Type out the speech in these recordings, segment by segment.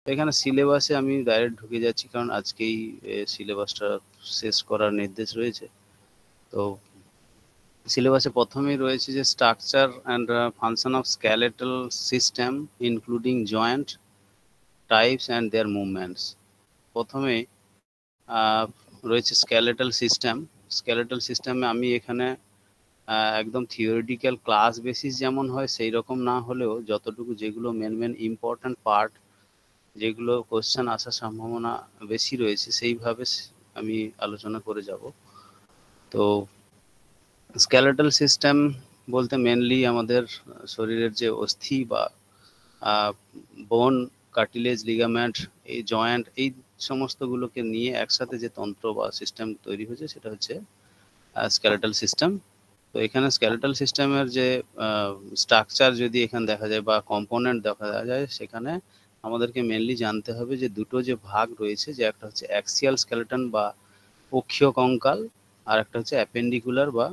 এখানে সিলেবাসে আমি ডাইরেক্ট ঢুকে যাচ্ছি, কারণ আজকেই সিলেবাসটা শেষ করার নির্দেশ রয়েছে। তো সিলেবাসে প্রথমেই রয়েছে যে structure and function of skeletal system including joint types and their movements. প্রথমে রয়েছে স্কেলেটাল সিস্টেম। স্কেলেটাল সিস্টেমে আমি এখানে একদম থিওরিটিক্যাল ক্লাস বেসিস যেমন হয় সেই রকম না হলেও যতটুকু যেগুলো মেন ইম্পর্ট্যান্ট পার্ট, যেগুলো কোশ্চেন আসার সম্ভাবনা বেশি রয়েছে, সেইভাবে আমি আলোচনা করে যাব। তো স্কেলেটাল সিস্টেম বলতে মেনলি আমাদের শরীরের যে অস্থি বা বোন, কার্টিলেজ, লিগামেন্ট, এই জয়েন্ট, এই সমস্তগুলোকে নিয়ে একসাথে যে তন্ত্র বা সিস্টেম তৈরি হয়েছে সেটা হচ্ছে স্কেলেটাল সিস্টেম। তো এখানে স্কেলেটাল সিস্টেমের যে স্ট্রাকচার যদি এখানে দেখা যায় বা কম্পোনেন্ট দেখা যায়, সেখানে আমাদেরকে মেনলি জানতে হবে যে দুটো যে ভাগ রয়েছে, যে একটা হচ্ছে অ্যাক্সিয়াল স্কেলেটন বা অক্ষীয় কঙ্কাল, আর একটা হচ্ছে অ্যাপেন্ডিকুলার বা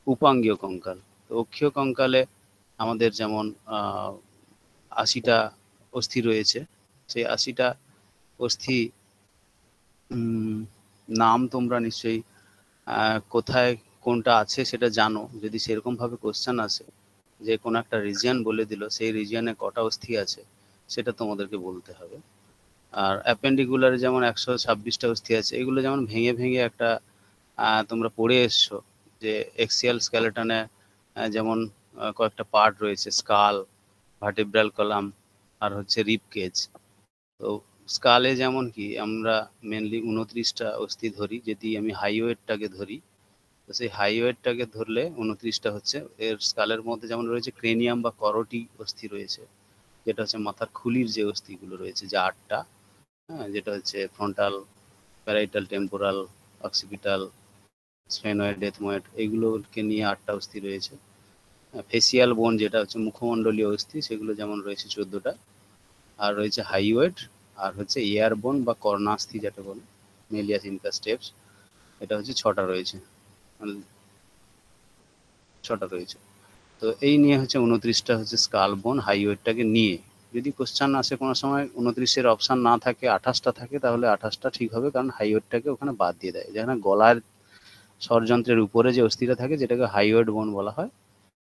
উপাঙ্গীয় কঙ্কাল। তো অক্ষীয় কঙ্কালে আমাদের যেমন 80টা অস্থি রয়েছে। সেই 80টা অস্থি নাম তোমরা নিশ্চয়ই কোথায় কোনটা আছে সেটা জানো। যদি সেরকমভাবে কোশ্চেন আসে যে কোনো একটা রিজিয়ন বলে দিল, সেই রিজিয়নে কটা অস্থি আছে সেটা তোমাদেরকে বলতে হবে। আর অ্যাপেন্ডিকুলারে যেমন 126টা অস্থি আছে, এগুলো যেমন ভেঙে ভেঙে একটা তোমরা পড়ে এসছো যে এক্সিয়াল স্কেলেটনে যেমন কয়েকটা পার্ট রয়েছে, স্কাল, ভার্টিব্রাল কলাম আর হচ্ছে রিব কেজ। তো স্কালে যেমন কি আমরা মেনলি 29টা অস্থি ধরি, যদি আমি হাইওয়েটটাকে ধরি, তো সেই হাইওয়েটটাকে ধরলে 29টা হচ্ছে। এর স্কালের মধ্যে যেমন রয়েছে ক্রেনিয়াম বা করোটি অস্থি রয়েছে, যেটা হচ্ছে মাথার খুলির যে অস্থিগুলো রয়েছে, যে 8টা, হ্যাঁ, যেটা হচ্ছে frontal, parietal, temporal, occipital, sphenoid, ethmoid, এগুলোকে নিয়ে 8টা অস্থি রয়েছে। ফেসিয়াল বোন, যেটা হচ্ছে মুখমণ্ডলীয় অস্থি, সেগুলো যেমন রয়েছে 14টা। আর রয়েছে হাইওয়েট, আর হচ্ছে এয়ার বোন বা কর্ণাস্থি যেটা বলে, মেলিয়াস ইনকাস স্টেপস, এটা হচ্ছে 6টা রয়েছে, মানে 6টা রয়েছে। তো এই নিয়ে হচ্ছে 29টা হচ্ছে স্কাল বোন হাইওয়েটটাকে নিয়ে। যদি কোশ্চেন আসে কোনো সময় 29-এর অপশান না থাকে, 28টা থাকে, তাহলে 28টা ঠিক হবে, কারণ হাইওয়েটটাকে ওখানে বাদ দিয়ে দেয়। যেখানে গলার স্বরযন্ত্রের উপরে যে অস্থিটা থাকে, যেটাকে হাইওয়েট বোন বলা হয়,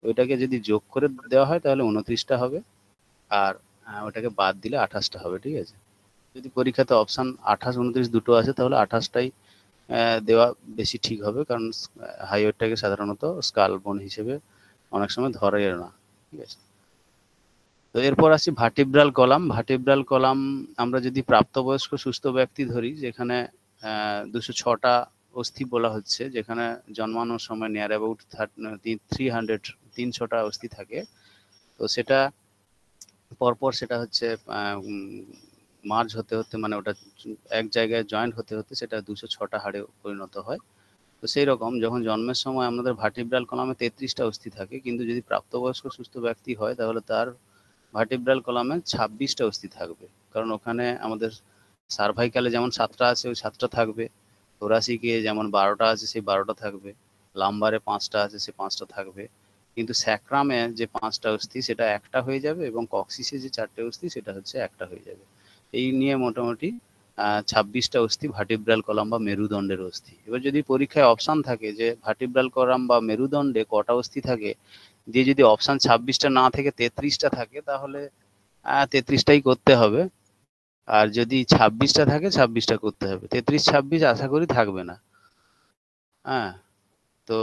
ওইটাকে যদি যোগ করে দেওয়া হয় তাহলে 29টা হবে, আর ওটাকে বাদ দিলে 28টা হবে। ঠিক আছে? যদি পরীক্ষাতে অপশান 28, 29 দুটো আছে, তাহলে 28টাই দেওয়া বেশি ঠিক হবে, কারণ হাইওয়েটটাকে সাধারণত স্কাল বোন হিসেবে অনেক সময় ধরে না। ঠিক আছে? তো এরপর আসি ভার্টিব্রাল কলাম। ভার্টিব্রাল কলাম আমরা যদি প্রাপ্তবয়স্ক সুস্থ ব্যক্তি ধরি, যেখানে 206টা অস্থি বলা হচ্ছে, যেখানে জন্মানোর সময় নিয়ার অ্যাবাউট 300টা অস্থি থাকে। তো সেটা পরপর সেটা হচ্ছে মার্জ হতে হতে, মানে ওটা এক জায়গায় জয়েন্ট হতে হতে সেটা 206টা হাড়ে পরিণত হয়। তো সেই রকম যখন জন্মের সময় আমাদের ভার্টিব্রাল কলামে 33টা অস্থি থাকে, কিন্তু যদি প্রাপ্তবয়স্ক সুস্থ ব্যক্তি হয় তাহলে তার ভার্টিব্রাল কলামে 26টা অস্থি থাকবে, কারণ ওখানে আমাদের সার্ভাইকালে যেমন 7টা আছে, ওই 7টা থাকবে। থোরাসিকে যেমন 12টা আছে, সেই 12টা থাকবে। লাম্বারে 5টা আছে, সে 5টা থাকবে। কিন্তু স্যাক্রামে যে 5টা অস্থি সেটা একটা হয়ে যাবে, এবং কক্সিসে যে 4টে অস্থি সেটা হচ্ছে একটা হয়ে যাবে। এই নিয়ে মোটামুটি 26টা অস্থি ভার্টিব্রাল কলাম বা মেরুদণ্ডের অস্থি। এবার যদি পরীক্ষায় অপশান থাকে যে ভার্টিব্রাল কলাম বা মেরুদণ্ডে কটা অস্থি থাকে, দিয়ে যদি অপশান 26টা না থেকে 33টা থাকে, তাহলে 33টাই করতে হবে। আর যদি 26টা থাকে, 26টা করতে হবে। 33-26 আশা করি থাকবে না। হ্যাঁ, তো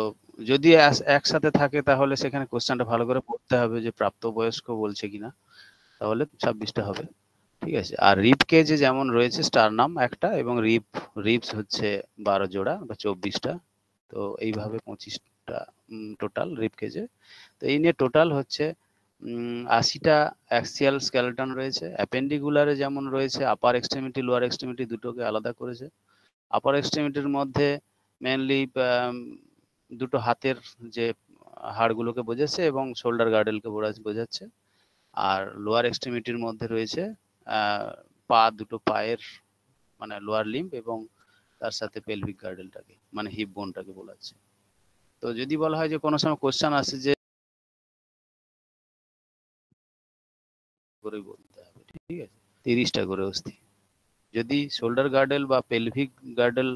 যদি একসাথে থাকে তাহলে সেখানে কোশ্চেনটা ভালো করে পড়তে হবে যে প্রাপ্তবয়স্ক বলছে কিনা, তাহলে 26টা হবে। ঠিক আছে? আর রিব কেজে যেমন রয়েছে স্টারনাম একটা, এবং রিবস হচ্ছে 12 জোড়া বা 24টা। তো এইভাবে 25টা টোটাল রিব কেজে। তো এই নিয়ে টোটাল হচ্ছে 80টা অ্যাক্সিয়াল স্কেলেটন রয়েছে। অ্যাপেন্ডিকুলারে যেমন রয়েছে আপার এক্সট্রিমিটি, লোয়ার এক্সট্রিমিটি, দুটোকে আলাদা করেছে। আপার এক্সট্রিমিটির মধ্যে মেনলি দুটো হাতের যে হাড়গুলোকে বোঝাচ্ছে এবং শোল্ডার গার্ডেলকে বোঝাচ্ছে। আর লোয়ার এক্সট্রিমিটির মধ্যে রয়েছে দুটো পায়ের, মানে লোয়ার লিম্ব, এবং তার সাথে পেলভিক গার্ডেলটাকে, মানে হিপ বোনটাকে বোঝাচ্ছে। তো যদি বলা হয় যে কোনো সময় কোশ্চেন আসে যে করেই বলতে হবে। ঠিক আছে? 30টা করে অস্থি। যদি শোল্ডার গার্ডেল বা পেলভিক গার্ডেল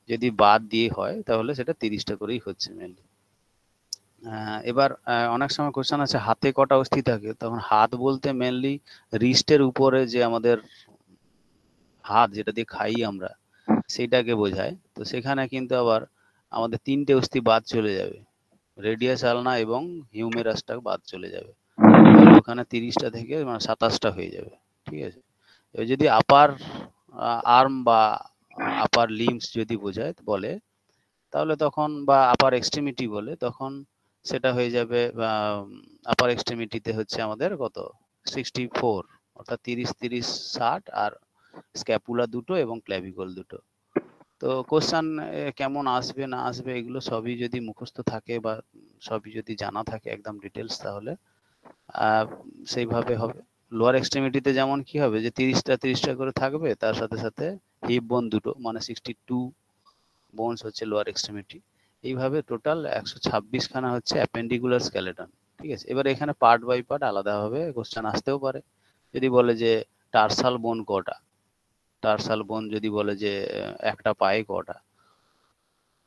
যদি বাদ দিয়ে হয় তাহলে সেটা 30টা করেই হচ্ছে মেনলি। এবার অনেক সময় কোশ্চেন আছে হাতে কটা অস্থি থাকে, তখন হাত বলতে মেনলি রিস্টের উপরে যে আমাদের হাত যেটা দিয়ে খাই আমরা সেইটাকে বোঝায়। তো সেখানে কিন্তু আবার আমাদের 3টে অস্থি বাদ চলে যাবে, রেডিয়াস আলনা এবং হিউমেরাসটা বাদ চলে যাবে। তাহলে ওখানে 30টা থেকে মানে 27টা হয়ে যাবে, ঠিক আছে। এবার যদি আপার আর্ম বা আপার লিম্বস যদি বোঝায় বলে তাহলে তখন, বা আপার এক্সট্রিমিটি বলে, তখন সেটা হয়ে যাবে আপার এক্সট্রিমিটিতে হচ্ছে আমাদের কত 64, অর্থাৎ 30-30-60, আর স্ক্যাপুলা দুটো এবং ক্ল্যাভিকল দুটো। তো কোশ্চেন কেমন আসবে না আসবে এগুলো সবই যদি মুখস্থ থাকে বা সবই যদি জানা থাকে একদম ডিটেলস, তাহলে সেইভাবে হবে। লোয়ার এক্সট্রিমিটিতে যেমন কি হবে যে 30টা করে থাকবে, তার সাথে সাথে হিপ বোন দুটো, মানে 62 বোনস হচ্ছে লোয়ার এক্সট্রিমিটি। এইভাবে টোটাল 126 খানা হচ্ছে অ্যাপেন্ডিকুলার স্কেলেটন, ঠিক আছে। এবার এখানে পার্ট বাই পার্ট আলাদাভাবে কোশ্চেন আসতেও পারে। যদি বলে যে টার্সাল বোন কটা, টার্সাল বোন যদি বলে যে একটা পায়ে কটা,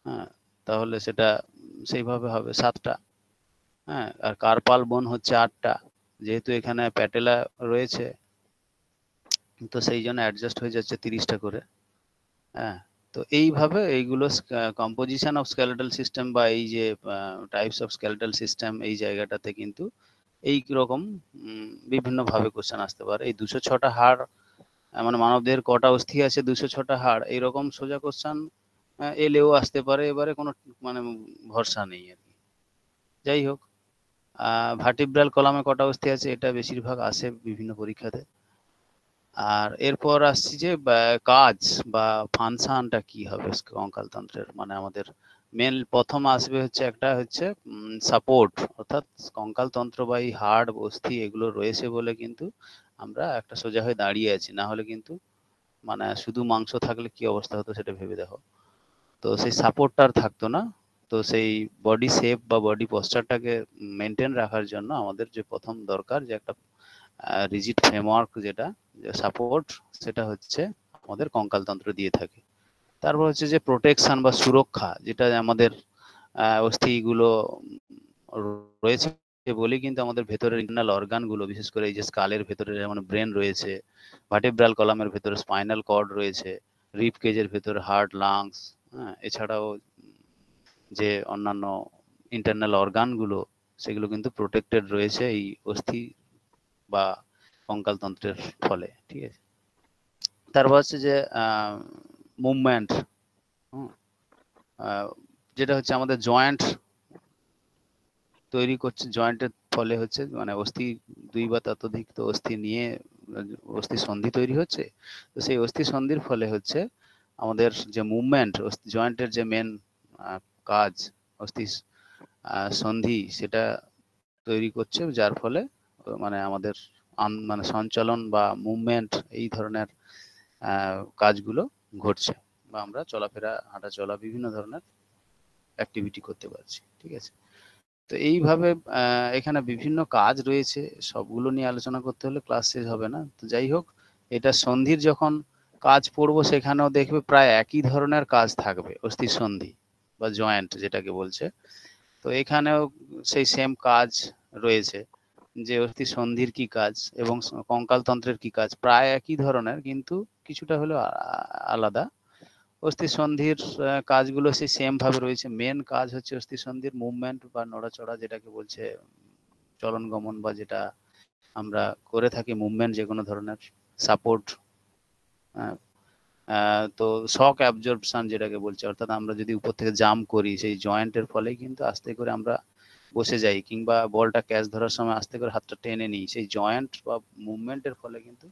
হ্যাঁ, তাহলে সেটা সেইভাবে হবে 7টা। হ্যাঁ, আর কার্পাল বোন হচ্ছে 8টা, যেহেতু এখানে প্যাটেলা রয়েছে তো সেই জন্য অ্যাডজাস্ট হয়ে যাচ্ছে 30টা করে। হ্যাঁ, তো এইভাবে এইগুলো কম্পোজিশন অফ স্কেলেটাল সিস্টেম বা এই যে টাইপস অফ স্কেলেটাল সিস্টেম, এই জায়গাটাতে কিন্তু এই রকম বিভিন্ন ভাবে কোশ্চেন আসতে পারে। এই 206টা হাড়, মানে মানবদেহের কটা অস্থি আছে, 206টা হাড়, এইরকম সোজা কোশ্চেন এলেও আসতে পারে, এবারে কোনো মানে ভরসা নেই আর কি। যাই হোক, ভার্টিব্রাল কলামে কটা অস্থি আছে এটা বেশিরভাগ আসে বিভিন্ন পরীক্ষাতে। আর এরপর আসছি যে কাজ বা ফাংশনটা কি হবে কঙ্কালতন্ত্রের, মানে আমাদের মেন প্রথম আসবে হচ্ছে একটা হচ্ছে সাপোর্ট, অর্থাৎ কঙ্কালতন্ত্র বা এই হাড় অস্থি এগুলো রয়েছে বলে কিন্তু আমরা একটা সোজা হয়ে দাঁড়িয়ে আছি, না হলে কিন্তু মানে শুধু মাংস থাকলে কি অবস্থা হতো সেটা ভেবে দেখো। তো সেই সাপোর্টটা আর থাকতো না। তো সেই বডি শেপ বা বডি পশ্চারটাকে মেনটেন রাখার জন্য আমাদের যে প্রথম দরকার যে একটা রিজিড ফ্রেমওয়ার্ক, যেটা সাপোর্ট, সেটা হচ্ছে আমাদের কঙ্কালতন্ত্র দিয়ে থাকে। তারপর হচ্ছে যে প্রোটেকশন বা সুরক্ষা, যেটা আমাদের অস্থিগুলো রয়েছে বলেই কিন্তু আমাদের ভেতরের ইন্টারনাল অর্গানগুলো, বিশেষ করে এই যে স্কালের ভেতরে যেমন ব্রেন রয়েছে, ভার্টেব্রাল কলামের ভেতরে স্পাইনাল কর্ড রয়েছে, রিব কেজের ভেতরে হার্ট, লাংস, হ্যাঁ, এছাড়াও যে অন্যান্য ইন্টারনাল অর্গানগুলো সেগুলো কিন্তু প্রোটেক্টেড রয়েছে এই অস্থি বা কঙ্কালতন্ত্রের ফলে, ঠিক আছে। তারপর হচ্ছে যে মুভমেন্ট, যেটা হচ্ছে আমাদের জয়েন্ট তৈরি করছে, জয়েন্টের ফলে হচ্ছে মানে অস্থি 2 বা ততোধিক তো অস্থি নিয়ে অস্থি সন্ধি তৈরি হচ্ছে। তো সেই অস্থি সন্ধির ফলে হচ্ছে আমাদের যে মুভমেন্ট, জয়েন্টের যে মেন কাজ অস্থি সন্ধি সেটা তৈরি করছে, যার ফলে মানে আমাদের মানে সঞ্চালন বা মুভমেন্ট এই ধরনের কাজগুলো ঘটছে, বা আমরা চলাফেরা, হাঁটা চলা, বিভিন্ন ধরনের অ্যাক্টিভিটি করতে পারছি, ঠিক আছে। তো এইভাবে এখানে বিভিন্ন কাজ রয়েছে, সবগুলো নিয়ে আলোচনা করতে হলে ক্লাস শেষ হবে না। তো যাই হোক, এটা সন্ধির যখন কাজ পড়বো সেখানেও দেখবে প্রায় একই ধরনের কাজ থাকবে, অস্থি সন্ধি বা জয়েন্ট যেটাকে বলছে। তো এখানেও সেই সেম কাজ রয়েছে, যে অস্থি সন্ধির কি কাজ এবং কঙ্কালতন্ত্রের কি কাজ, প্রায় একই ধরনের কিন্তু কিছুটা হলেও আলাদা। অস্থি সন্ধির কাজগুলো সেই সেম ভাবে রয়েছে। মেন কাজ হচ্ছে অস্থি সন্ধির মুভমেন্ট বা নড়াচড়া, যেটাকে বলছে চলন গমন, বা যেটা আমরা করে থাকি মুভমেন্ট, যে কোনো ধরনের সাপোর্ট। তো শক অ্যাবজর্পশন যেটাকে বলছে, অর্থাৎ আমরা যদি উপর থেকে জাম্প করি সেই জয়েন্টের ফলে কিন্তু আস্তে করে আমরা বসে যাই, কিংবা বলটা ক্যাচ ধরার সময় আস্তে করে হাতটা টেনে নিই, সেই জয়েন্ট বা মুভমেন্টের ফলে কিন্তু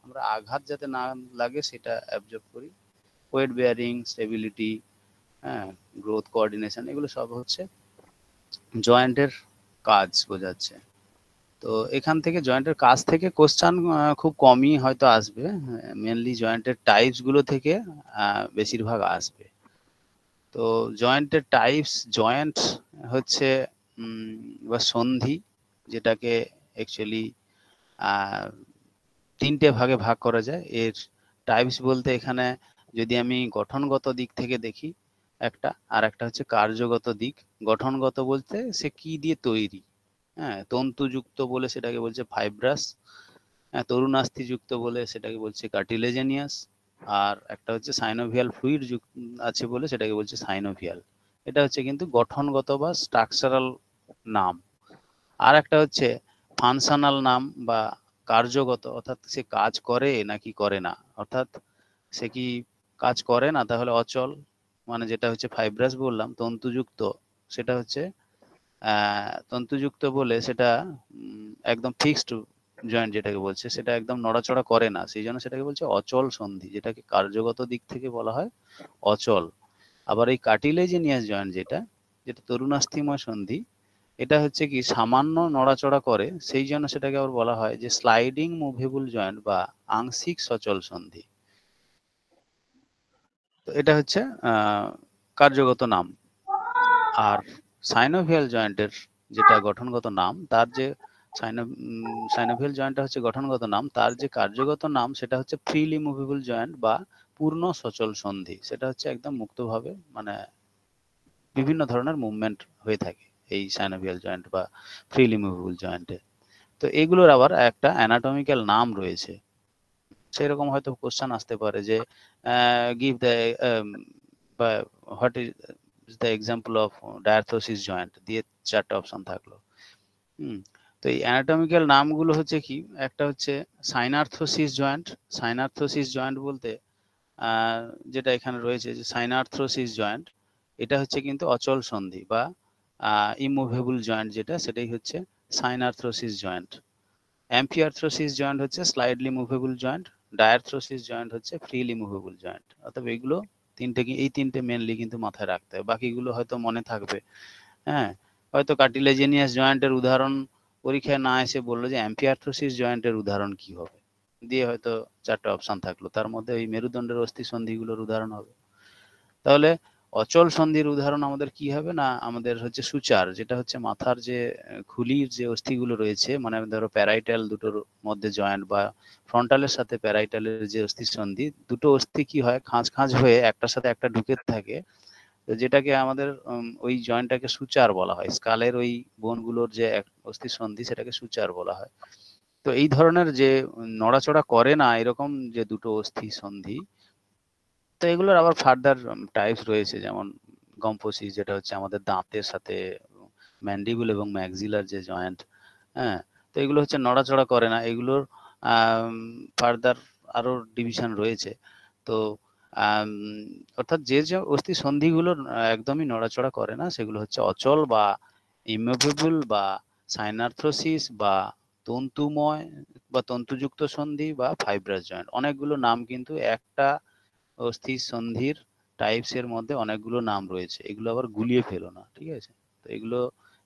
আমরা আঘাত যাতে না লাগে সেটা অ্যাবজর্ব করি। ওয়েট বেয়ারিং, স্টেবিলিটি, হ্যাঁ, গ্রোথ, কোঅর্ডিনেশন, এগুলো সব হচ্ছে জয়েন্টের কাজ বোঝাচ্ছে। তো এখান থেকে জয়েন্টের কাজ থেকে কোশ্চান খুব কমই হয়তো আসবে, মেনলি জয়েন্টের টাইপস গুলো থেকে বেশিরভাগ আসবে। তো জয়েন্টের টাইপস, জয়েন্ট হচ্ছে বা সন্ধি, যেটাকে অ্যাকচুয়ালি তিনটে ভাগে ভাগ করা যায়। এর টাইপস বলতে এখানে যদি আমি গঠনগত দিক থেকে দেখি একটা, আর একটা হচ্ছে কার্যগত দিক। গঠনগত বলতে সে কি দিয়ে তৈরি, হ্যাঁ, তন্তুযুক্ত বলে সেটাকে বলছে ফাইব্রাস, হ্যাঁ, তরুণাস্থিযুক্ত বলে সেটাকে বলছে কার্টিলেজেনিয়াস, আর একটা হচ্ছে সাইনোভিয়াল ফ্লুইড আছে বলে সেটাকে বলছে সাইনোভিয়াল। এটা হচ্ছে কিন্তু গঠনগত বা স্ট্রাকচারাল নাম। আর একটা হচ্ছে ফাংশনাল নাম বা কার্যগত, অর্থাৎ সে কাজ করে নাকি করে না। অর্থাৎ সে কি কাজ করে না তাহলে অচল, মানে যেটা হচ্ছে ফাইব্রাস বললাম। তন্তুযুক্ত সেটা হচ্ছে তন্তুযুক্ত বলে সেটা একদম ফিক্সড জয়েন্ট যেটাকে বলছে, সেটা একদম নড়াচড়া করে না, সেই জন্য সেটাকে বলছে অচল সন্ধি, যেটাকে কার্যগত দিক থেকে বলা হয় অচল। আবার এই কার্টিলেজিনিয়াস জয়েন্ট যেটা, যেটা তরুণাস্থিময় সন্ধি, এটা হচ্ছে কি সামান্য নড়াচড়া করে, সেই জন্য সেটাকে আবার বলা হয় যে স্লাইডিং মুভেবল জয়েন্ট বা আংশিক সচল সন্ধি। তো এটা হচ্ছে কার্যগত নাম। আর সাইনোভিয়াল জয়েন্টের যেটা গঠনগত নাম, তার যে সাইনোভিয়াল জয়েন্টটা হচ্ছে গঠনগত নাম, তার যে কার্যগত নাম সেটা হচ্ছে ফ্রিলি মুভেবল জয়েন্ট বা পূর্ণ সচল সন্ধি। সেটা হচ্ছে একদম মুক্তভাবে, মানে বিভিন্ন ধরনের মুভমেন্ট হয়ে থাকে এই সাইনোভিয়াল জয়েন্ট বা ফ্রিলি মুভেবল জয়েন্টে। তো এগুলোর আবার একটা অ্যানাটমিক্যাল নাম রয়েছে। সেরকম হয়তো কোশ্চেন আসতে পারে যে গিভ দ্য বা what is the example of ডায়াথোসিস জয়েন্ট, দিয়ে চারটা অপশন থাকলো। তো এই অ্যানাটমিক্যাল নামগুলো হচ্ছে কি, একটা হচ্ছে সাইনার্থোসিস জয়েন্ট। সাইনার্থোসিস জয়েন্ট বলতে যেটা এখানে রয়েছে যে সাইনার্থ্রোসিস জয়েন্ট, এটা হচ্ছে কিন্তু অচল সন্ধি বা ইমুভেবল জয়েন্ট, যেটা সেটাই হচ্ছে সাইনার্থ্রোসিস জয়েন্ট। অ্যাম্পিআর্থ্রোসিস জয়েন্ট হচ্ছে স্লাইডলি মুভেবল জয়েন্ট। ডায়াথ্রোসিস জয়েন্ট হচ্ছে ফ্রিলি মুভেবল জয়েন্ট। অর্থাৎ এগুলো তিনটে, এই তিনটে মেনলি কিন্তু মাথায় রাখতে হবে, বাকিগুলো হয়তো মনে থাকবে। হ্যাঁ, হয়তো কার্টিলেজিনিয়াস জয়েন্টের উদাহরণ পরীক্ষায় না এসে বললো যে অ্যাম্পিআর্থ্রোসিস জয়েন্টের উদাহরণ কি হবে, দিয়ে হয়তো চারটা অপশন থাকলো, তার মধ্যে ওই মেরুদণ্ডের অস্থি সন্ধিগুলোর উদাহরণ হবে। তাহলে অচল সন্ধির উদাহরণ আমাদের কি হবে না, আমাদের হচ্ছে সুচার, যেটা হচ্ছে মাথার যে খুলির যে অস্থিগুলো রয়েছে, মানে ধরো প্যারাইটাল দুটোর মধ্যে জয়েন্ট বা ফ্রন্টালের সাথে প্যারাইটালের যে অস্থি সন্ধি, দুটো অস্থি কি হয় খাঁজ খাঁজ হয়ে একটার সাথে একটা ঢুকে থাকে, যেটাকে আমাদের ওই জয়েন্টটাকে সুচার বলা হয়। স্কালের ওই বোনগুলোর যে অস্থি সন্ধি সেটাকে সুচার বলা হয়। তো এই ধরনের যে নড়াচড়া করে না এরকম যে দুটো অস্থি সন্ধি, তো এগুলোর আবার ফার্দার টাইপস রয়েছে, যেমন গম্পোসিস, যেটা হচ্ছে আমাদের দাঁতের সাথে ম্যান্ডিবল এবং ম্যাক্সিলার যে জয়েন্ট, হ্যাঁ, তো এগুলো হচ্ছে নড়াচড়া করে না। এগুলোর ফার্দার আরো ডিভিশন রয়েছে। তো অর্থাৎ যে যে অস্থি সন্ধিগুলো একদমই নড়াচড়া করে না সেগুলো হচ্ছে অচল বা ইমুভেবল বা সাইনার্থ্রোসিস বা তন্তুময় বা তন্তুযুক্ত সন্ধি বা ফাইব্রাস জয়েন্ট। অনেকগুলো নাম কিন্তু একটা অস্থি সন্ধির টাইপস এর মধ্যে অনেকগুলো নাম রয়েছে, এগুলো আবার গুলিয়ে ফেলো না, ঠিক আছে? তো এগুলো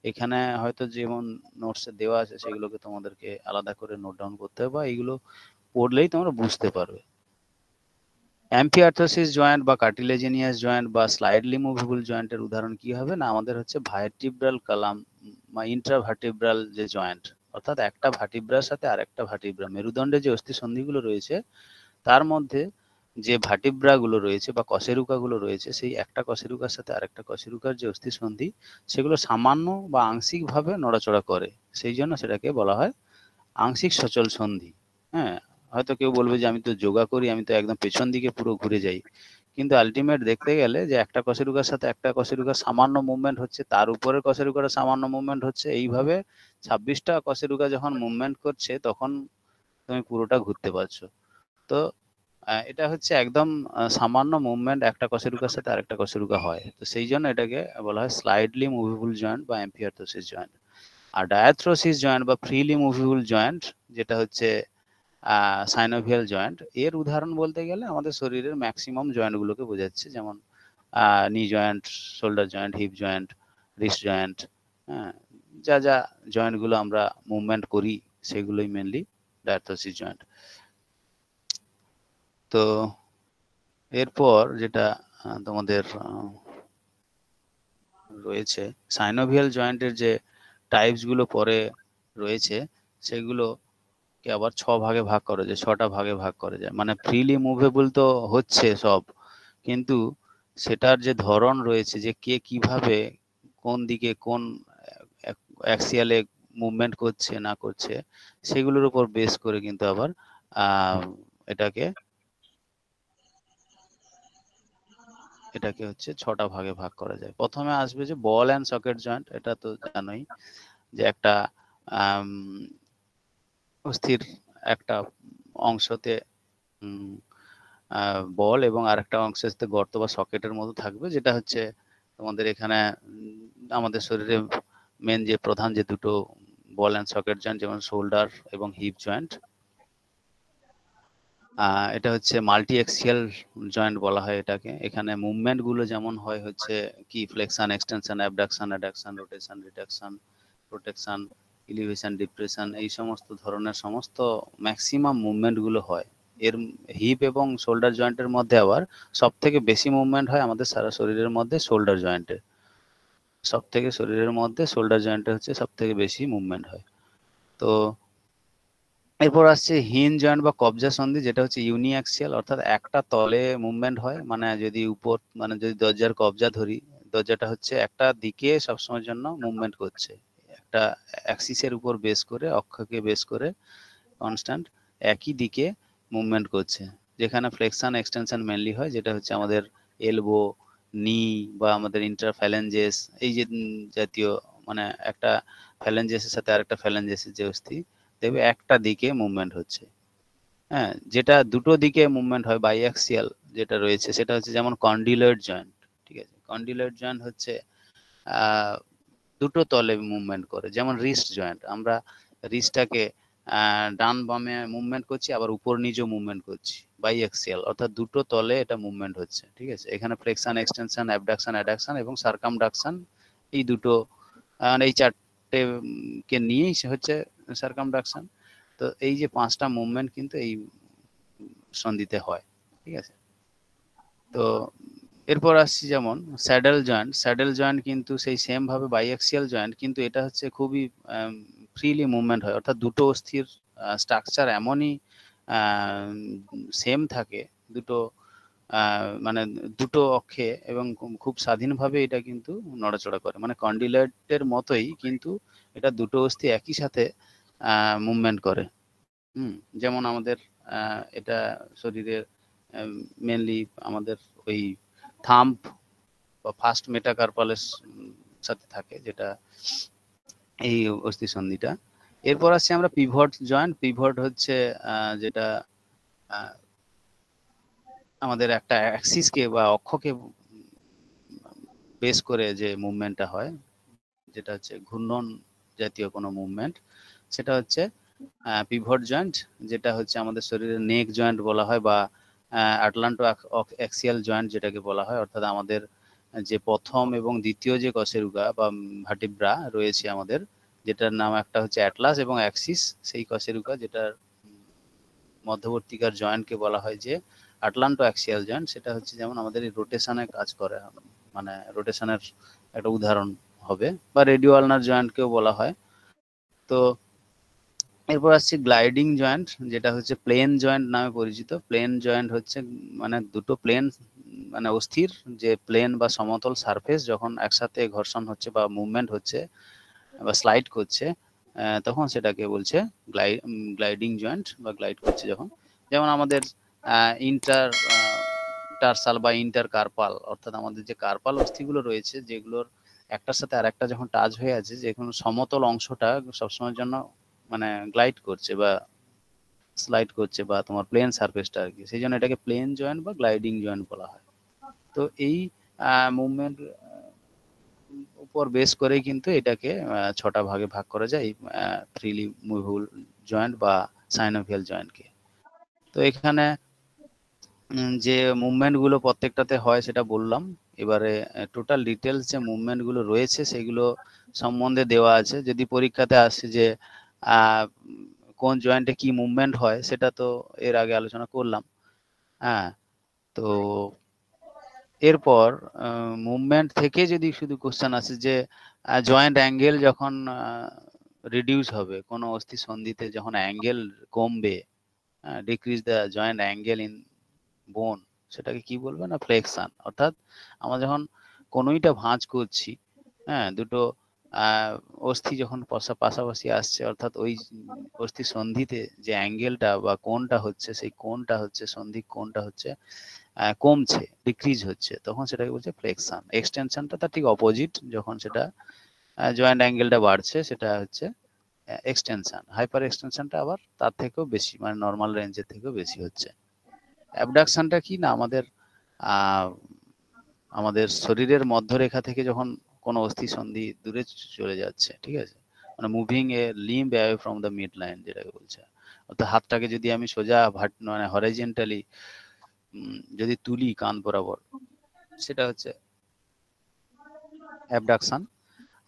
এখানে হয়তো যেমন নোটসে দেওয়া আছে সেগুলোকে তোমাদেরকে আলাদা করে নোট ডাউন করতে হবে, বা এগুলো পড়লেই তোমরা বুঝতে পারবে। অ্যাম্পিআর্থ্রোসিস জয়েন্ট বা কার্টিলেজিনিয়াস জয়েন্ট বা স্লাইডলি মুভেবল জয়েন্টের উদাহরণ কি হবে না, আমাদের হচ্ছে ভার্টিব্রাল কালাম বা ইন্ট্রাভার্টিব্রাল যে জয়েন্ট, অর্থাৎ একটা ভার্টিব্রার সাথে আরেকটা ভার্টিব্রা, মেরুদণ্ডে যে অস্থি সন্ধিগুলো রয়েছে তার মধ্যে যে ভার্টিব্রা গুলো রয়েছে বা কশেরুকা গুলো রয়েছে, সেই একটা কশেরুকার সাথে আরেকটা কশেরুকার যে অস্থি সন্ধি সেগুলো সামান্য বা আংশিক ভাবে নড়াচড়া করে, সেই জন্য সেটাকে বলা হয় আংশিক সচল সন্ধি। হ্যাঁ, হয়তো কেউ বলবে যে আমি তো যোগা করি, আমি তো একদম পেছন দিকে পুরো ঘুরে যাই, কিন্তু আলটিমেট দেখতে গেলে যে একটা কশেরুকার সাথে একটা কশেরুকার সামান্য মুভমেন্ট হচ্ছে, তার উপরের কশেরুকার সামান্য মুভমেন্ট হচ্ছে, এইভাবে 26টা কশেরুকা যখন মুভমেন্ট করছে তখন তুমি পুরোটা ঘুরতে পারছো। তো এটা হচ্ছে একদম সামান্য মুভমেন্ট একটা কশেরুকার সাথে আরেকটা কশেরুকা হয়, তো সেই জন্য এটাকে বলা হয় স্লাইডলি মুভেবল জয়েন্ট বা অ্যাম্পিআর্থ্রোসিস জয়েন্ট। আর ডায়াথ্রোসিস জয়েন্ট বা ফ্রিলি মুভেবল জয়েন্ট, যেটা হচ্ছে সাইনোভিয়াল জয়েন্ট, এর উদাহরণ বলতে গেলে আমাদের শরীরের ম্যাক্সিমাম জয়েন্ট গুলোকে বোঝাচ্ছে, যেমন knee joint, shoulder joint, hip joint, wrist joint, হ্যাঁ, যা যা জয়েন্ট গুলো আমরা মুভমেন্ট করি সেগুলোই মেনলি ডায়াথ্রোসিস জয়েন্ট। তো এরপর যেটা তোমাদের রয়েছে সাইনোভিয়াল জয়েন্টের যে টাইপস গুলো পরে রয়েছে, সেগুলো কে আবার 6 ভাগে ভাগ করা যায়, 6টা ভাগে ভাগ করা যায়। মানে ফ্রিলি মুভেবল তো হচ্ছে সব, কিন্তু সেটার যে ধরন রয়েছে, যে কে কিভাবে কোন দিকে কোন অ্যাক্সিয়ালে মুভমেন্ট করছে না করছে, সেগুলোর উপর বেস করে কিন্তু আবার এটাকে হচ্ছে 6টা ভাগে ভাগ করা যায়। প্রথমে আসবে যে বল অ্যান্ড সকেট জয়েন্ট। এটা তো জানোই যে একটা অস্থির একটা অংশতে বল এবং আরেকটা অংশতে গর্ত বা সকেটের মতো থাকবে, যেটা হচ্ছে তোমাদের এখানে আমাদের শরীরে মেন যে প্রধান যে দুটো বল অ্যান্ড সকেট জয়েন্ট, যেমন শোল্ডার এবং হিপ জয়েন্ট, এটা হচ্ছে মাল্টি এক্সিয়াল জয়েন্ট বলা হয় এটাকে। এখানে মুভমেন্ট গুলো যেমন হয় হচ্ছে কি flexion, extension, abduction, addiction, rotation, reduction, protection, elevation, depression, এই সমস্ত ধরনের সমস্ত ম্যাক্সিমাম মুভমেন্ট গুলো হয়। এর হিপ এবং শোল্ডার জয়েন্টের মধ্যে আবার সব থেকে বেশি মুভমেন্ট হয় আমাদের সারা শরীরের মধ্যে শোল্ডার জয়েন্টে। সব থেকে শরীরের মধ্যে শোল্ডার জয়েন্টে হচ্ছে সব থেকে বেশি মুভমেন্ট হয়। তো এরপর আসছে হিন জয়েন্ট বা কবজা সন্ধি, যেটা হচ্ছে ইউনিঅ্যাক্সিয়াল, অর্থাৎ একটা তলে মুভমেন্ট হয়। মানে যদি উপর, মানে যদি দরজার কবজা ধরি, দরজাটা হচ্ছে একটা দিকে সবসময়ের জন্য মুভমেন্ট করছে, একটা অ্যাক্সিসের উপর বেস করে, অক্ষকে বেস করে কনস্ট্যান্ট একই দিকে মুভমেন্ট করছে। যেখানে ফ্লেকশন এক্সটেনশন মেনলি হয়, যেটা হচ্ছে আমাদের এলবো, নি বা আমাদের ইন্টারফ্যালেঞ্জেস, এই যে জাতীয়, মানে একটা ফ্যালেঞ্জেসের সাথে আরেকটা ফ্যালেঞ্জেসের যে অস্থি, দেখবে একটা দিকে মুভমেন্ট হচ্ছে। হ্যাঁ, যেটা দুটো দিকে মুভমেন্ট হয় বাইঅ্যাক্সিয়াল যেটা রয়েছে, সেটা হচ্ছে যেমন কন্ডিলয়েড জয়েন্ট। ঠিক আছে, কন্ডিলয়েড জয়েন্ট হচ্ছে দুটো তলে মুভমেন্ট করে। যেমন রিস্ট জয়েন্ট, আমরা রিস্টটাকে ডান বামে মুভমেন্ট করছি, আবার উপর নিচেও মুভমেন্ট করছি, বাইঅ্যাক্সিয়াল, অর্থাৎ দুটো তলে এটা মুভমেন্ট হচ্ছে। ঠিক আছে, এখানে ফ্লেকশন, এক্সটেনশন, অ্যাবডাকশন, অ্যাডাকশন এবং সার্কামডাকশন, এই দুটো এই চারটে কে নিয়েই হচ্ছে সার্কামডাকশন। তো এই যে 5টা মুভমেন্ট কিন্তু এই সন্ধিতে হয়। ঠিক আছে, তো এরপর আসছি যেমন স্যাডেল জয়েন্ট। স্যাডেল জয়েন্ট কিন্তু সেই সেম ভাবে বাইঅ্যাক্সিয়াল জয়েন্ট, কিন্তু এটা হচ্ছে খুবই ফ্রিলি মুভমেন্ট হয়, অর্থাৎ দুটো অস্থির স্ট্রাকচার এমনই সেম থাকে, দুটো মানে দুটো অক্ষে, এবং খুব স্বাধীনভাবে এটা কিন্তু নড়াচড়া করে। মানে কন্ডিলয়েডের মতোই, কিন্তু এটা দুটো অস্থি একই সাথে মুভমেন্ট করে। যেমন আমাদের এটা শরীরের মেনলি আমাদের ওই থাম্ব বা ফার্স্ট মেটাকার্পালের সাথে থাকে, যেটা এই অস্থি সন্ধিটা। এরপর আসছে আমরা পিভট জয়েন্ট। পিভট হচ্ছে যেটা আমাদের একটা অ্যাক্সিসকে বা অক্ষকে বেস করে যে মুভমেন্টটা হয়, যেটা হচ্ছে ঘূর্ণন জাতীয় কোনো মুভমেন্ট, সেটা হচ্ছে পিভট জয়েন্ট, যেটা হচ্ছে আমাদের শরীরের নেক জয়েন্ট বলা হয়, বা আটলান্টো অ্যাক্সিয়াল জয়েন্ট যেটাকে বলা হয়। অর্থাৎ আমাদের যে প্রথম এবং দ্বিতীয় যে কশেরুকা বা ভার্টিব্রা রয়েছে আমাদের, যেটার নাম একটা হচ্ছে অ্যাটলাস এবং অ্যাক্সিস, সেই কশেরুকা যেটার মধ্যবর্তীকার জয়েন্টকে বলা হয় যে আটলান্টো অ্যাক্সিয়াল জয়েন্ট। সেটা হচ্ছে যেমন আমাদের এই রোটেশনে কাজ করে, মানে রোটেশনের একটা উদাহরণ হবে, বা রেডিও আলনার জয়েন্টকেও বলা হয়। তো এরপর আসছে গ্লাইডিং জয়েন্ট, যেটা হচ্ছে প্লেন জয়েন্ট নামে পরিচিত। প্লেন জয়েন্ট হচ্ছে মানে দুটো প্লেন, মানে অস্থির যে প্লেন বা সমতল সারফেস যখন একসাথে ঘর্ষণ হচ্ছে বা মুভমেন্ট হচ্ছে বা স্লাইড করছে, তখন সেটাকে বলছে গ্লাইডিং জয়েন্ট, বা গ্লাইড করছে যখন। যেমন আমাদের ইন্টার টার্সাল বা ইন্টার কার্পাল, অর্থাৎ আমাদের যে কার্পাল অস্থিগুলো রয়েছে, যেগুলোর একটার সাথে আরেকটা যখন টাচ হয়ে আছে, যে কোনো সমতল অংশটা সবসময়ের জন্য মানে গ্লাইড করছে বা স্লাইড করছে, বা তোমার প্লেন সারফেসটা আর কি, সেই জন্য এটাকে প্লেন জয়েন্ট বা গ্লাইডিং জয়েন্ট বলা হয়। তো এই মুভমেন্ট উপর বেস করেই কিন্তু এটাকে 6টা ভাগে ভাগ করা যায়, ফ্রিলি মুভেবল জয়েন্ট বা সাইনোভিয়াল জয়েন্টকে। তো এখানে যে মুভমেন্ট গুলো প্রত্যেকটাতে হয় সেটা বললাম। এবারে টোটাল ডিটেলস যে মুভমেন্ট গুলো রয়েছে সেগুলো সম্বন্ধে দেওয়া আছে। যদি পরীক্ষাতে আসে যে কোন জয়েন্টে কি মুভমেন্ট হয়, সেটা তো এর আগে আলোচনা করলাম। হ্যাঁ, তো এরপর মুভমেন্ট থেকে যদি শুধু কোশ্চেন আসে যে জয়েন্ট অ্যাঙ্গেল যখন রিডিউস হবে, কোনো অস্থি সন্ধিতে যখন অ্যাঙ্গেল কমবে, decrease the joint angle in বোন, সেটাকে কি বলবে না ফ্লেকশন। অর্থাৎ আমরা যখন কোনোইটা ভাঁজ করছি, হ্যাঁ, দুটো অস্থি যখন পাশাপাশি আসছে, অর্থাৎ ওই অস্থি সন্ধিতে যে অ্যাঙ্গেলটা বা কোণটা হচ্ছে, সেই কোণটা হচ্ছে সন্ধি কোণটা হচ্ছে কমছে, ডিক্রিজ হচ্ছে, তখন সেটাকে বলছে ফ্লেকশন। এক্সটেনশনটা তার ঠিক অপোজিট, যখন সেটা জয়েন্ট অ্যাঙ্গেলটা বাড়ছে সেটা হচ্ছে এক্সটেনশন। হাইপার এক্সটেনশনটা আবার তার থেকেও বেশি, মানে নর্মাল রেঞ্জের থেকেও বেশি হচ্ছে। অ্যাবডাকশনটা কি না, আমাদের শরীরের মধ্যরেখা থেকে যখন কোনো অস্থি সন্ধি দূরে চলে যাচ্ছে, ঠিক আছে, মানে moving A limb away from the mid line যেটাকে বলছে। অর্থাৎ হাতটাকে যদি আমি সোজা মানে হরাইজন্টালি যদি তুলি কান বরাবর, সেটা হচ্ছে অ্যাবডাকশন।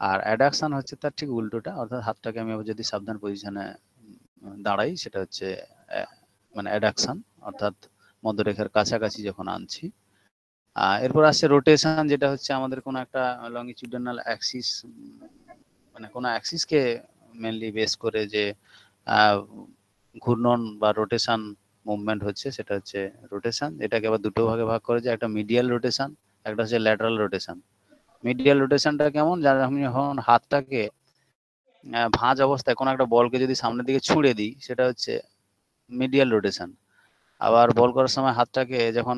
আর অ্যাডাকশন হচ্ছে তার ঠিক উল্টোটা, অর্থাৎ হাতটাকে আমি যদি সাবধান পজিশনে দাঁড়াই, সেটা হচ্ছে মানে অ্যাডাকশন, অর্থাৎ মধ্যরেখার কাছাকাছি যখন আনছি। এরপর আসছে রোটেশন, যেটা হচ্ছে আমাদের কোনো একটা লংগিটিউডানাল অ্যাক্সিস, মানে কোনো অ্যাক্সিসকে মেনলি বেস করে যে ঘূর্ণন বা রোটেশন মুভমেন্ট হচ্ছে, সেটা হচ্ছে রোটেশন। এটাকে আবার দুটো ভাগে ভাগ করে যায়, একটা মিডিয়াল রোটেশন, একটা হচ্ছে ল্যাটারাল রোটেশন। মিডিয়াল রোটেশনটা কেমন, যারা আমি যখন হাতটাকে ভাঁজ অবস্থায় কোনো একটা বলকে যদি সামনের দিকে ছুড়ে দিই, সেটা হচ্ছে মিডিয়াল রোটেশন। আবার বল করার সময় হাতটাকে যখন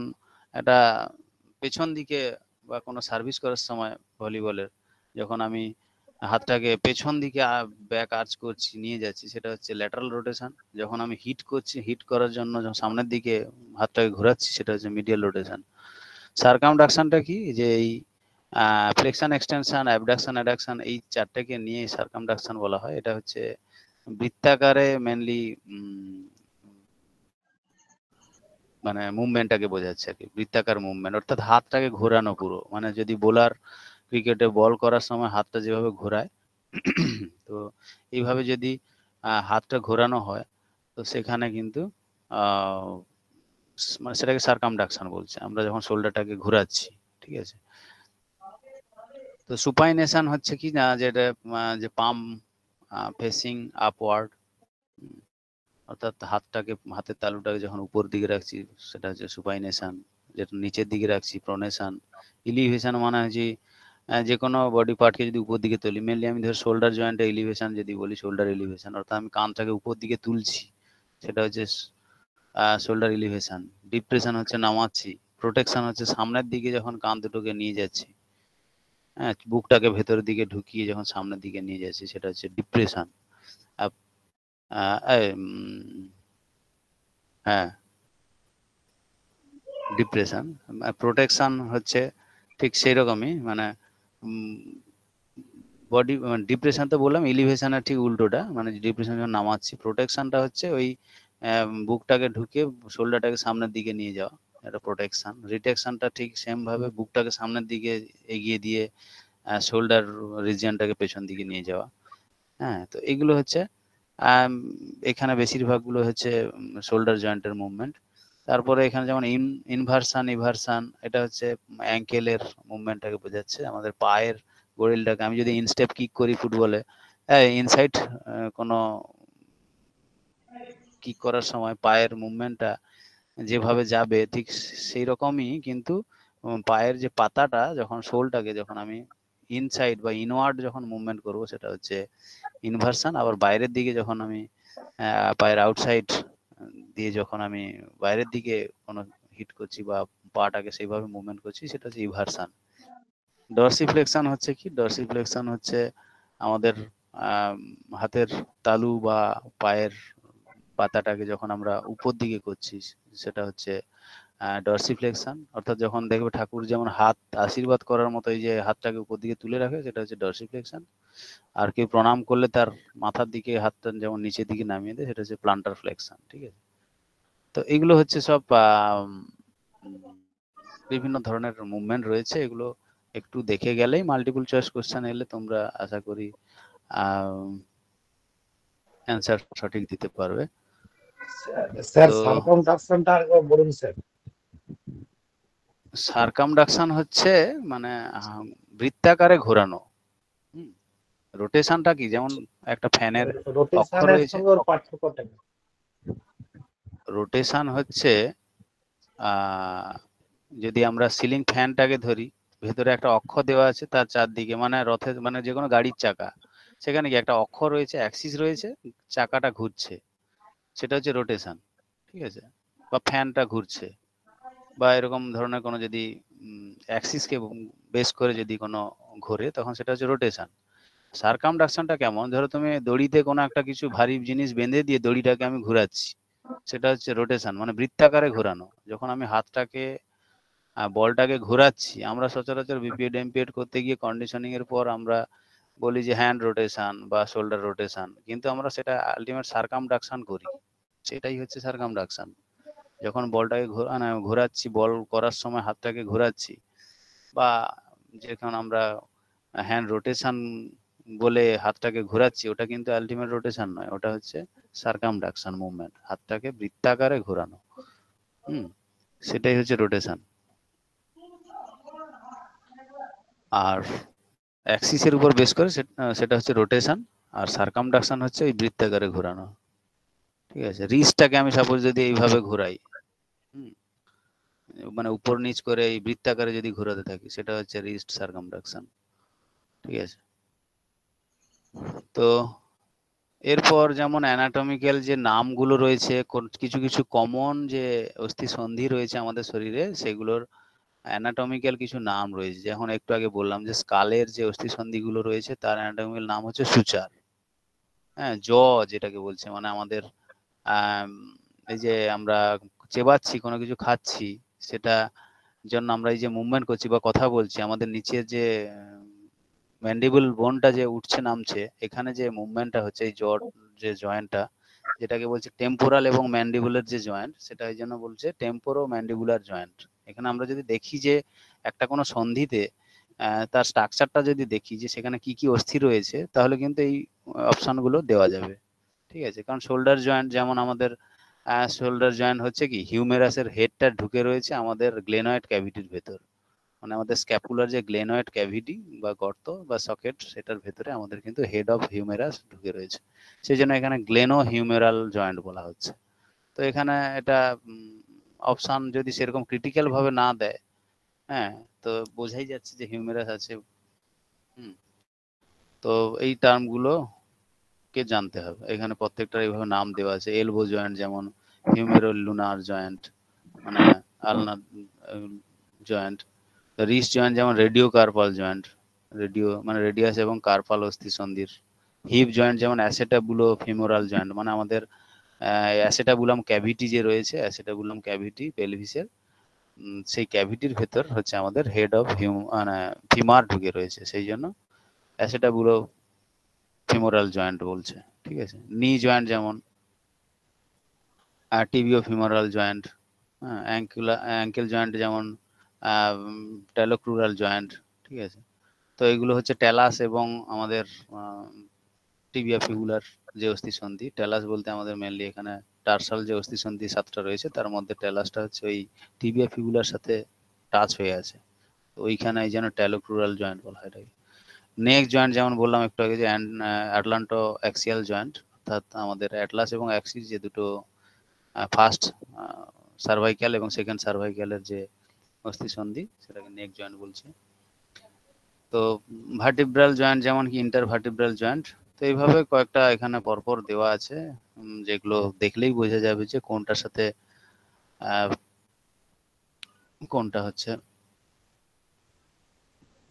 একটা পেছন দিকে বা কোনো সার্ভিস করার সময় ভলিবলের, যখন আমি হাতটাকে পেছন দিকে ব্যাক আর্চ করছি, নিয়ে যাচ্ছি, সেটা হচ্ছে ল্যাটারাল রোটেশন। যখন আমি হিট করছি, হিট করার জন্য যখন সামনের দিকে হাতটাকে ঘোরাচ্ছি, সেটা হচ্ছে মিডিয়াল রোটেশন। সার্কামডাকশনটা কি, যে এই ফ্লেকশন, এক্সটেনশন, অ্যাবডাকশন, অ্যাডাকশন, এই চারটাকে নিয়ে সার্কামডাকশন বলা হয়। এটা হচ্ছে বৃত্তাকারে মেনলি মানে মুভমেন্টটাকে বোঝাচ্ছে আর কি, বৃত্তাকার মুভমেন্ট, অর্থাৎ হাতটাকে ঘোরানো পুরো। মানে যদি বোলার ক্রিকেটে বল করার সময় হাতটা যেভাবে ঘোরায়, তো এইভাবে যদি হাতটা ঘোরানো হয়, তো সেখানে কিন্তু মানে সেটাকে সার্কামডাকশন বলছে, আমরা যখন শোল্ডারটাকে ঘোরাচ্ছি, ঠিক আছে। তো সুপাইনেশন হচ্ছে কি না, যেটা যে পাম ফেসিং আপওয়ার্ড, অর্থাৎ হাতের তালুটাকে যখন উপর দিকে রাখছি, সেটা হচ্ছে সুপাইনেশন। যেটা নিচের দিকে রাখছি প্রোনেশন। ইলিভেশন মানে হচ্ছে যে কোনো বডি পার্টকে যদি উপর দিকে তুলি, মেনলি আমি ধর শোল্ডার জয়েন্টে এলিভেশন যদি বলি, শোল্ডার এলিভেশন, অর্থাৎ আমি কানটাকে উপর দিকে তুলছি, সেটা হচ্ছে শোল্ডার এলিভেশন। ডিপ্রেশন হচ্ছে নামাচ্ছি। প্রোটেকশন হচ্ছে সামনের দিকে যখন কান দুটোকে নিয়ে যাচ্ছি, হ্যাঁ, বুকটাকে ভেতরের দিকে ঢুকিয়ে যখন সামনের দিকে নিয়ে যাচ্ছি, সেটা হচ্ছে ডিপ্রেশন। হ্যাঁ, ডিপ্রেশন। প্রোটেকশন হচ্ছে ঠিক সেই রকমই, মানে বডি ডিপ্রেশন তো বললাম, এলিভেশনের ঠিক উল্টোটা, মানে ডিপ্রেশন যখন নামাচ্ছি। প্রোটেকশনটা হচ্ছে ওই বুকটাকে ঢুকে শোল্ডারটাকে সামনের দিকে নিয়ে যাওয়া, এটা প্রোটেকশন। রিটেকশনটা ঠিক সেম ভাবে বুকটাকে সামনের দিকে এগিয়ে দিয়ে শোল্ডার রিজিয়নটাকে পেছন দিকে নিয়ে যাওয়া। হ্যাঁ, তো এগুলো হচ্ছে এখানে বেশিরভাগগুলো হচ্ছে শোল্ডার জয়েন্টের মুভমেন্ট। তারপরে এখানে যেমন ইনভার্সান, ইভার্সান, এটা হচ্ছে অ্যাঙ্কেলের মুভমেন্টটাকে বোঝাচ্ছে। আমাদের পায়ের গড়িলটাকে আমি যদি ইনস্টেপ কিক করি ফুটবলে, ইনসাইড কোনো কিক করার সময় পায়ের মুভমেন্টটা যেভাবে যাবে, ঠিক সেই রকমই কিন্তু পায়ের যে পাতাটা, যখন সোলটাকে যখন আমি ইনসাইড বা ইনওয়ার্ড যখন মুভমেন্ট করব, সেটা হচ্ছে ইনভার্সন। আবার বাইরের দিকে যখন আমি পায়ের আউটসাইড দিয়ে যখন আমি বাইরের দিকে কোনো হিট করছি বা পাটাকে সেইভাবে মুভমেন্ট করছি, সেটা হচ্ছে ইভার্সান। ডরসিফ্লেকশন হচ্ছে কি, ডরসিফ্লেকশন হচ্ছে আমাদের হাতের তালু বা পায়ের পাতাটাকে যখন আমরা উপর দিকে করছি, সেটা হচ্ছে ডরসিফ্লেকশন। অর্থাৎ যখন দেখবে ঠাকুর যেমন হাত আশীর্বাদ করার মতো এই যে হাতটাকে উপর দিকে তুলে রাখে, সেটা হচ্ছে ডরসিফ্লেকশন। আর কেউ প্রণাম করলে তার মাথার দিকে হাতটা যেমন নিচের দিকে নামিয়ে দেয়, সেটা হচ্ছে প্লান্টার ফ্লেকশন, ঠিক আছে। তো এগুলো হচ্ছে সব বিভিন্ন ধরনের মুভমেন্ট রয়েছে। এগুলো একটু দেখে গেলেই মাল্টিপল চয়েস কোশ্চেন এলে তোমরা আশা করি অ্যান্সার সঠিক দিতে পারবে। স্যার সার্কামডাকশনটা আরেকবার বলুন স্যার। সার্কামডাকশন হচ্ছে মানে বৃত্তাকারে ঘোরানো। রোটেশনটা কি, যেমন একটা ফ্যানের অক্ষ রোটেশনের রয়েছে, সঙ্গে ওর পার্থক্যটা কি? রোটেশন হচ্ছে যদি আমরা সিলিং ফ্যানটাকে ধরি, ভেতরে একটা অক্ষ দেওয়া আছে তার চারদিকে, মানে রথের মানে যে কোনো গাড়ির চাকা, সেখানে কি একটা অক্ষ রয়েছে, অ্যাক্সিস রয়েছে, চাকাটা ঘুরছে, সেটা হচ্ছে রোটেশন। ঠিক আছে, বা ফ্যানটা ঘুরছে, বা এরকম ধরনের কোনো যদি অ্যাক্সিসকে বেস করে যদি কোনো ঘোরে, তখন সেটা হচ্ছে রোটেশন। সার্কামডাকশনটা কেমন, ধরো তুমি দড়িতে কোনো একটা কিছু ভারী জিনিস বেঁধে দিয়ে দড়িটাকে আমি ঘোরাচ্ছি, সেটা হচ্ছে রোটেশন, মানে বৃত্তাকারে ঘোরানো। যখন আমি হাতটাকে বলটাকে ঘোরাচ্ছি, আমরা সচরাচর বিপিএড এমপিএড করতে গিয়ে কন্ডিশনিং এর পর আমরা বলি যে হ্যান্ড রোটেশন বা শোল্ডার রোটেশন, কিন্তু আমরা সেটা আলটিমেট সার্কামডাকশন করি, সেটাই হচ্ছে সার্কামডাকশন। যখন বলটাকে ঘোরাচ্ছি, বল করার সময় হাতটাকে ঘোরাচ্ছি, বা যখন আমরা হ্যান্ড রোটেশন বলে হাতটাকে ঘোরাচ্ছি, ওটা কিন্তু আলটিমেট রোটেশন নয়, ওটা হচ্ছে সার্কামডাকশন মুভমেন্ট, হাতটাকে বৃত্তাকারে ঘোরানো। সেটাই হচ্ছে রোটেশন। আর অ্যাক্সিসের উপর বেস করে সেটা হচ্ছে রোটেশন, আর সার্কামডাকশন হচ্ছে এই বৃত্তাকারে ঘোরানো। ঠিক আছে, রিস্টটাকে আমি সাপোজ যদি এইভাবে ঘোরাই, মানে উপর নিচ করে এই বৃত্তাকারে যদি ঘোরাতে থাকি, সেটা হচ্ছে রিস্ট সার্কামডাকশন। ঠিক আছে, তো এরপর যেমন অ্যানাটমিক্যাল যে নামগুলো রয়েছে, কিছু কিছু কমন যে অস্থি সন্ধি রয়েছে আমাদের শরীরে, সেগুলোর অ্যানাটমিক্যাল কিছু নাম রয়েছে। যেমন একটু আগে বললাম যে স্কালের যে অস্থি সন্ধিগুলো রয়েছে তার অ্যানাটমিক্যাল নাম হচ্ছে সুচার। হ্যাঁ, জ যেটাকে বলছে, মানে আমাদের এই যে আমরা চেবাচ্ছি, কোনো কিছু খাচ্ছি, সেটা জন্য আমরা এই যে মুভমেন্ট করছি বা কথা বলছি, আমাদের নিচের যে ম্যান্ডিবল বোনটা যে উঠছে নামছে, এখানে যে মুভমেন্টটা হচ্ছে, এই যে জয়েন্টটা, যেটাকে বলছে টেম্পোরাল এবং ম্যান্ডিবুলার যে জয়েন্ট, সেটা এই জন্য বলছে টেম্পোরো ম্যান্ডিবুলার জয়েন্ট। এখানে আমরা যদি দেখি যে একটা কোনো সন্ধিতে তার স্ট্রাকচারটা যদি দেখি যে সেখানে কি কি অস্থি রয়েছে, তাহলে কিন্তু এই অপশনগুলো দেওয়া যাবে। ঠিক আছে, কারণ শোল্ডার জয়েন্ট, যেমন আমাদের শোল্ডার জয়েন্ট হচ্ছে কি, হিউমেরাসের হেডটা ঢুকে রয়েছে আমাদের গ্লেনয়েড ক্যাভিটির ভেতর, মানে আমাদের স্ক্যাপুলার যে গ্লেনয়েড ক্যাভিটি বা গর্ত বা সকেট, সেটার ভেতরে আমাদের কিন্তু হেড অফ হিউমেরাস ঢুকে রয়েছে, সেই জন্য এখানে গ্লেনো হিউমেরাল জয়েন্ট বলা হচ্ছে। তো এখানে এটা অপশন যদি সেরকম ক্রিটিক্যাল ভাবে না দেয়, হ্যাঁ, তো বোঝাই যাচ্ছে যে হিউমেরাস আছে। তো এই টার্মগুলো কে জানতে হবে, এখানে প্রত্যেকটার এইভাবে নাম দেওয়া আছে। এলবো জয়েন্ট যেমন হিউমেরো লুনার জয়েন্ট, মানে আলনার জয়েন্ট। রিস্ট জয়েন্ট যেমন রেডিও কার্পাল জয়েন্ট, রেডিও মানে রেডিয়াস এবং কার্পাল অস্থি সন্ধির। হিপ জয়েন্ট যেমন অ্যাসেটাবুলো ফিমোরাল জয়েন্ট, মানে আমাদের অ্যাসেটাবুলাম ক্যাভিটি যে রয়েছে, অ্যাসেটাবুলাম ক্যাভিটি পেলভিসের, সেই ক্যাভিটির ভেতর হচ্ছে আমাদের হেড অফ মানে ফিমার ঢুকে রয়েছে, সেই জন্য অ্যাসেটাবুলো ফিমোরাল জয়েন্ট বলছে। ঠিক আছে, নি জয়েন্ট যেমন tibiofemoral joint, ankle joint যেমন ট্যালোক্রুরাল জয়েন্ট। ঠিক আছে, তো এগুলো হচ্ছে ট্যালাস এবং আমাদের টিবিয়া ফিবুলার যে অস্থি সন্ধি। ট্যালাস বলতে আমাদের মেনলি এখানে টার্সাল যে অস্থি সন্ধি 7টা রয়েছে, তার মধ্যে ট্যালাসটা হচ্ছে ওই টিবিয়া ফিবুলার সাথে টাচ হয়ে আছে, তো ওইখানে এই জন্য ট্যালোক্রুরাল জয়েন্ট বলা হয় এটাকে। নেক জয়েন্ট যেমন বললাম একটু আগে যে অ্যাটলান্টো অ্যাক্সিয়াল জয়েন্ট, অর্থাৎ আমাদের অ্যাটলাস এবং অ্যাক্সিস যে দুটো ফার্স্ট সার্ভাইকাল এবং সেকেন্ড সার্ভাইকালের যে অস্থি সন্ধি, সেটাকে নেক জয়েন্ট বলছে। তো ভার্টিব্রাল জয়েন্ট যেমন কি ইন্টারভার্টিব্রাল জয়েন্ট। তো এইভাবে কয়েকটা এখানে পরপর দেওয়া আছে, যেগুলো দেখলেই বোঝা যাবে যে কোনটার সাথে কোনটা হচ্ছে।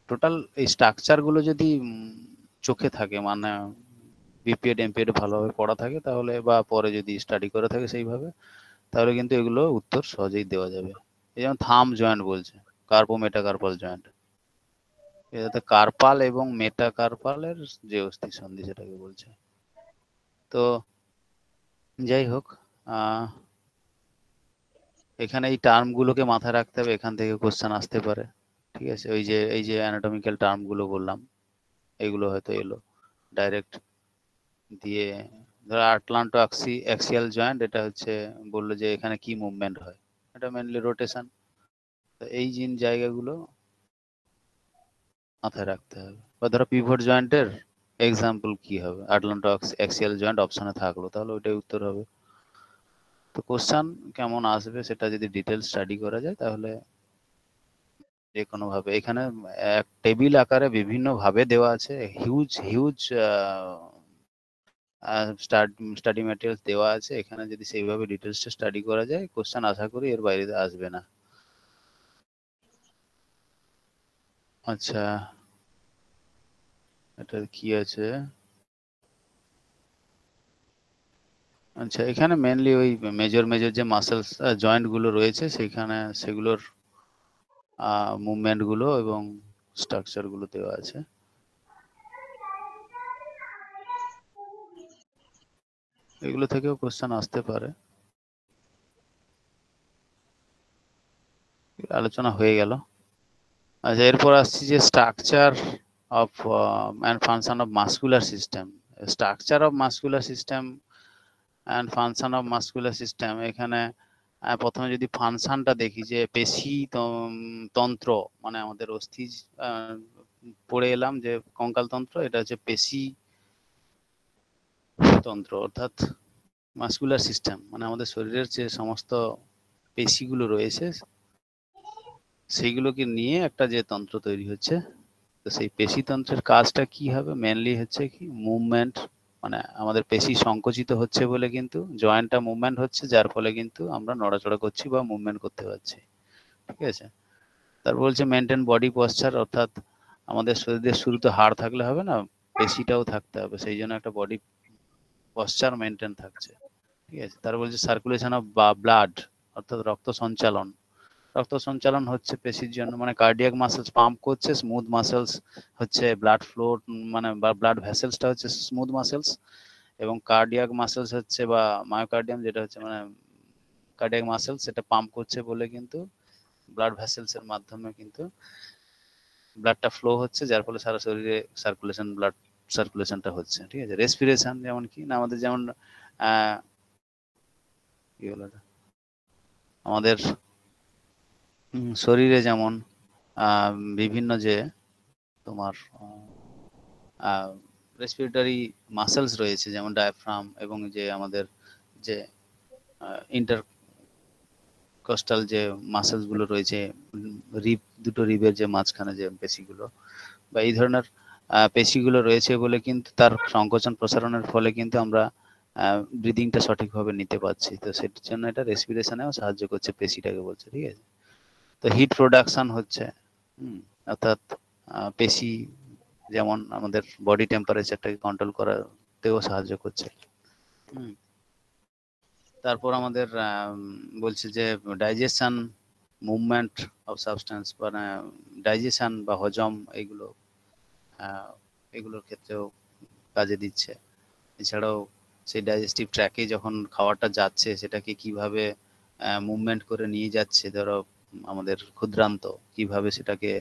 টোটাল এই স্ট্রাকচার গুলো যদি চোখে থাকে, মানে বিপিএড এমপিএড ভালোভাবে পড়া থাকে, তাহলে বা পরে যদি স্টাডি করে থাকে সেইভাবে, তাহলে কিন্তু এগুলো উত্তর সহজেই দেওয়া যাবে। এই যেমন থাম জয়েন্ট বলছে, কার্পো মেটাকার্পাল জয়েন্ট, এটাতে কার্পাল এবং মেটাকার্পালের যে অস্থি সন্ধি সেটাকে বলছে। তো যাই হোক, এখানে এই টার্ম গুলোকে মাথায় রাখতে হবে, এখান থেকে কোশ্চেন আসতে পারে। ঠিক আছে, ওই যে এই যে অ্যানাটমিক্যাল টার্ম গুলো বললাম, এগুলো হয়তো এলো ডাইরেক্ট দিয়ে। ধরো আটলান্টো অ্যাক্সিয়াল জয়েন্ট, এটা হচ্ছে বললো যে এখানে কি মুভমেন্ট হয়, এটা মেনলি রোটেশন। তো এই জায়গাগুলো মাথায় রাখতে হবে। বা ধরো পিভট জয়েন্টের এক্সাম্পল কি হবে, আটলান্টা অ্যাক্সিয়াল জয়েন্ট অপশনে থাকলো, তাহলে ওইটাই উত্তর হবে। তো কোশ্চেন কেমন আসবে সেটা যদি ডিটেল স্টাডি করা যায় তাহলে যে কোনো ভাবে, এখানে এক টেবিল আকারে বিভিন্ন ভাবে দেওয়া আছে, হিউজ হিউজ স্টাডি ম্যাটেরিয়ালস দেওয়া আছে, এখানে যদি সেইভাবে ডিটেলসটা স্টাডি করা যায় কোশ্চেন আশা করি এর বাইরে আসবে না। আচ্ছা, এটা কি আছে, আচ্ছা এখানে মেনলি ওই মেজর মেজর যে মাসেলস জয়েন্ট গুলো রয়েছে সেখানে সেগুলোর মুভমেন্ট গুলো এবং স্ট্রাকচার গুলো দেওয়া আছে। এগুলো থেকেও কোশ্চেন আসতে পারে। আলোচনা হয়ে গেল। আচ্ছা, এরপর আসছি যে structure of and function of muscular system. Structure of muscular system and function of muscular system, এখানে প্রথমে যদি ফাংশনটা দেখি যে পেশি তন্ত্র, মানে আমাদের অস্থি পড়ে এলাম যে কঙ্কাল তন্ত্র, এটা হচ্ছে পেশি তন্ত্র, অর্থাৎ মাসকুলার সিস্টেম মানে আমাদের শরীরের যে সমস্ত পেশিগুলো রয়েছে সেইগুলোকে নিয়ে একটা যে তন্ত্র তৈরি হচ্ছে। তো সেই পেশিতন্ত্রের কাজটা কি হবে, মেনলি হচ্ছে কি মুভমেন্ট, মানে আমাদের পেশি সংকুচিত হচ্ছে বলে কিন্তু জয়েন্টটা মুভমেন্ট হচ্ছে, যার ফলে কিন্তু আমরা নড়াচড়া করছি বা মুভমেন্ট করতে পারছি। ঠিক আছে, তারপর বলছে মেনটেন বডি পশ্চার, অর্থাৎ আমাদের শরীরের শুরুতে হাড় থাকলে হবে না, পেশিটাও থাকতে হবে, সেই জন্য একটা বডি পশ্চার মেনটেন থাকছে। ঠিক আছে, তারপর বলছে সার্কুলেশন অফ ব্লাড, অর্থাৎ রক্ত সঞ্চালন। রক্ত সঞ্চালন হচ্ছে পেশির জন্য, মানে কার্ডিয়াক মাসেলস পাম্প করছে, স্মুথ মাসেলস হচ্ছে ব্লাড ফ্লো, মানে ব্লাড ভেসেলসটা হচ্ছে স্মুথ মাসেলস, এবং কার্ডিয়াক মাসেলস হচ্ছে বা মায়োকার্ডিয়াম যেটা হচ্ছে মানে কার্ডিয়াক মাসেলস, সেটা পাম্প করছে বলে কিন্তু ব্লাড ভেসেলস এর মাধ্যমে কিন্তু ব্লাডটা ফ্লো হচ্ছে, যার ফলে সারা শরীরে সার্কুলেশন, ব্লাড সার্কুলেশনটা হচ্ছে। ঠিক আছে, রেসপিরেশন যেমন কি না আমাদের যেমন কি বলে আমাদের শরীরে যেমন বিভিন্ন যে তোমার রেসপিরেটরি মাসেলস রয়েছে, যেমন ডায়াফ্রাম এবং যে আমাদের যে ইন্টারকস্টাল যে মাসেলস গুলো রয়েছে, রিব, দুটো রিবের যে মাঝখানে যে পেশিগুলো বা এই ধরনের পেশিগুলো রয়েছে বলে কিন্তু তার সংকোচন প্রসারণের ফলে কিন্তু আমরা ব্রিদিংটা সঠিকভাবে নিতে পারছি। তো সেটার জন্য এটা রেসপিরেশনেও সাহায্য করছে, পেশিটাকে বলছে। ঠিক আছে, তো হিট প্রোডাকশন হচ্ছে, অর্থাৎ পেশি যেমন আমাদের বডি টেম্পারেচারটাকে কন্ট্রোল করাতেও সাহায্য করছে। তারপর আমাদের বলছে যে ডাইজেশন, মুভমেন্ট অফ সাবস্টেন্স, মানে ডাইজেশন বা হজম, এগুলোর ক্ষেত্রেও কাজে দিচ্ছে। এছাড়াও সেই ডাইজেস্টিভ ট্র্যাকে যখন খাবারটা যাচ্ছে সেটাকে কিভাবে মুভমেন্ট করে নিয়ে যাচ্ছে, ধরো আমাদের ক্ষুদ্রান্ত কিভাবে সেটাকে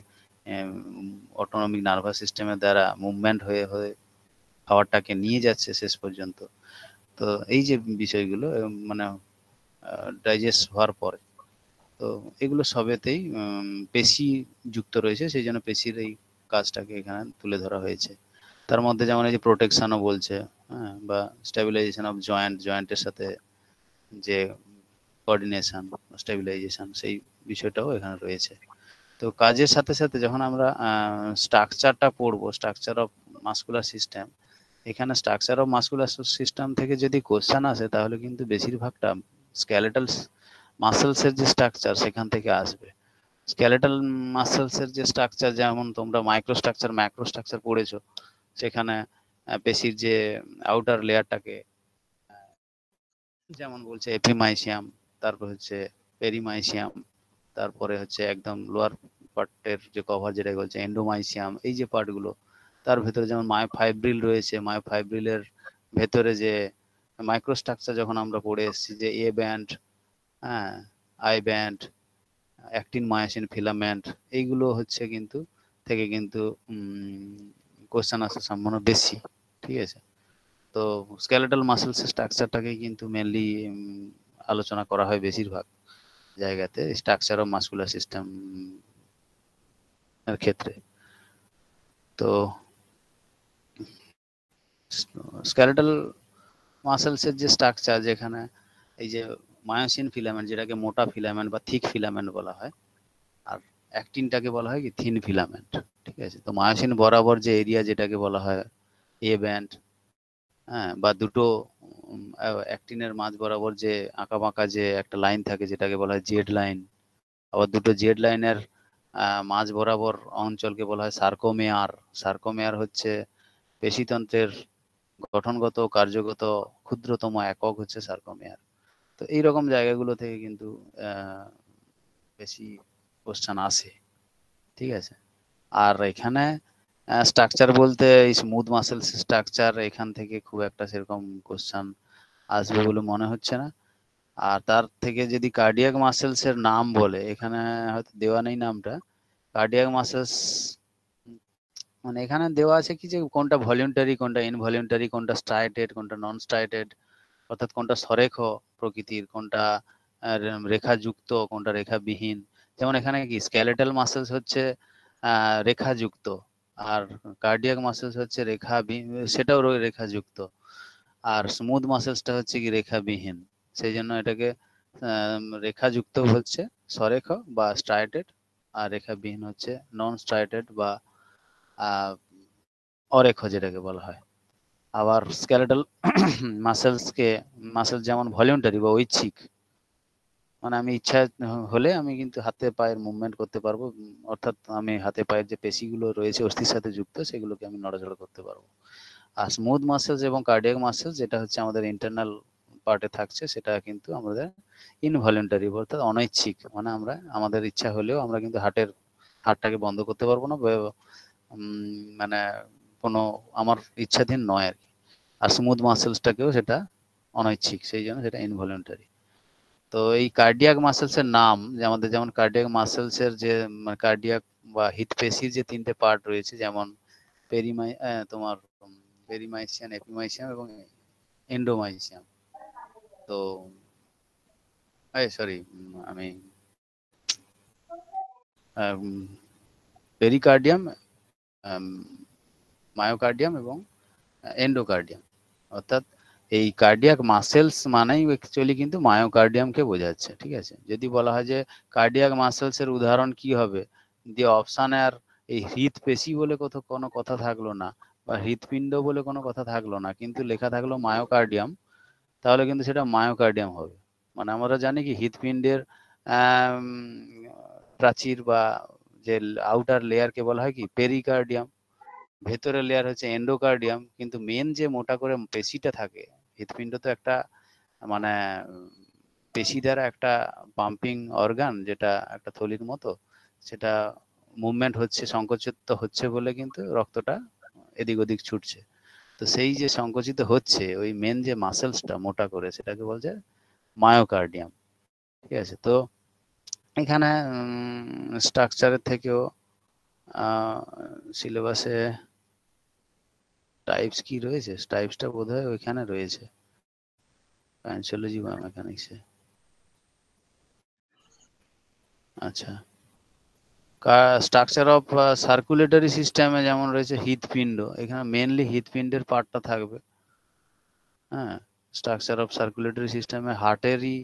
অটোনমিক নার্ভাস সিস্টেমের দ্বারা মুভমেন্ট হয়ে হয়ে খাবারটাকে নিয়ে যাচ্ছে শেষ পর্যন্ত। তো এই যে বিষয়গুলো মানে ডাইজেস্ট হওয়ার পরে, তো এগুলো সবেতেই পেশি যুক্ত রয়েছে, সেই জন্য পেশির এই কাজটাকে এখানে তুলে ধরা হয়েছে। তার মধ্যে যেমন এই যে প্রোটেকশনও বলছে, হ্যাঁ, বা স্টেবিলাইজেশন অফ জয়েন্টের সাথে যে কোঅর্ডিনেশন, স্টেবিলাইজেশন, সেই বিষয়টাও এখানে রয়েছে। তো কাজের সাথে সাথে যখন আমরা স্ট্রাকচারটা পড়বো, স্ট্রাকচার অফ মাসকুলার সিস্টেম, এখানে স্ট্রাকচার অফ মাসকুলার সিস্টেম থেকে যদি কোশ্চেন আসে তাহলে কিন্তু বেশিরভাগটা স্কেলেটাল মাসেলস এর যে স্ট্রাকচার সেখান থেকে আসবে। স্কেলেটাল মাসেলস এর যে স্ট্রাকচার, যেমন তোমরা মাইক্রো স্ট্রাকচার ম্যাক্রো স্ট্রাকচার পড়েছো, সেখানে পেশির যে আউটার লেয়ারটাকে যেমন বলছে এপিমাইসিয়াম, তারপর হচ্ছে পেরিমাইসিয়াম, তারপরে হচ্ছে একদম লোয়ার পার্টের যে কভার যেটা বলছে এন্ডোমাইসিয়াম, এই যে পার্টগুলো, তার ভেতরে যেমন মায়োফাইব্রিল রয়েছে, মায়োফাইব্রিলের ভেতরে যে মাইক্রোস্ট্রাকচার যখন আমরা পড়ে এসেছি যে এ ব্যান্ড, হ্যাঁ, I band, actin myosin filament, এইগুলো হচ্ছে কিন্তু থেকে কিন্তু কোশ্চেন আসার সম্ভাবনা বেশি। ঠিক আছে, তো স্কেলেটাল মাসেলস স্ট্রাকচারটাকে কিন্তু মেনলি আলোচনা করা হয় বেশিরভাগ জায়গাতে স্ট্রাকচার অফ মাসকুলার সিস্টেম এর ক্ষেত্রে। তো স্কেলেটাল মাসেলসের যে স্ট্রাকচার, যেখানে এই যে মায়োসিন ফিলামেন্ট, যেটাকে মোটা ফিলামেন্ট বা থিক ফিলামেন্ট বলা হয়, আর অ্যাক্টিনটাকে বলা হয় কি থিন ফিলামেন্ট। ঠিক আছে, তো মায়োসিন বরাবর যে এরিয়া, যেটাকে বলা হয় এ ব্যান্ড, হ্যাঁ, বা দুটো অ্যাক্টিনের মাঝ বরাবর যে আঁকা বাঁকা যে একটা লাইন থাকে, যেটাকে বলা হয় জেড লাইন, আবার দুটো জেড লাইনের মাঝ বরাবর অঞ্চলকে বলা হয় সার্কোমেয়ার। সার্কোমেয়ার হচ্ছে পেশিতন্ত্রের গঠনগত কার্যগত ক্ষুদ্রতম একক হচ্ছে সার্কোমেয়ার। তো এইরকম জায়গাগুলো থেকে কিন্তু বেশি কোশ্চেন আসে। ঠিক আছে, আর এখানে স্ট্রাকচার বলতে এই স্মুথ মাসেলস স্ট্রাকচার, এখান থেকে খুব একটা সেরকম কোশ্চেন আসবে বলে মনে হচ্ছে না। আর তার থেকে যদি কার্ডিয়াক মাসেলস এর নাম বলে, এখানে হয়তো দেওয়া নেই নামটা, কার্ডিয়াক মাসেলস মানে এখানে দেওয়া আছে কি যে কোনটা ভলিউন্টারি, কোনটা ইনভলিউন্টারি, কোনটা স্ট্রাইটেড, কোনটা নন স্ট্রাইটেড, অর্থাৎ কোনটা সরেখ প্রকৃতির, কোনটা রেখাযুক্ত, কোনটা রেখাবিহীন। যেমন এখানে কি স্কেলেটাল মাসেলস হচ্ছে রেখাযুক্ত, আর কার্ডিয়াক মাসেলস হচ্ছে রেখাবিহীন, সেটাও রেখাযুক্ত, আর স্মুথ মাসেলসটা হচ্ছে কি রেখাবিহীন। সেই জন্য এটাকে রেখাযুক্ত হচ্ছে সরেখ বা স্ট্রাইটেড, আর রেখাবিহীন হচ্ছে নন স্ট্রাইটেড বা অরেখ যেটাকে বলা হয়। আবার স্কেলেটাল মাসেলস যেমন ভলিউন্টারি বা ঐচ্ছিক, মানে আমি ইচ্ছা হলে আমি কিন্তু হাতে পায়ের মুভমেন্ট করতে পারবো, অর্থাৎ আমি হাতে পায়ের যে পেশিগুলো রয়েছে অস্থির সাথে যুক্ত, সেগুলোকে আমি নড়াচড়া করতে পারবো। আর স্মুথ মাসেলস এবং কার্ডিয়াক মাসেলস, যেটা হচ্ছে আমাদের ইন্টারনাল পার্টে থাকছে, সেটা কিন্তু আমাদের ইনভলিউন্টারি, অর্থাৎ অনৈচ্ছিক, মানে আমরা আমাদের ইচ্ছা হলেও আমরা কিন্তু হার্টটাকে বন্ধ করতে পারবো না, মানে কোনো আমার ইচ্ছাধীন নয় আর কি। আর স্মুথ মাসেলসটাকেও সেটা অনৈচ্ছিক, সেই জন্য সেটা ইনভলিউন্টারি। তো এই কার্ডিয়াক মাসেলস এর নাম, যে আমাদের যেমন কার্ডিয়াক মাসেলস এর যে কার্ডিয়াক বা হৃৎপেশির যে তিনটে পার্ট রয়েছে, যেমন তোমার পেরিমাইসিয়াম, এপিমাইসিয়াম এবং এন্ডোমাইসিয়াম। তো সরি, আমি পেরিকার্ডিয়াম, মায়োকার্ডিয়াম এবং এন্ডোকার্ডিয়াম, অর্থাৎ এই কার্ডিয়াক মাসেলস মানেই অ্যাকচুয়ালি কিন্তু মায়োকার্ডিয়ামকে বোঝাচ্ছে। ঠিক আছে, যদি বলা হয় যে কার্ডিয়াক মাসেলস এর উদাহরণ কি হবে, দিয়ে অপশানে আর এই হৃৎপেশি বলে কোনো কথা থাকলো না, বা হৃৎপিণ্ড বলে কোনো কথা থাকলো না, কিন্তু লেখা থাকলো মায়োকার্ডিয়াম, তাহলে কিন্তু সেটা মায়োকার্ডিয়াম হবে। মানে আমরা জানি কি হৃৎপিণ্ডের প্রাচীর বা যে আউটার লেয়ারকে বলা হয় কি পেরিকার্ডিয়াম, ভেতরের লেয়ার হচ্ছে এন্ডোকার্ডিয়াম, কিন্তু মেন যে মোটা করে পেশিটা থাকে, হৃৎপিণ্ড তো একটা মানে পেশি দ্বারা একটা পাম্পিং অর্গান, যেটা একটা থলির মতো, সেটা মুভমেন্ট হচ্ছে, সংকুচিত হচ্ছে বলে কিন্তু রক্তটা এদিক ওদিক ছুটছে। তো সেই যে সংকুচিত হচ্ছে, ওই মেন যে মাসেলসটা মোটা করে, সেটাকে বলছে মায়োকার্ডিয়াম। ঠিক আছে, তো এখানে স্ট্রাকচারের থেকেও সিলেবাসে টাইপস কি রয়েছে, টাইপসটা বোধহয় ওইখানে রয়েছে প্যানসিওলজি বা মেকানিক্সে। আচ্ছা, স্ট্রাকচার অফ সার্কুলেটরি সিস্টেমে যেমন রয়েছে হৃৎপিণ্ড, এখানে মেনলি হৃৎপিণ্ডের পার্টটা থাকবে। হ্যাঁ, স্ট্রাকচার অফ সার্কুলেটরি সিস্টেমে হার্টেরই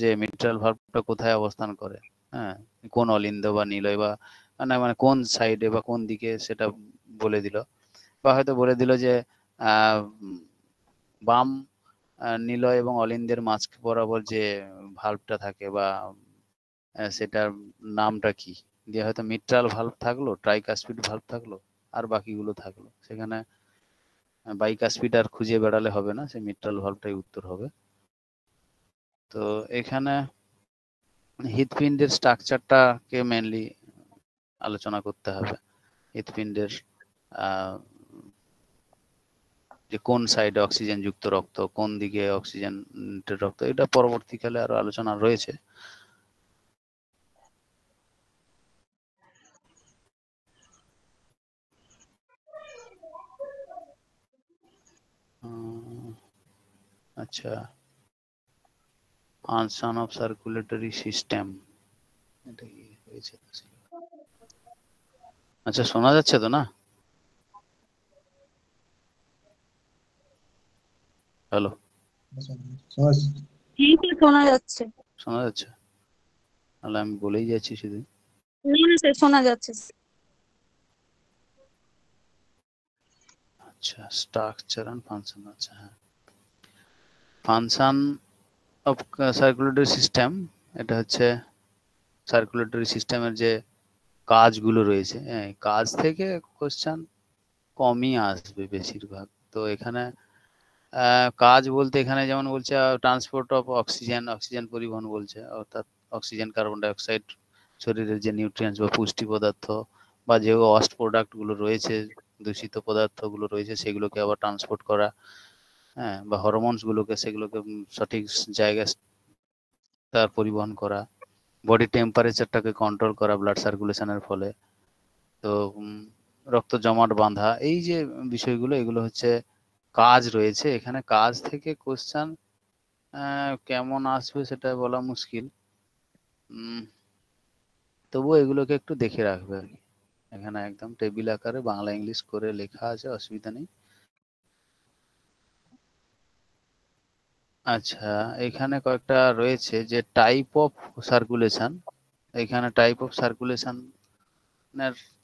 যে মিট্রাল ভালভটা কোথায় অবস্থান করে, হ্যাঁ, কোন অলিন্দ বা নিলয়, বা মানে কোন সাইডে বা কোন দিকে, সেটা বলে দিল, বা হয়তো বলে দিল যে বাম নিলয় এবং অলিন্দের মাঝ বরাবর যে ভালভটা থাকে, বা সেটার নামটা কি, দিয়ে হয়তো মিট্রাল ভালভ থাকলো, ট্রাইকাসপিড ভালভ থাকলো, আর বাকিগুলো থাকলো। সেখানে বাইকাসপিড আর খুঁজে বেড়ালে হবে না, সেই মিট্রাল ভালভটাই উত্তর হবে। তো এখানে হৃৎপিণ্ডের স্ট্রাকচারটাকে মেনলি আলোচনা করতে হবে। হৃৎপিণ্ডের যে কোন সাইডে অক্সিজেন যুক্ত রক্ত, কোন দিকে অক্সিজেন রক্ত, এটা পরবর্তীকালে আরো আলোচনা রয়েছে। আচ্ছা, ফাংশন অফ সার্কুলেটরি সিস্টেম, এটা কি হয়েছে? আচ্ছা, শোনা যাচ্ছে তো না? হ্যালো, শোনা যাচ্ছে। শোনা যাচ্ছে? তাহলে আমি বলেই যাচ্ছি শুধু। শোনা যাচ্ছে। আচ্ছা, স্ট্রাকচার এন্ড ফাংশন। আচ্ছা, হ্যাঁ, ফাংশন অফ সার্কুলেটরি সিস্টেম, এটা হচ্ছে সার্কুলেটরি সিস্টেমের যে কাজগুলো রয়েছে, হ্যাঁ, কাজ থেকে কোশ্চেন কমই আসবে বেশিরভাগ। তো এখানে কাজ বলতে এখানে যেমন বলছে ট্রান্সপোর্ট অফ অক্সিজেন, অক্সিজেন পরিবহন বলছে, অর্থাৎ অক্সিজেন, কার্বন ডাই অক্সাইড, শরীরের যে নিউট্রিয়েন্টস বা পুষ্টি পদার্থ বা যে ওয়াস্ট প্রোডাক্ট গুলো রয়েছে, দূষিত পদার্থগুলো রয়েছে, সেগুলোকে আবার ট্রান্সপোর্ট করা, হ্যাঁ, বা হরমোনস গুলোকে, সেগুলোকে সঠিক জায়গায় তার পরিবহন করা, বডি টেম্পারেচারটাকে কন্ট্রোল করা ব্লাড সার্কুলেশনের ফলে, তো রক্ত জমাট বাঁধা, এই যে বিষয়গুলো, এগুলো হচ্ছে কাজ রয়েছে এখানে। কাজ থেকে কোশ্চেন কেমন আসবে সেটা বলা মুশকিল, তবুও এগুলোকে একটু দেখে রাখবে আর কি। এখানে একদম টেবিল আকারে বাংলা ইংলিশ করে লেখা আছে, অসুবিধা নেই। আচ্ছা, এখানে কয়েকটা রয়েছে যে টাইপ অফ সার্কুলেশন, এখানে টাইপ অফ সার্কুলেশন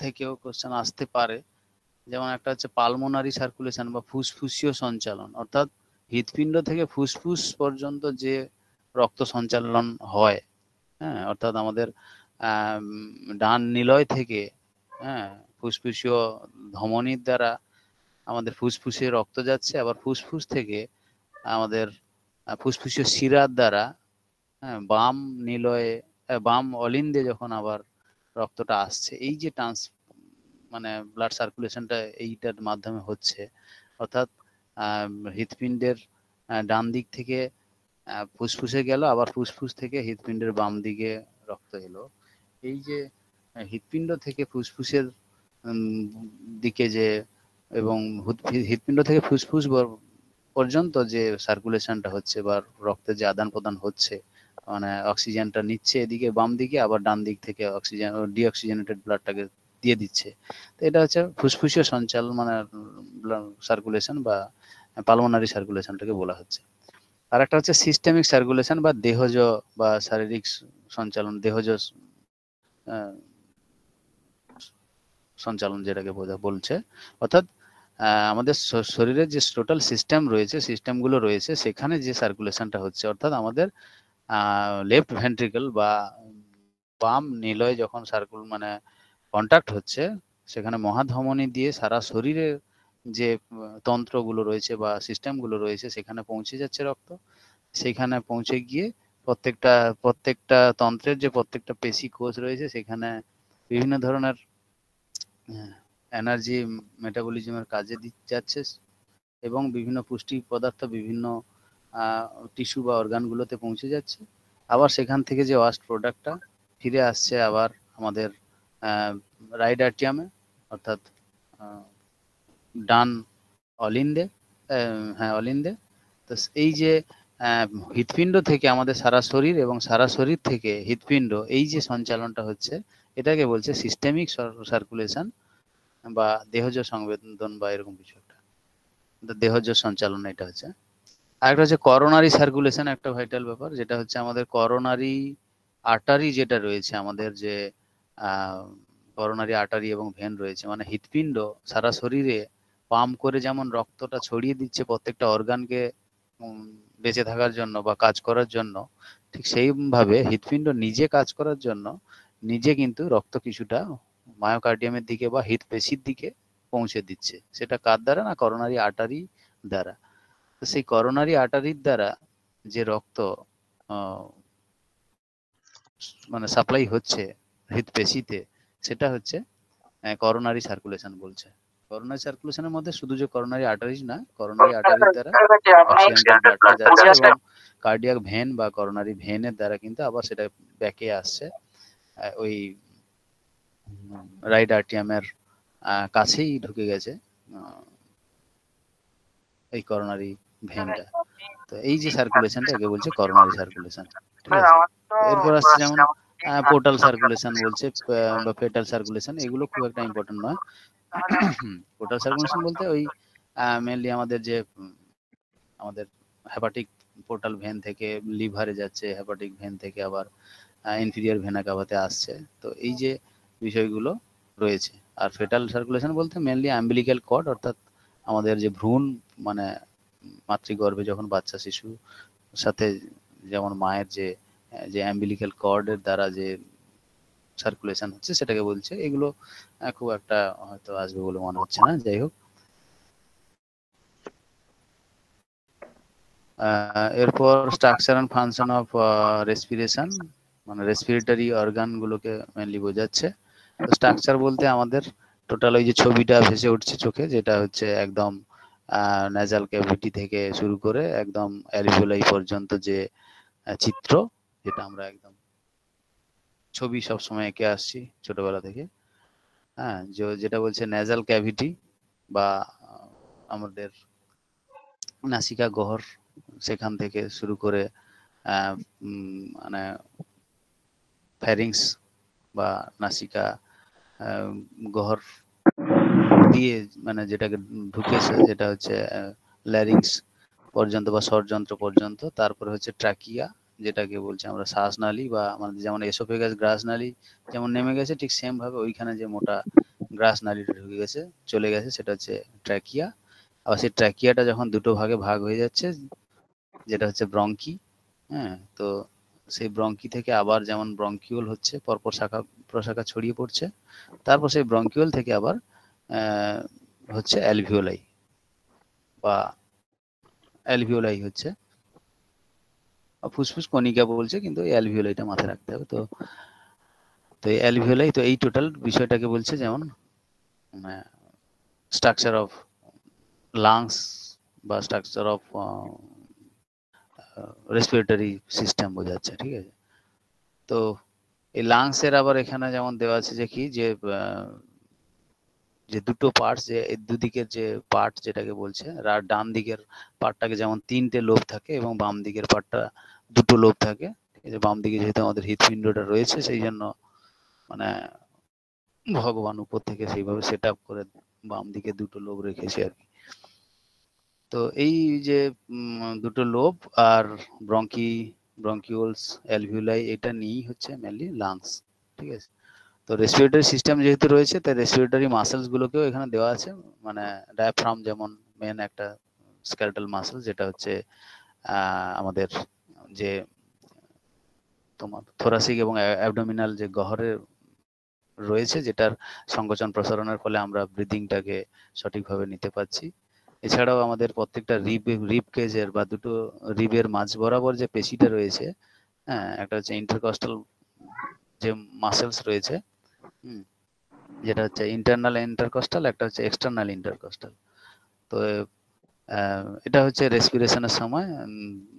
থেকেও কোশ্চেন আসতে পারে। যেমন একটা হচ্ছে পালমোনারি সার্কুলেশন বা ফুসফুসীয় সঞ্চালন, অর্থাৎ হৃৎপিণ্ড থেকে ফুসফুস পর্যন্ত যে রক্ত সঞ্চালন হয়, হ্যাঁ, অর্থাৎ আমাদের ডান নিলয় থেকে, হ্যাঁ, ফুসফুসীয় ধমনীর দ্বারা আমাদের ফুসফুসে রক্ত যাচ্ছে, আবার ফুসফুস থেকে আমাদের ফুসফুসীয় শিরার দ্বারা, হ্যাঁ, বাম নিলয়ে, বাম অলিন্দে যখন আবার রক্তটা আসছে, এই যে মানে ব্লাড সার্কুলেশনটা এইটার মাধ্যমে হচ্ছে। অর্থাৎ হৃৎপিণ্ডের ডান দিক থেকে ফুসফুসে গেল, আবার ফুসফুস থেকে হৃৎপিণ্ডের বাম দিকে রক্ত এলো। এই যে হৃৎপিণ্ড থেকে ফুসফুসের দিকে যে, এবং হৃৎপিণ্ড থেকে ফুসফুস পর্যন্ত যে সার্কুলেশনটা হচ্ছে বা রক্তের যে আদান প্রদান হচ্ছে, মানে অক্সিজেনটা নিচ্ছে এদিকে বাম দিকে, আবার ডান দিক থেকে অক্সিজেন, ডিঅক্সিজেনেটেড ব্লাডটাকে দিয়ে দিচ্ছে। তো এটা হচ্ছে ফুসফুসীয় সঞ্চালন, মানে সার্কুলেশন বা পালমোনারি সার্কুলেশনটাকে বলা হচ্ছে। আর একটা হচ্ছে সিস্টেমিক সার্কুলেশন বা দেহজ বা শারীরিক সঞ্চালন, দেহজ সঞ্চালন যেটাকে বলছে। অর্থাৎ আমাদের শরীরের যে টোটাল সিস্টেম রয়েছে, সিস্টেমগুলো রয়েছে, সেখানে যে সার্কুলেশনটা হচ্ছে, অর্থাৎ আমাদের লেফট ভেন্ট্রিকল বা বাম নিলয় যখন মানে কন্ট্যাক্ট হচ্ছে, সেখানে মহাধমনী দিয়ে সারা শরীরে যে তন্ত্রগুলো রয়েছে বা সিস্টেমগুলো রয়েছে, সেখানে পৌঁছে যাচ্ছে রক্ত। সেখানে পৌঁছে গিয়ে প্রত্যেকটা তন্ত্রের যে প্রত্যেকটা পেশি কোষ রয়েছে, সেখানে বিভিন্ন ধরনের এনার্জি মেটাবলিজমের কাজে যাচ্ছে, এবং বিভিন্ন পুষ্টি পদার্থ বিভিন্ন টিস্যু বা অর্গানগুলোতে পৌঁছে যাচ্ছে। আবার সেখান থেকে যে ওয়াস্ট প্রোডাক্টটা ফিরে আসছে আবার আমাদের রাইট আর্টিয়ামে, অর্থাৎ ডান অলিন্দে, হ্যাঁ অলিন্দে। তো এই যে হৃৎপিণ্ড থেকে আমাদের সারা শরীর এবং সারা শরীর থেকে হৃৎপিণ্ড, এই যে সঞ্চালনটা হচ্ছে, এটাকে বলছে সিস্টেমিক সার্কুলেশন বা দেহজ সংবেদন বা এরকম কিছু একটা, দেহজ সঞ্চালন এটা হচ্ছে। আরেকটা হচ্ছে করোনারি সার্কুলেশন, একটা ভাইটাল ব্যাপার, যেটা হচ্ছে আমাদের করোনারি আর্টারি যেটা রয়েছে, আমাদের যে করোনারি আর্টারি এবং ভেন রয়েছে, মানে হৃৎপিণ্ড সারা শরীরে পাম্প করে যেমন রক্তটা ছড়িয়ে দিচ্ছে প্রত্যেকটা অর্গানকে বেঁচে থাকার জন্য বা কাজ করার জন্য, ঠিক সেইভাবে হৃৎপিণ্ড নিজে কাজ করার জন্য নিজে কিন্তু রক্ত কিছুটা মায়োকার্ডিয়ামের দিকে বা হৃৎপেশির দিকে পৌঁছে দিচ্ছে। সেটা কার দ্বারা? না, করোনারি আর্টারি দ্বারা। তো সেই করোনারি আর্টারির দ্বারা যে রক্ত মানে সাপ্লাই হচ্ছে হৃৎপেশিতে, সেটা হচ্ছে করোনারি সার্কুলেশন বলছে। করোনারি সার্কুলেশনের মধ্যে শুধু যে করোনারি আর্টারিজ না, করোনারি আর্টারির দ্বারা অক্সিজেন্টাল ব্লাডটা যাচ্ছে, এবং কার্ডিয়াক ভেন বা করোনারি ভেনের দ্বারা কিন্তু আবার সেটা ব্যাকে আসছে ওই রাইট আর্টিয়ামের কাছেই ঢুকে গেছে এই করোনারি ভেনটা। তো এই যে সার্কুলেশনটা একে বলছে করোনারি সার্কুলেশন, ঠিক আছে। এরপর আসছে যেমন পোর্টাল সার্কুলেশন বলছে বা পেটাল সার্কুলেশন, এগুলো খুব একটা ইম্পর্টেন্ট নয়। পোর্টাল সার্কুলেশন বলতে ওই মেনলি আমাদের যে আমাদের হেপাটিক পোর্টাল ভেন থেকে লিভারে যাচ্ছে, হেপাটিক ভেন থেকে আবার ইনফিরিয়র ভেনা কাভাতে আসছে, তো এই যে বিষয়গুলো রয়েছে। আর ফেটাল সার্কুলেশন বলতে মেনলি অ্যাম্বিলিক্যাল কর্ড, অর্থাৎ আমাদের যে ভ্রূণ মানে মাতৃগর্ভে যখন বাচ্চা শিশু সাথে যেমন মায়ের যে যে অ্যাম্বিলিক্যাল কর্ডের দ্বারা যে সার্কুলেশন হচ্ছে সেটাকে বলছে। এগুলো খুব একটা হয়তো আসবে বলে মনে হচ্ছে না, যাই হোক। এরপর structure and function of respiration, মানে রেসপিরেটরি অর্গান গুলোকে মেনলি বোঝাচ্ছে। তো স্ট্রাকচার বলতে আমাদের টোটাল ওই যে ছবিটা ভেসে উঠছে চোখে, যেটা হচ্ছে একদম নেজাল ক্যাভিটি থেকে শুরু করে একদম অ্যালভিওলাই পর্যন্ত যে চিত্র, যেটা আমরা একদম ছবি সবসময় এঁকে আসছি ছোটবেলা থেকে, হ্যাঁ, যেটা বলছে নেজাল ক্যাভিটি বা আমাদের নাসিকা গহ্বর, সেখান থেকে শুরু করে মানে ফ্যারিংস বা নাসিকা গহ্বর দিয়ে মানে যেটাকে ঢুকেছে, যেটা হচ্ছে ল্যারিংস পর্যন্ত বা স্বরযন্ত্র পর্যন্ত। তারপরে হচ্ছে ট্রাকিয়া, যেটাকে বলছে আমরা শ্বাসনালী, বা আমাদের যেমন এসোফেগাস গ্রাস নালী যেমন নেমে গেছে, ঠিক সেম ভাবে ওইখানে যে মোটা গ্রাস নালীটা ঢুকে গেছে চলে গেছে, সেটা হচ্ছে ট্রাকিয়া। আবার সেই ট্রাকিয়াটা যখন দুটো ভাগে ভাগ হয়ে যাচ্ছে, যেটা হচ্ছে ব্রঙ্কি, হ্যাঁ, তো সেই ব্রঙ্কি থেকে আবার যেমন ব্রঙ্কিউল হচ্ছে, পরপর শাখা প্রশাখা ছড়িয়ে পড়ছে, তারপর সেই ব্রঙ্কিউল থেকে আবার হচ্ছে অ্যালভিওলাই, বা অ্যালভিওলাই হচ্ছে ফুসফুস কণিকা বলছে, কিন্তু এই অ্যালভিওলাইটা মাথায় রাখতে হবে। তো তো এই অ্যালভিওলাই, তো এই টোটাল বিষয়টাকে বলছে যেমন স্ট্রাকচার অফ লাংস বা স্ট্রাকচার অফ রেসপিরেটরি সিস্টেম বোঝাচ্ছে, ঠিক আছে। তো এই লাংস এর আবার এখানে যেমন দেওয়া আছে যে কি, যে যে দুটো পার্টস, যে দুদিকের যে পার্ট যেটাকে বলছে, ডান দিকের পার্টটাকে যেমন তিনটে লোব থাকে এবং বাম দিকের পার্টটা দুটো লোব থাকে, ঠিক আছে। বাম দিকে যেহেতু আমাদের হৃৎপিণ্ডটা রয়েছে, সেই জন্য মানে ভগবান উপর থেকে সেইভাবে সেট আপ করে বাম দিকে দুটো লোব রেখেছে আর কি। তো এই যে দুটো লোব আর ব্রঙ্কিউলস, অ্যালভিওলাই, এটা নিয়েই হচ্ছে মেনলি লাংস, ঠিক আছে। তো রেসপিরেটরি সিস্টেম যেহেতু রয়েছে, তাই রেসপিরেটরি মাসেলস গুলোকেও এখানে দেওয়া আছে। মানে ডায়াফ্রাম যেমন মেন একটা স্কেলেটাল মাসেল, যেটা হচ্ছে আমাদের যে তোমার থোরাসিক এবং অ্যাবডোমিনাল যে গহ্বরে রয়েছে, যেটার সংকোচন প্রসারণের ফলে আমরা ব্রিদিংটাকে সঠিকভাবে নিতে পারছি। এছাড়াও আমাদের প্রত্যেকটা রিব কেজের বা দুটো রিবের মাঝ বরাবর যে পেশিটা রয়েছে, হ্যাঁ, একটা হচ্ছে ইন্টারকস্টাল যে মাসেলস রয়েছে, যেটা হচ্ছে ইন্টারনাল ইন্টারকস্টাল, একটা হচ্ছে এক্সটার্নাল ইন্টারকস্টাল। তো এটা হচ্ছে রেসপিরেশনের সময়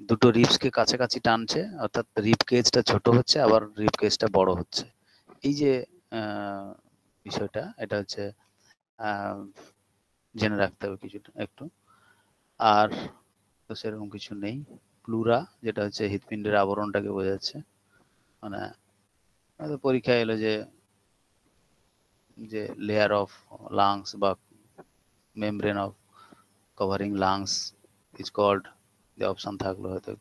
দুটো রিবসকে কাছাকাছি টানছে, অর্থাৎ রিব কেজটা ছোট হচ্ছে, আবার রিব কেজটা বড় হচ্ছে। এই যে বিষয়টা, এটা হচ্ছে জেনে রাখতে হবে কিছুটা একটু। আর তো সেরকম কিছু নেই। প্লুরা, যেটা হচ্ছে হৃৎপিণ্ডের আবরণটাকে বোঝাচ্ছে। মানে পরীক্ষায় এলো যে যে লেয়ার অফ লাংস বা membrane of covering lungs is called, যে অপশন থাকলো হয়তো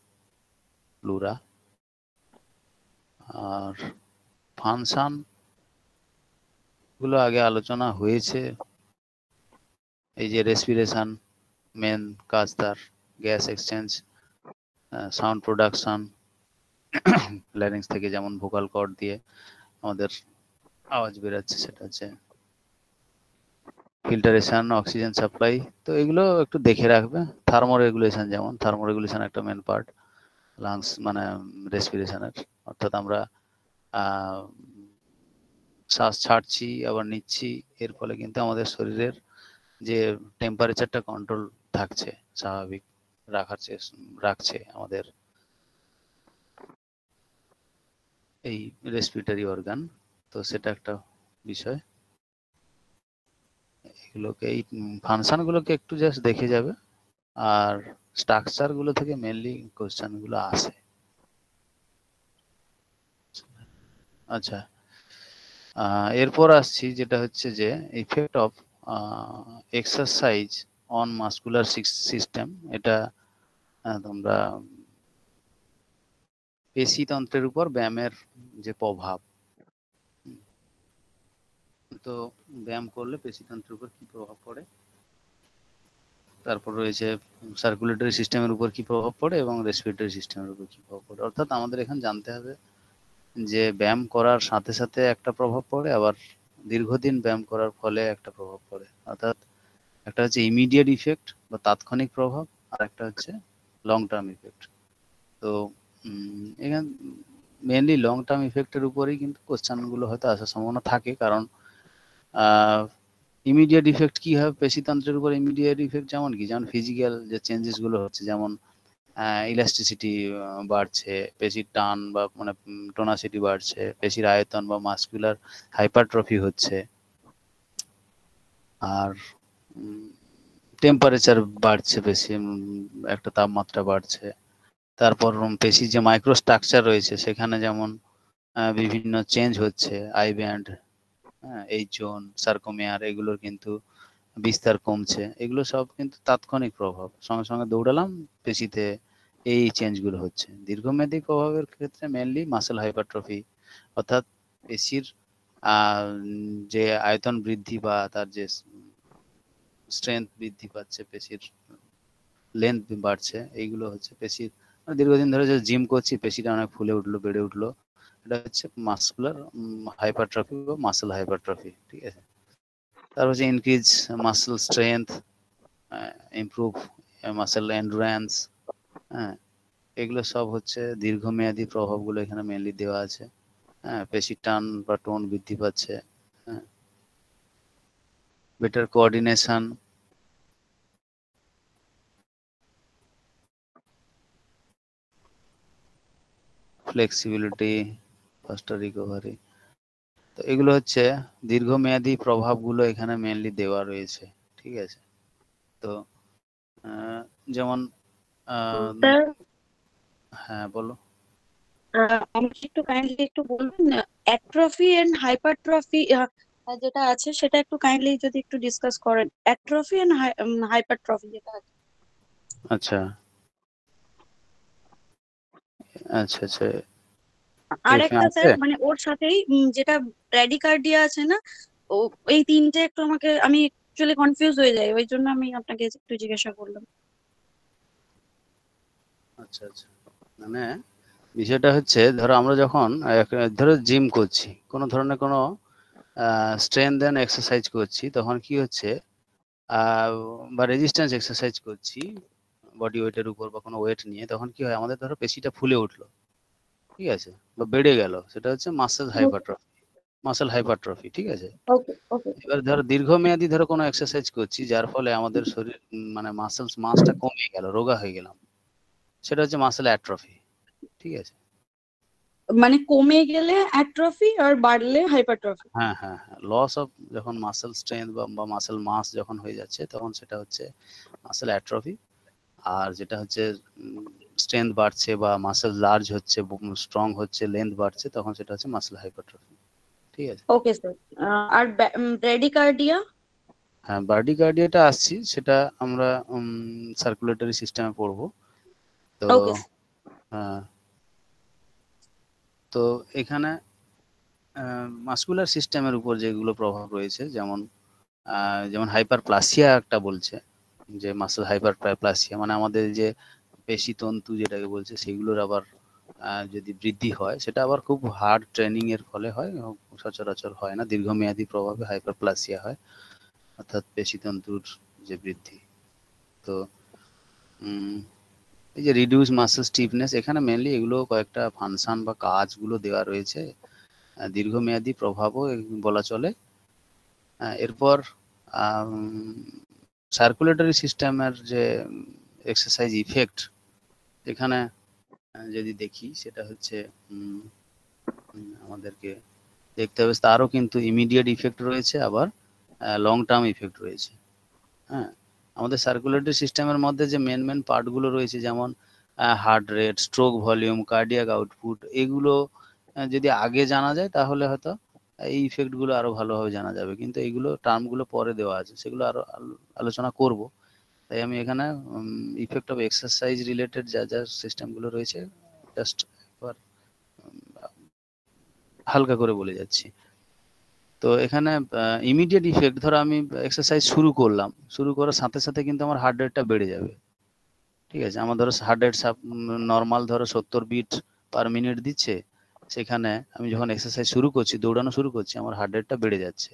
প্লুরা। আর ফাংশন গুলো আগে আলোচনা হয়েছে। এই যে রেসপিরেশন মেন কাজ, তার gas exchange, sound production, larynx থেকে যেমন ভোকাল কর্ড দিয়ে আমাদের আওয়াজ বেরাচ্ছে, সেটা হচ্ছে ফিল্টারেশন, অক্সিজেন সাপ্লাই। তো এগুলো একটু দেখে রাখবে। থার্মোরেগুলেশন, যেমন থার্মোরেগুলেশন একটা মেন পার্ট লাংস মানে রেসপিরেশনের, অর্থাৎ আমরা শ্বাস ছাড়ছি আবার নিচ্ছি, এর ফলে কিন্তু আমাদের শরীরের যে টেম্পারেচারটা কন্ট্রোল থাকছে, স্বাভাবিক রাখছে আমাদের এই রেসপিরেটরি অর্গান। তো সেটা একটা বিষয়। এগুলোকে এই ফাংশনগুলোকে একটু জাস্ট দেখে যাবে। আর স্ট্রাকচার গুলো থেকে মেনলি কোশ্চেন গুলো আসে। আচ্ছা, এরপর আসছি যেটা হচ্ছে যে effect of exercise on muscular system. এটা তোমরা পেশিতন্ত্রের উপর ব্যায়ামের যে প্রভাব, তো ব্যায়াম করলে পেশিতন্ত্রের উপর কি প্রভাব পড়ে, তারপর রয়েছে সার্কুলেটরি সিস্টেমের উপর কি প্রভাব পড়ে এবং রেসপিরেটরি সিস্টেমের উপর কি প্রভাব পড়ে। অর্থাৎ আমাদের এখানে জানতে হবে যে ব্যায়াম করার সাথে সাথে একটা প্রভাব পড়ে, আবার দীর্ঘদিন ব্যায়াম করার ফলে একটা প্রভাব পড়ে। অর্থাৎ একটা হচ্ছে ইমিডিয়েট ইফেক্ট বা তাৎক্ষণিক প্রভাব, আর একটা হচ্ছে লং টার্ম ইফেক্ট। তো এখানে মেনলি লং টার্ম ইফেক্টের উপরেই কিন্তু কোশ্চেন গুলো হয়তো আসার সম্ভাবনা থাকে, কারণ ইমিডিয়েট ইফেক্ট কি হয় পেশিতন্ত্রের উপর। ইমিডিয়েট ইফেক্ট যেমন কি, যেমন ফিজিক্যাল যে চেঞ্জেস গুলো হচ্ছে, যেমন ইলাস্টিসিটি বাড়ছে, পেশির টান বা মানে টোনাসিটি বাড়ছে, পেশির আয়তন বা মাসকুলার হাইপারট্রফি হচ্ছে, আর টেম্পারেচার বাড়ছে, বেশি একটা তাপমাত্রা বাড়ছে। তারপর পেশির যে মাইক্রো স্ট্রাকচার রয়েছে সেখানে যেমন বিভিন্ন চেঞ্জ হচ্ছে, আই ব্যান্ড, এই জোন, সার্কোমিয়ার, এগুলোর কিন্তু বিস্তার কমছে। এগুলো সব কিন্তু তাৎক্ষণিক প্রভাব, সঙ্গে সঙ্গে দৌড়ালাম পেশিতে এই চেঞ্জগুলো হচ্ছে। দীর্ঘমেয়াদী প্রভাবের ক্ষেত্রে মেনলি মাসেল হাইপারট্রফি, অর্থাৎ পেশির যে আয়তন বৃদ্ধি বা তার যে স্ট্রেংথ বৃদ্ধি পাচ্ছে, পেশির লেন্থ বাড়ছে, এইগুলো হচ্ছে পেশির দীর্ঘদিন ধরে যে জিম করছি পেশিটা অনেক ফুলে উঠলো, বেড়ে উঠলো, এটা হচ্ছে মাসকুলার হাইপারট্রফি বা মাসেল হাইপারট্রফি। ঠিক আছে, তারপর হচ্ছে increase muscle strength, improve muscle endurance. হ্যাঁ, এগুলো সব হচ্ছে দীর্ঘমেয়াদী প্রভাবগুলো এখানে মেনলি দেওয়া আছে। হ্যাঁ, পেশির টান বা টোন বৃদ্ধি পাচ্ছে, হ্যাঁ, বেটার কোঅর্ডিনেশন, ফ্লেক্সিবিলিটি, ফাস্টার রিকভারি। তো এগুলো হচ্ছে দীর্ঘমেয়াদী প্রভাবগুলো এখানে মেনলি দেওয়া রয়েছে। ঠিক আছে, তো যেমন স্যার, হ্যাঁ বলো। আমাকে একটু কাইন্ডলি একটু বলবেন, অ্যাট্রফি এন্ড হাইপারট্রফি যেটা আছে সেটা একটু কাইন্ডলি যদি একটু ডিসকাস করেন, অ্যাট্রফি এন্ড হাইপারট্রফি যেটা আছে। আচ্ছা আচ্ছা আচ্ছা, আর এফ একটা আছে। স্যার মানে ওর সাথেই যেটা ব্র্যাডিকার্ডিয়া আছে না, ও এই তিনটে একটু আমাকে, আমি অ্যাকচুয়ালি কনফিউজ হয়ে যাই, ওই জন্য আমি আপনাকে একটু জিজ্ঞাসা করলাম। আচ্ছা আচ্ছা, মানে বিষয়টা হচ্ছে ধরো আমরা যখন ধরো জিম করছি, কোনো ধরনের কোনো স্ট্রেংথ এন্ড এক্সারসাইজ করছি, তখন কি হচ্ছে বা রেজিস্ট্যান্স এক্সারসাইজ করছি বডি ওয়েটের উপর বা কোনো ওয়েট নিয়ে, তখন কি হয় আমাদের ধরো পেশিটা ফুলে উঠলো, ঠিক আছে, বা বেড়ে গেল, সেটা হচ্ছে মাসেল হাইপারট্রফি। ঠিক আছে, ওকে ওকে। এবার ধরো দীর্ঘমেয়াদী ধরো কোনো এক্সারসাইজ করছি যার ফলে আমাদের শরীর মানে মাসেলস মাসটা কমে গেল, রোগা হয়ে গেলাম, সেটা হচ্ছে মাসেল অ্যাট্রফি। ঠিক আছে, মানে কমে গেলে অ্যাট্রফি আর বাড়লে হাইপারট্রফি। হ্যাঁ হ্যাঁ হ্যাঁ, লস অফ যখন মাসেল স্ট্রেংথ বা মাসেল মাস যখন হয়ে যাচ্ছে তখন সেটা হচ্ছে মাসেল অ্যাট্রফি। আর যেটা হচ্ছে স্ট্রেংথ বাড়ছে বা মাসেল লার্জ হচ্ছে, স্ট্রং হচ্ছে, লেন্থ বাড়ছে, তখন সেটা হচ্ছে মাসেল হাইপারট্রফি। ঠিক আছে, ওকে স্যার। আর ব্র্যাডিকার্ডিয়া। হ্যাঁ বার্ডিকার্ডিয়াটা আসছি, সেটা আমরা সার্কুলেটরি সিস্টেমে পড়বো। তো ওকে। হ্যাঁ, তো এখানে মাসকুলার সিস্টেমের উপর যেগুলো প্রভাব রয়েছে, যেমন যেমন হাইপারপ্লাসিয়া একটা বলছে, যে মাসেল হাইপারপ্লাসিয়া মানে আমাদের যে পেশি তন্তু যেটাকে বলছে সেগুলোর আবার যদি বৃদ্ধি হয়, সেটা আবার খুব হার্ড ট্রেনিং এর ফলে হয়, সচরাচর হয় না। দীর্ঘমেয়াদী প্রভাবে হাইপারপ্লাসিয়া হয়, অর্থাৎ পেশি তন্তুর যে বৃদ্ধি। তো এই যে রিডিউস মাসেল স্টিফনেস, এখানে মেনলি এগুলো কয়েকটা ফাংশন বা কাজগুলো দেওয়া রয়েছে, দীর্ঘমেয়াদী প্রভাবও বলা চলে। এরপর সার্কুলেটরি সিস্টেমের যে এক্সারসাইজ ইফেক্ট, এখানে যদি দেখি সেটা হচ্ছে আমাদেরকে দেখতে হবে তারও কিন্তু ইমিডিয়েট ইফেক্ট রয়েছে, আবার লং টার্ম ইফেক্ট রয়েছে। হ্যাঁ, আমাদের সার্কুলেটরি সিস্টেমের মধ্যে যে মেন পার্টগুলো রয়েছে, যেমন heart rate, stroke volume, cardiac output, এগুলো যদি আগে জানা যায় তাহলে হয়তো এই ইফেক্টগুলো আরো ভালোভাবে জানা যাবে। কিন্তু এইগুলো টার্মগুলো পরে দেওয়া আছে, সেগুলো আরো আলোচনা করব। তাই আমি এখানে ইফেক্ট অফ এক্সারসাইজ রিলেটেড যা যা সিস্টেমগুলো রয়েছে জাস্ট একবার হালকা করে বলে যাচ্ছি। তো এখানে ইমিডিয়েট ইফেক্ট, ধরো আমি এক্সারসাইজ শুরু করলাম, শুরু করার সাথে সাথে কিন্তু আমার হার্ট রেটটা বেড়ে যাবে। ঠিক আছে, আমার ধরো হার্ট রেট নর্মাল ধরো 70 বিট পার মিনিট দিচ্ছে, সেখানে আমি যখন এক্সারসাইজ শুরু করছি, দৌড়ানো শুরু করছি, আমার হার্ট রেটটা বেড়ে যাচ্ছে।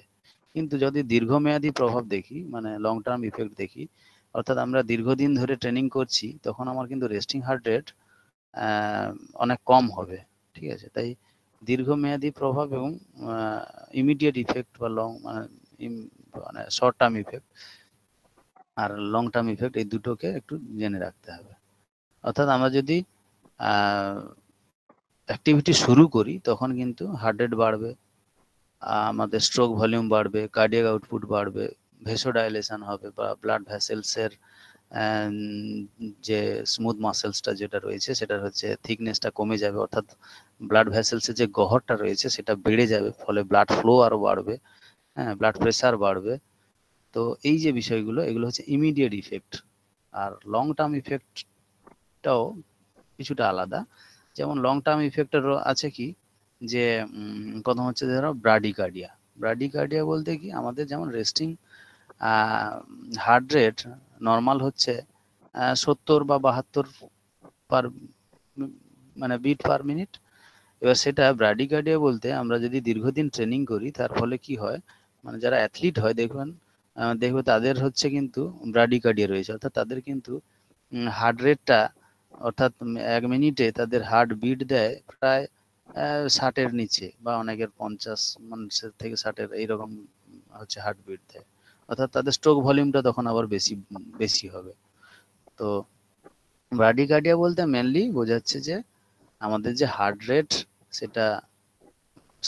কিন্তু যদি দীর্ঘমেয়াদী প্রভাব দেখি, মানে লং টার্ম ইফেক্ট দেখি, অর্থাৎ আমরা দীর্ঘদিন ধরে ট্রেনিং করছি, তখন আমার কিন্তু রেস্টিং হার্ট রেট অনেক কম হবে। ঠিক আছে, তাই দীর্ঘমেয়াদী প্রভাব এবং ইমিডিয়েট ইফেক্ট বা লং মানে শর্ট টার্ম ইফেক্ট আর লং টার্ম ইফেক্ট, এই দুটোকে একটু জেনে রাখতে হবে। অর্থাৎ আমরা যদি অ্যাক্টিভিটি শুরু করি তখন কিন্তু হার্ট রেট বাড়বে, আমাদের স্ট্রোক ভলিউম বাড়বে, কার্ডিয়াক আউটপুট বাড়বে, ভেসোডাইলেশন হবে, বা ব্লাড ভেসেলসের যে স্মুথ মাসেলসটা যেটা রয়েছে সেটার হচ্ছে থিকনেসটা কমে যাবে, অর্থাৎ ব্লাড ভেসেলসের যে গহরটা রয়েছে সেটা বেড়ে যাবে, ফলে ব্লাড ফ্লো আরো বাড়বে, হ্যাঁ, ব্লাড প্রেসার বাড়বে। তো এই যে বিষয়গুলো, এগুলো হচ্ছে ইমিডিয়েট ইফেক্ট। আর লং টার্ম ইফেক্টটাও কিছুটা আলাদা। যেমন লং টার্ম ইফেক্টের আছে কি, যে প্রথম হচ্ছে ধরো ব্রাডিকার্ডিয়া। ব্রাডিকার্ডিয়া বলতে কি, আমাদের যেমন রেস্টিং হার্ট রেট নর্মাল হচ্ছে 70 বা 72 পার মানে বিট পার মিনিট। এবার সেটা ব্রাডিকার্ডিয়া বলতে, আমরা যদি দীর্ঘদিন ট্রেনিং করি তার ফলে কি হয়, মানে যারা অ্যাথলিট হয় দেখবে তাদের হচ্ছে কিন্তু ব্রাডিকার্ডিয়া রয়েছে, অর্থাৎ তাদের কিন্তু হার্ট রেটটা, অর্থাৎ 1 মিনিটে তাদের হার্ট বিট দেয় প্রায় 60-এর নিচে, বা অনেকের 50 মানুষের থেকে 60-এর এইরকম হচ্ছে হার্ট বিট দেয়, অর্থাৎ তাদের স্ট্রোক ভলিউমটা তখন আবার বেশি হবে। তো ব্রাডিকার্ডিয়া বলতে মেনলি বোঝাচ্ছে যে আমাদের যে হার্ট রেট সেটা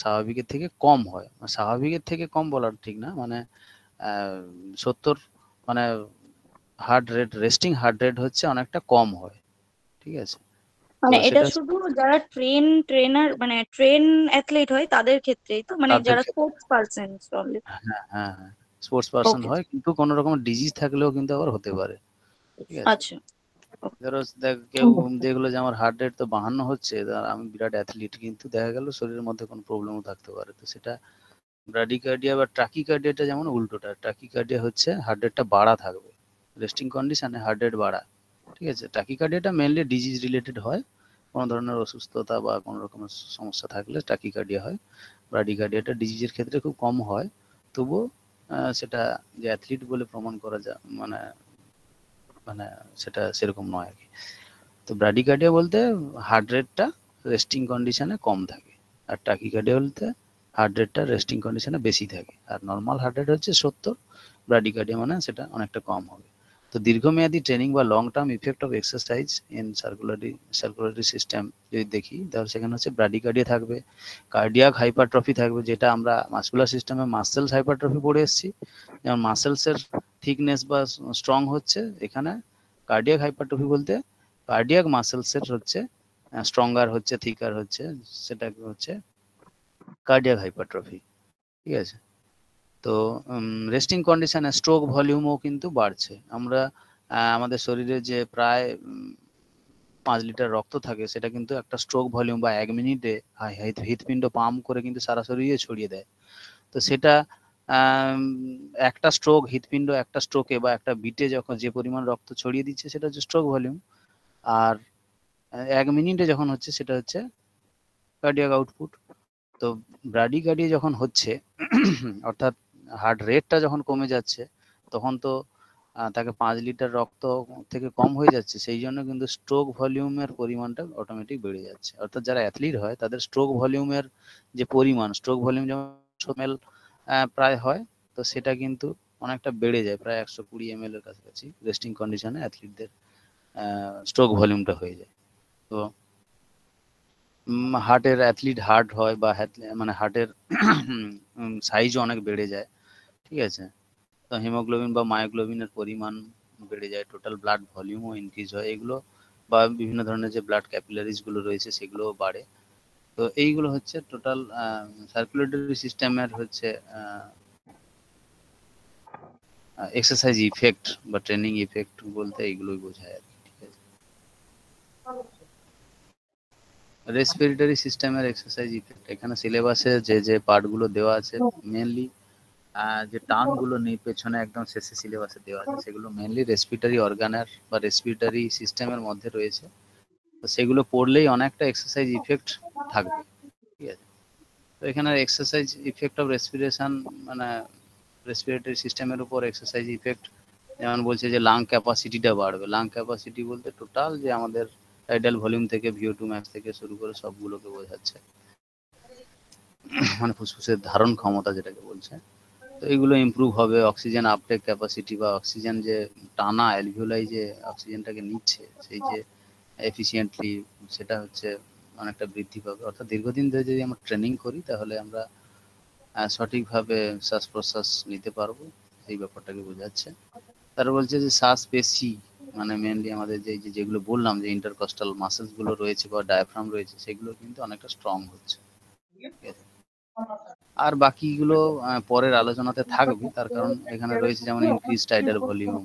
স্বাভাবিকের থেকে কম হয়। স্বাভাবিকের থেকে কম বলার ঠিক না, মানে 70, মানে heart rate, resting heart rate হচ্ছে অনেকটা কম হয়। ঠিক আছে, মানে তো এটা সেটা শুধু যারা ট্রেনার মানে ট্রেন অ্যাথলিট হয় তাদের ক্ষেত্রেই তো, মানে তাদের যারা ক্ষেত্রে, স্পোর্টস পারসন অনলি? হ্যাঁ হ্যাঁ হ্যাঁ, স্পোর্টস পার্সন ওকে, হয়, কিন্তু কোনো রকম ডিজিজ থাকলেও কিন্তু আবার হতে পারে। ঠিক আছে, আচ্ছা। ধরো কেউ দেখলো যে আমার হার্ট রেট তো 52 হচ্ছে, আমি বিরাট অ্যাথলিট, কিন্তু দেখা গেল শরীরের মধ্যে কোনো প্রবলেমও থাকতে পারে। তো সেটা ব্রাডিকার্ডিয়া বা ট্রাকিকার্ডিয়াটা যেমন উল্টোটা, ট্রাকিকার্ডিয়া হচ্ছে হার্ট রেটটা বাড়া থাকবে, রেস্টিং কন্ডিশনে হার্ট রেট বাড়া। ঠিক আছে, ট্রাকিকার্ডিয়াটা মেনলি ডিজিজ রিলেটেড হয়, কোনো ধরনের অসুস্থতা বা কোনো রকমের সমস্যা থাকলে ট্রাকিকার্ডিয়া হয়। ব্রাডিকার্ডিয়াটা ডিজিজের ক্ষেত্রে খুব কম হয়, তবুও সেটা যে অ্যাথলিট বলে প্রমাণ করা যায়, মানে মানে সেটা সেরকম নয় আর কি। তো ব্রাডিকার্ডিয়া বলতে হার্ট রেটটা রেস্টিং কন্ডিশনে কম থাকে, আর ট্রাকিকার্ডিয়া বলতে হার্ট রেটটা রেস্টিং কন্ডিশনে বেশি থাকে। আর নর্মাল হার্ট রেট হচ্ছে 70, ব্রাডিকার্ডিয়া মানে সেটা অনেকটা কম হবে। তো দীর্ঘমেয়াদী ট্রেনিং বা long term effect of exercise in circulatory system যদি দেখি, তাহলে সেখানে হচ্ছে ব্রাডিকার্ডিয়া থাকবে, কার্ডিয়াক হাইপারট্রফি থাকবে, যেটা আমরা মাসকুলার সিস্টেমে মাসেলস হাইপারট্রফি পড়ে এসেছি, যেমন মাসেলসের থিকনেস বা স্ট্রং হচ্ছে, এখানে কার্ডিয়াক হাইপারট্রফি বলতে কার্ডিয়াক মাসেলসের হচ্ছে স্ট্রঙ্গার হচ্ছে, থিকার হচ্ছে, সেটা হচ্ছে কার্ডিয়াক হাইপারট্রফি। ঠিক আছে, তো রেস্টিং কন্ডিশনে স্ট্রোক ভলিউমও কিন্তু বাড়ছে। আমরা আমাদের শরীরে যে প্রায় 5 লিটার রক্ত থাকে, সেটা কিন্তু একটা স্ট্রোক ভলিউম বা 1 মিনিটে হৃৎপিণ্ড পাম্প করে কিন্তু সারা শরীরে ছড়িয়ে দেয়। তো সেটা একটা স্ট্রোক, হৃৎপিণ্ড একটা স্ট্রোকে বা একটা বিটে যখন যে পরিমাণ রক্ত ছড়িয়ে দিচ্ছে সেটা হচ্ছে স্ট্রোক ভলিউম। আর 1 মিনিটে যখন হচ্ছে সেটা হচ্ছে কার্ডিয়াক আউটপুট। তো ব্রাডিকার্ডিয়া যখন হচ্ছে অর্থাৎ হার্ট রেটটা যখন কমে যাচ্ছে, তখন তো তাকে 5 লিটার রক্ত থেকে কম হয়ে যাচ্ছে, সেই জন্য কিন্তু স্ট্রোক ভলিউমের পরিমাণটা অটোমেটিক বেড়ে যাচ্ছে। অর্থাৎ যারা অ্যাথলিট হয় তাদের স্ট্রোক ভলিউমের যে পরিমাণ, স্ট্রোক ভলিউম যেমন 100 ml প্রায় হয়, তো সেটা কিন্তু অনেকটা বেড়ে যায়, প্রায় 120 ml এর কাছাকাছি রেস্টিং কন্ডিশনে অ্যাথলিটদের স্ট্রোক ভলিউমটা হয়ে যায়। তো হার্টের অ্যাথলিট হার্ট হয় বা মানে হার্টের সাইজও অনেক বেড়ে যায়। ঠিক আছে, তো হিমোগ্লোবিন বা মায়োগ্লোবিনের পরিমাণ বেড়ে যায়, টোটাল ব্লাড ভলিউমও ইনক্রিজ হয়, এগুলো বা বিভিন্ন ধরনের যে ব্লাড ক্যাপিলারিজ গুলো রয়েছে সেগুলোও বাড়ে। তো এইগুলো হচ্ছে টোটাল সার্কুলেটরি সিস্টেমের হচ্ছে এক্সারসাইজ ইফেক্ট বা ট্রেনিং ইফেক্ট বলতে এইগুলোই বোঝায় আর কি। ঠিক আছে, রেসপিরেটরি সিস্টেমের এক্সারসাইজ ইফেক্ট এখানে সিলেবাসে যে যে পার্টগুলো দেওয়া আছে মেনলি যে টার্ম গুলো নেই পেছনে একদম শেষে সিলেবাসে দেওয়া আছে সেগুলো মেনলি রেসপিরেটরি অর্গানের বা রেসপিরেটরি সিস্টেমের মধ্যে রয়েছে। তো সেগুলো পড়লেই অনেকটা এক্সারসাইজ ইফেক্ট থাকবে। ঠিক আছে, তো এখানে এক্সারসাইজ ইফেক্ট অফ রেসপিরেশন মানে রেসপিরেটরি সিস্টেমের উপর এক্সারসাইজ ইফেক্ট যেমন বলছে যে লাং ক্যাপাসিটিটা বাড়বে। লাং ক্যাপাসিটি বলতে টোটাল যে আমাদের টাইডাল ভলিউম থেকে VO2 ম্যাক্স থেকে শুরু করে সবগুলোকে বোঝাচ্ছে, মানে ফুসফুসের ধারণ ক্ষমতা যেটাকে বলছে। তো এগুলো ইমপ্রুভ হবে, অক্সিজেন আপটেক ক্যাপাসিটি বা অক্সিজেন যে টানা অ্যালভিওলাই যে অক্সিজেনটাকে নিচ্ছে সেই যে এফিসিয়েন্টলি সেটা হচ্ছে অনেকটা বৃদ্ধি পাবে। অর্থাৎ দীর্ঘদিন ধরে যদি আমরা ট্রেনিং করি তাহলে আমরা সঠিকভাবে শ্বাস প্রশ্বাস নিতে পারবো, এই ব্যাপারটাকে বোঝাচ্ছে। তারা বলছে যে শ্বাস পেশি মানে মেনলি আমাদের যেগুলো বললাম যে ইন্টারকস্টাল মাসেলস গুলো রয়েছে বা ডায়াফ্রাম রয়েছে সেগুলো কিন্তু অনেকটা স্ট্রং হচ্ছে। ঠিক আছে, আর বাকিগুলো পরের আলোচনাতে থাকবে, তার কারণ এখানে রয়েছে যেমন ইনক্রিজ টাইডাল ভলিউম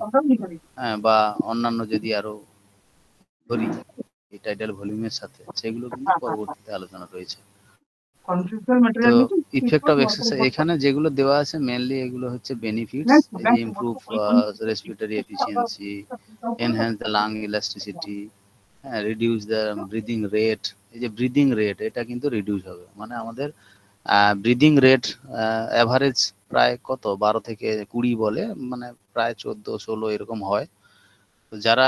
বা অন্যান্য যদি আরো ধরি এই টাইডাল ভলিউমের সাথে সেগুলো কিন্তু পরবর্তীতে আলোচনা রয়েছে। তো ইফেক্ট অফ এক্সারসাইজ এখানে যেগুলো দেওয়া আছে মেনলি এগুলো হচ্ছে বেনিফিটস, এই যে improve respiratory efficiency, enhance the lung elasticity, reduce the breathing rate. এই যে ব্রিদিং রেট এটা কিন্তু রিডিউস হবে, মানে আমাদের ব্রিদিং রেট অ্যাভারেজ প্রায় কত 12 থেকে 20 বলে, মানে প্রায় 14-16 এরকম হয়। তো যারা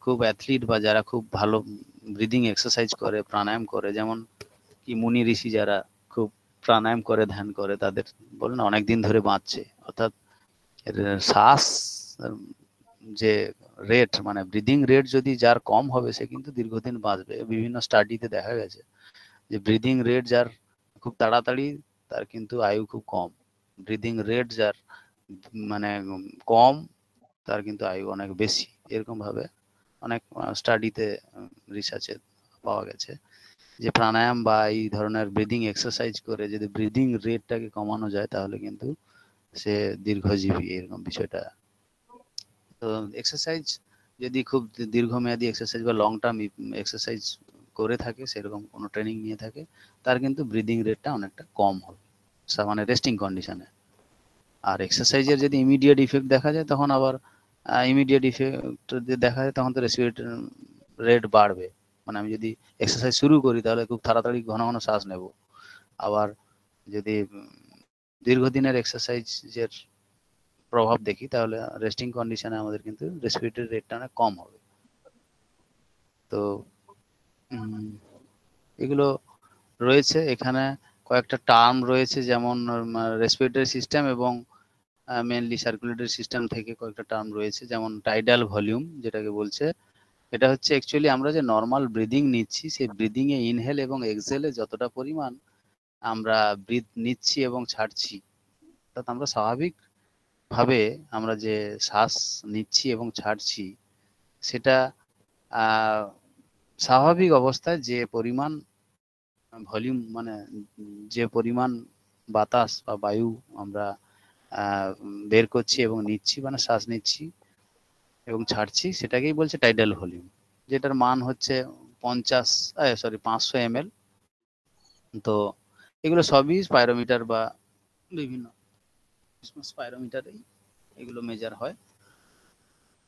খুব অ্যাথলিট বা যারা খুব ভালো ব্রিদিং এক্সারসাইজ করে প্রাণায়াম করে, যেমন কি মুনি ঋষি যারা খুব প্রাণায়াম করে ধ্যান করে তাদের বলে না অনেকদিন ধরে বাঁচছে। অর্থাৎ শ্বাস যে রেট মানে ব্রিদিং রেট যদি যার কম হবে সে কিন্তু দীর্ঘদিন বাঁচবে। বিভিন্ন স্টাডিতে দেখা গেছে যে ব্রিদিং রেট যার খুব তাড়াতাড়ি তার কিন্তু আয়ু খুব কম, ব্রিদিং রেট যার মানে কম তার কিন্তু আয়ু অনেক বেশি। এরকম ভাবে অনেক স্টাডিতে রিসার্চে পাওয়া গেছে যে প্রাণায়াম বা এই ধরনের ব্রিদিং এক্সারসাইজ করে যদি ব্রিদিং রেটটাকে কমানো যায় তাহলে কিন্তু সে দীর্ঘজীবী, এরকম বিষয়টা। তো এক্সারসাইজ যদি খুব দীর্ঘমেয়াদী এক্সারসাইজ বা লং টার্ম এক্সারসাইজ করে থাকে, সেরকম কোনো ট্রেনিং নিয়ে থাকে, তার কিন্তু ব্রিদিং রেটটা অনেকটা কম হবে মানে রেস্টিং কন্ডিশনে। আর এক্সারসাইজের যদি ইমিডিয়েট ইফেক্ট দেখা যায় তখন আবার ইমিডিয়েট ইফেক্ট যদি দেখা যায় তখন তো রেসপিরেটরি রেট বাড়বে। মানে আমি যদি এক্সারসাইজ শুরু করি তাহলে খুব তাড়াতাড়ি ঘন ঘন শ্বাস নেব, আবার যদি দীর্ঘদিনের এক্সারসাইজের প্রভাব দেখি তাহলে রেস্টিং কন্ডিশনে আমাদের কিন্তু রেসপিরেটরি রেটটা অনেক কম হবে। তো এগুলো রয়েছে এখানে কয়েকটা টার্ম রয়েছে, যেমন রেসপিরেটরি সিস্টেম এবং মেনলি সার্কুলেটরি সিস্টেম থেকে কয়েকটা টার্ম রয়েছে, যেমন টাইডাল ভলিউম যেটাকে বলছে। এটা হচ্ছে অ্যাকচুয়ালি আমরা যে নর্মাল ব্রিদিং নিচ্ছি সেই ব্রিদিং এ ইনহেল এবং এক্সহেলে যতটা পরিমাণ আমরা ব্রিথ নিচ্ছি এবং ছাড়ছি, অর্থাৎ আমরা স্বাভাবিক ভাবে আমরা যে শ্বাস নিচ্ছি এবং ছাড়ছি সেটা স্বাভাবিক অবস্থায় যে পরিমাণ ভলিউম মানে যে পরিমাণ বাতাস বা বায়ু আমরা বের করছি এবং নিচ্ছি মানে শ্বাস নিচ্ছি এবং ছাড়ছি সেটাকেই বলছে টাইডাল ভলিউম, যেটার মান হচ্ছে 500 ml। তো এগুলো সবই স্পাইরোমিটার বা বিভিন্ন স্পাইরোমিটারেই এগুলো মেজার হয়।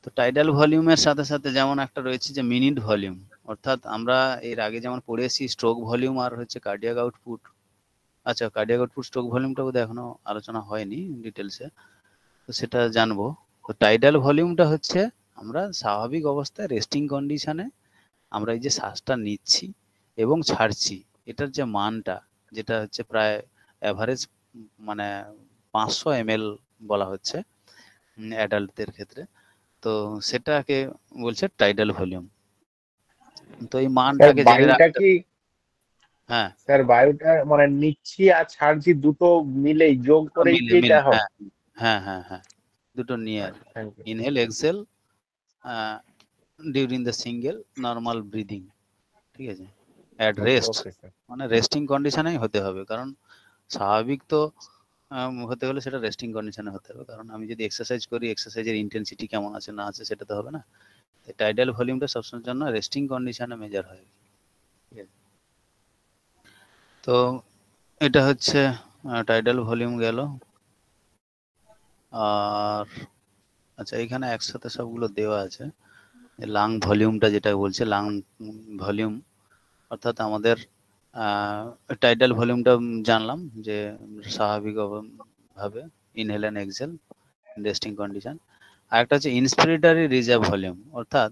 তো টাইডাল ভলিউমের সাথে সাথে যেমন একটা রয়েছে যে মিনিট ভলিউম, অর্থাৎ আমরা এর আগে যেমন পড়েছি স্ট্রোক ভলিউম আর হচ্ছে কার্ডিয়াক আউটপুট। আচ্ছা, কার্ডিয়াক আউটপুট স্ট্রোক ভলিউমটা বোধহয় এখনো আলোচনা হয়নি ডিটেলসে, তো সেটা জানবো। তো টাইডাল ভলিউমটা হচ্ছে আমরা স্বাভাবিক অবস্থায় রেস্টিং কন্ডিশনে আমরা এই যে শ্বাসটা নিচ্ছি এবং ছাড়ছি এটার যে মানটা, যেটা হচ্ছে প্রায় অ্যাভারেজ মানে 500 ml বলা হচ্ছে অ্যাডাল্টদের ক্ষেত্রে। তো সেটাকে বলছে টাইডাল ভলিউম। তো এই মানটাকে জেনে রাখতে, হ্যাঁ স্যার বায়ুটা মানে নিচ্ছি আর ছাড়ছি দুটো মিলেই যোগ করেই কি এটা হবে? হ্যাঁ দুটো নিয়ে আর thank you. Inhale exhale during the single normal breathing, ঠিক আছে। At rest okay sir. মানে রেস্টিং কন্ডিশনেই হতে হবে, কারণ স্বাভাবিক তো হতে হলে সেটা রেস্টিং কন্ডিশনে হতে হবে, কারণ আমি যদি এক্সারসাইজ করি এক্সারসাইজের ইন্টেন্সিটি কেমন আছে না আছে সেটা তো হবে না। টাইডাল ভলিউমটা সবসময়ের জন্য রেস্টিং কন্ডিশনে মেজার হয়, ঠিক আছে। তো এটা হচ্ছে টাইডাল ভলিউম গেল। আর আচ্ছা, এখানে একসাথে সবগুলো দেওয়া আছে। লাং ভলিউমটা যেটা বলছে, লাং ভলিউম অর্থাৎ আমাদের টাইডাল ভলিউমটা জানলাম যে স্বাভাবিক ভাবে inhale and exhale resting condition. আর একটা হচ্ছে ইন্সপিরেটরি রিজার্ভ ভলিউম, অর্থাৎ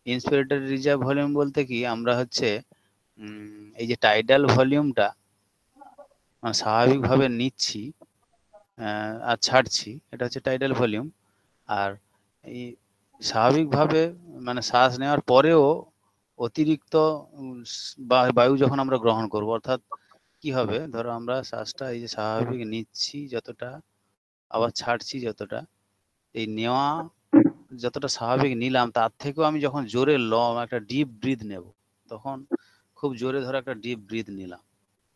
ইন্সপিরেটরি রিজার্ভ ভলিউম বলতে কি আমরা হচ্ছে এই যে টাইডাল ভলিউমটা মানে স্বাভাবিকভাবে নিচ্ছি আর ছাড়ছি, এটা হচ্ছে টাইডাল ভলিউম। আর এই স্বাভাবিকভাবে মানে শ্বাস নেওয়ার পরেও অতিরিক্ত বায়ু যখন আমরা গ্রহণ করব, অর্থাৎ কি হবে, ধরো আমরা শ্বাসটা এই যে স্বাভাবিক নিচ্ছি যতটা, আবার ছাড়ছি যতটা, এই নেওয়া যতটা স্বাভাবিক নিলাম তার থেকেও আমি যখন জোরে একটা ডিপ ব্রিথ নেব, তখন খুব জোরে ধরো একটা ডিপ ব্রিথ নিলাম,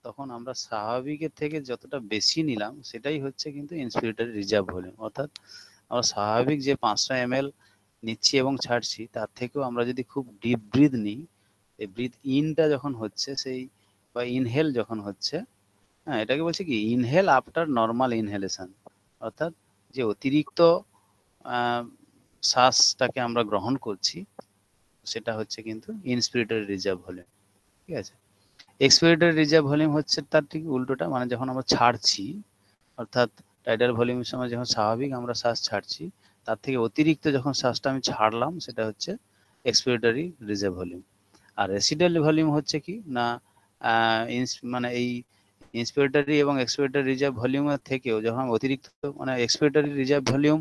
তখন আমরা স্বাভাবিকের থেকে যতটা বেশি নিলাম সেটাই হচ্ছে কিন্তু ইন্সপিরেটরি রিজার্ভ ভলিউম। অর্থাৎ আমরা স্বাভাবিক যে 500 ml নিচ্ছি এবং ছাড়ছি তার থেকেও আমরা যদি খুব ডিপ ব্রিথ নিই, এই ব্রিথ ইনটা যখন হচ্ছে সেই বা ইনহেল যখন হচ্ছে, হ্যাঁ এটাকে বলছে কি ইনহেল আফটার নর্মাল ইনহেলেশন, অর্থাৎ যে অতিরিক্ত শ্বাসটাকে আমরা গ্রহণ করছি সেটা হচ্ছে কিন্তু ইন্সপিরেটরি রিজার্ভ ভলিউম, ঠিক আছে। এক্সপিরেটরি রিজার্ভ ভলিউম হচ্ছে তার ঠিক উল্টোটা, মানে যখন আমরা ছাড়ছি, অর্থাৎ টাইডাল ভলিউমের সময় যখন স্বাভাবিক আমরা শ্বাস ছাড়ছি তার থেকে অতিরিক্ত যখন শ্বাসটা আমি ছাড়লাম সেটা হচ্ছে এক্সপিরেটরি রিজার্ভ ভলিউম। আর রেসিডুয়াল ভলিউম হচ্ছে কি না মানে এই ইন্সপিরেটরি এবং এক্সপিরেটরি রিজার্ভ ভলিউমের থেকেও যখন অতিরিক্ত মানে এক্সপিরেটরি রিজার্ভ ভলিউম,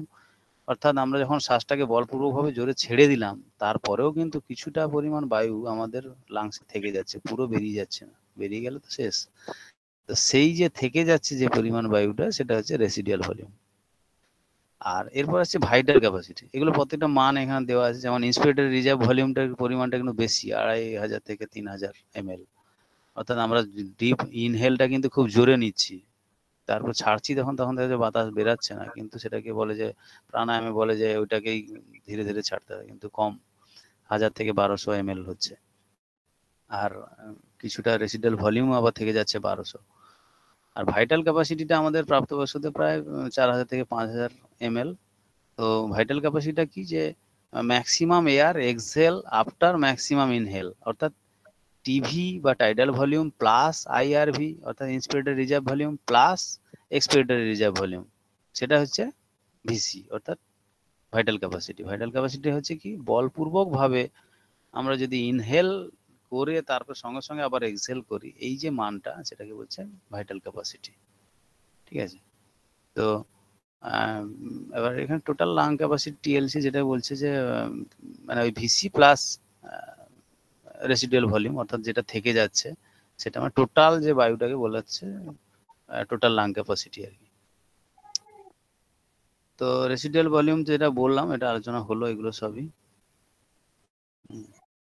অর্থাৎ আমরা যখন শ্বাসটাকে বলপূর্বকভাবে জোরে ছেড়ে দিলাম তারপরেও কিন্তু কিছুটা পরিমাণ বায়ু আমাদের লাংসে থেকে যাচ্ছে, পুরো বেরিয়ে যাচ্ছে না, বেরিয়ে গেলে তো শেষ। তো সেই যে থেকে যাচ্ছে যে পরিমাণ বায়ুটা সেটা হচ্ছে রেসিডুয়াল ভলিউম। আর এরপর আছে ভাইটাল ক্যাপাসিটি, এগুলো প্রত্যেকটা মান এখানে দেওয়া আছে। যেমন ইন্সপিরেটরি রিজার্ভ ভলিউমটার পরিমাণটা কিন্তু বেশি, 2500 থেকে 3000 ml, অর্থাৎ আমরা ডিপ ইনহেলটা কিন্তু খুব জোরে নিচ্ছি, তারপর ছাড়ছি তখন দেখা যায় বাতাস বেরাচ্ছে না, কিন্তু সেটাকে বলে যে প্রাণায়ামে বলে যে ওইটাকেই ধীরে ধীরে ছাড়তে হয়, কিন্তু কম 1000 থেকে 1200 ml হচ্ছে। আর কিছুটা রেসিডুয়াল ভলিউম আবার থেকে যাচ্ছে 1200। আর ভাইটাল ক্যাপাসিটিটা আমাদের প্রাপ্তবয়স্কদের প্রায় 4000 থেকে 5000 ml। তো ভাইটাল ক্যাপাসিটিটা কি, যে maximum air exhale after maximum inhale, অর্থাৎ টিভি বা টাইডাল ভলিউম প্লাস আইআরভি, অর্থাৎ inspiratory reserve volume plus expiratory reserve volume, সেটা হচ্ছে ভিসি, অর্থাৎ ভাইটাল ক্যাপাসিটি। ভাইটাল ক্যাপাসিটি হচ্ছে কি বলপূর্বক ভাবে আমরা যদি ইনহেল করে তারপর সঙ্গে সঙ্গে আবার এক্সহেল করি, এই যে মানটা সেটাকে বলছে ভাইটাল ক্যাপাসিটি, ঠিক আছে। তো এবার এখানে টোটাল লাং ক্যাপাসিটি টিএলসি যেটা বলছে যে মানে ওই ভিসি প্লাস রেসিডুয়াল ভলিউম, অর্থাৎ যেটা থেকে যাচ্ছে সেটা আমার টোটাল যে বায়ুটাকে বলা হচ্ছে টোটাল লাং ক্যাপাসিটি আর কি। তো রেসিডুয়াল ভলিউম যেটা বললাম এটা আলোচনা হলো, এগুলো সবই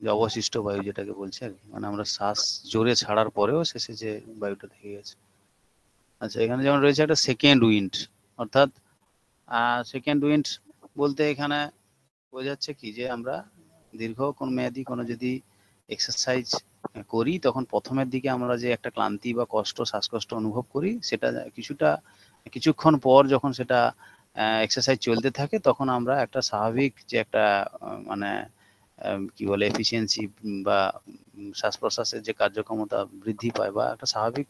যে অবশিষ্ট বায়ু যেটাকে বলছে আর কি, মানে আমরা শ্বাস জোরে ছাড়ার পরেও শেষে যে বায়ুটা থেকে গেছে। আচ্ছা, এখানে যেমন রয়েছে একটা সেকেন্ড উইন্ড, অর্থাৎ সেকেন্ড উইন্ড বলতে এখানে বোঝাচ্ছে কি যে আমরা দীর্ঘ কোন মেয়াদি কোনো যদি এক্সারসাইজ করি তখন প্রথমের দিকে আমরা যে একটা ক্লান্তি বা কষ্ট শ্বাসকষ্ট অনুভব করি, সেটা কিছুক্ষণ পর যখন সেটা এক্সারসাইজ চলতে থাকে তখন আমরা একটা স্বাভাবিক যে একটা মানে কি বলে এফিসিয়েন্সি বা শ্বাস প্রশ্বাসের যে কার্যক্ষমতা বৃদ্ধি পায় বা একটা স্বাভাবিক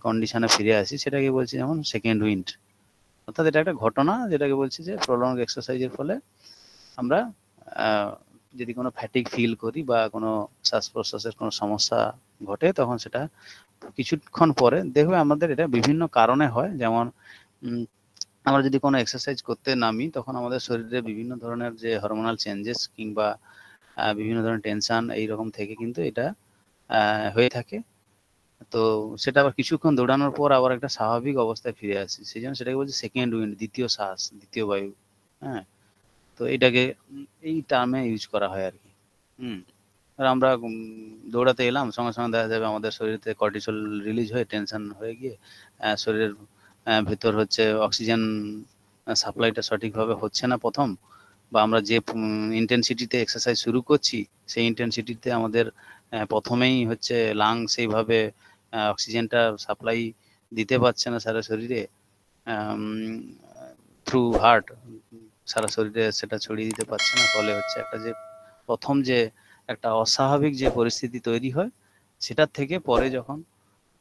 কন্ডিশনে ফিরে আসি, সেটাকে বলছি যেমন সেকেন্ড উইন্ড। অর্থাৎ এটা একটা ঘটনা যেটাকে বলছি যে প্রলং এক্সারসাইজের ফলে আমরা যদি কোনো ফ্যাটিক ফিল করি বা কোনো শ্বাস প্রশ্বাসের কোনো সমস্যা ঘটে তখন সেটা কিছুক্ষণ পরে দেখবে আমাদের এটা বিভিন্ন কারণে হয়। যেমন আমরা যদি কোনো এক্সারসাইজ করতে নামি তখন আমাদের শরীরে বিভিন্ন ধরনের যে হরমোনাল চেঞ্জেস কিংবা বিভিন্ন ধরনের টেনশন এইরকম থেকে কিন্তু এটা হয়ে থাকে। তো সেটা আবার কিছুক্ষণ দৌড়ানোর পর আবার একটা স্বাভাবিক অবস্থায় ফিরে আসে, সেই জন্য সেটাকে বলছে সেকেন্ড উইন্ড, দ্বিতীয় শ্বাস, দ্বিতীয় বায়ু। হ্যাঁ, তো এটাকে এই টার্মে ইউজ করা হয় আর কি। আর আমরা দৌড়াতে এলাম, সঙ্গে সঙ্গে দেখা যাবে আমাদের শরীরে কর্টিসল রিলিজ হয়ে টেনশন হয়ে গিয়ে শরীরের ভেতর হচ্ছে অক্সিজেন সাপ্লাইটা সঠিকভাবে হচ্ছে না প্রথম, বা আমরা যে ইন্টেন্সিটিতে এক্সারসাইজ শুরু করছি সেই ইন্টেন্সিটিতে আমাদের প্রথমেই হচ্ছে লাং সেইভাবে অক্সিজেনটা সাপ্লাই দিতে পারছে না সারা শরীরে, থ্রু হার্ট সারা শরীরে সেটা ছড়িয়ে দিতে পারছে না, ফলে হচ্ছে একটা যে প্রথম যে একটা অস্বাভাবিক যে পরিস্থিতি তৈরি হয় সেটার থেকে পরে যখন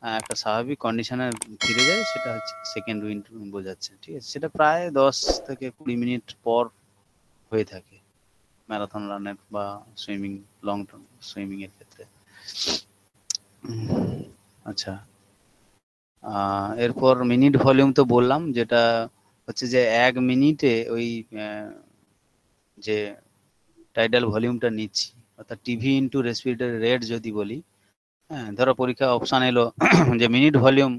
একটা স্বাভাবিক কন্ডিশনে ফিরে যায় সেটা হচ্ছে সেকেন্ড উইন্ড বোঝাচ্ছে। ঠিক আছে, সেটা প্রায় 10 থেকে 20 মিনিট পর হয়ে থাকে ম্যারাথন রানের বা সুইমিং, লং টার্ম সুইমিং এর ক্ষেত্রে। আচ্ছা, এরপর মিনিট ভলিউম তো বললাম, যেটা হচ্ছে যে 1 মিনিটে ওই যে টাইডাল ভলিউমটা নিচ্ছি, অর্থাৎ টিভি ইন্টু রেসপিরেটরি রেট যদি বলি, হ্যাঁ ধরো পরীক্ষা অপশন এলো যে minute volume,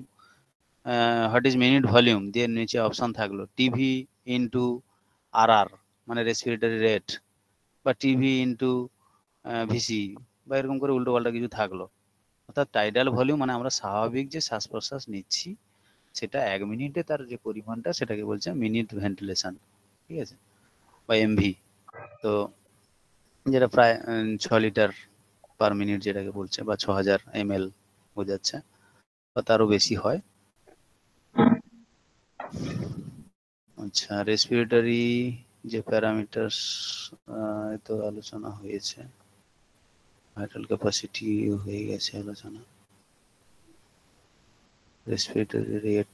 what is minute volume দিয়ে নিচে অপশন থাকলো টিভি ইন্টু আর মানে রেসপিরেটরি রেট, বা টিভি ইন্টু ভিসি, বা এরকম করে উল্টো পাল্টা কিছু থাকলো। অর্থাৎ টাইডাল ভলিউম মানে আমরা স্বাভাবিক যে শ্বাস প্রশ্বাস নিচ্ছি সেটা 1 মিনিটে তার যে পরিমাণটা সেটাকে বলছে মিনিট ভেন্টিলেশন। ঠিক আছে, বা এমভি, তো যেটা প্রায় 6 লিটার পার মিনিট যেটাকে বলছে, বা 6000 ml বোঝাচ্ছে, বা তারও বেশি হয়। আচ্ছা, রেসপিরেটরি যে প্যারামিটারস তো আলোচনা হয়েছে, ভাইটাল ক্যাপাসিটি হয়ে গেছে আলোচনা, রেসপিরেটরি রেট।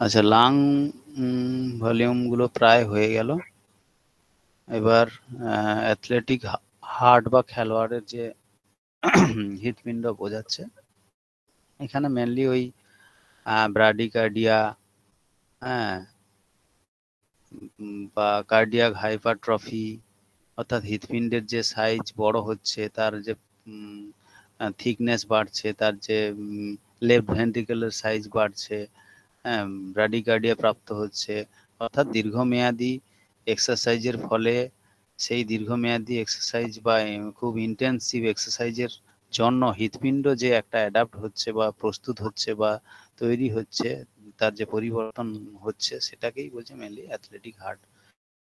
আচ্ছা, লাং ভলিউম গুলো প্রায় হয়ে গেল। এবার অ্যাথলেটিক হার্ট বা খেলোয়াড়ের যে হৃৎপিণ্ড বোঝাচ্ছে, এখানে মেনলি ওই ব্রাডিকার্ডিয়া, হ্যাঁ, বা কার্ডিয়াক হাইপারট্রফি, অর্থাৎ হৃৎপিণ্ডের যে সাইজ বড় হচ্ছে, তার যে থিকনেস বাড়ছে, তার যে লেফট ভেন্ট্রিকেলের সাইজ বাড়ছে, হ্যাঁ, ব্রাডিকার্ডিয়া প্রাপ্ত হচ্ছে, অর্থাৎ দীর্ঘমেয়াদী এক্সারসাইজের ফলে সেই দীর্ঘমেয়াদী এক্সারসাইজ বা খুব ইন্টেন্সিভ এক্সারসাইজের জন্য হৃৎপিণ্ড যে একটা অ্যাডাপ্ট হচ্ছে বা প্রস্তুত হচ্ছে বা তৈরি হচ্ছে, তার যে পরিবর্তন হচ্ছে সেটাকেই বলছে মেনলি অ্যাথলেটিক হার্ট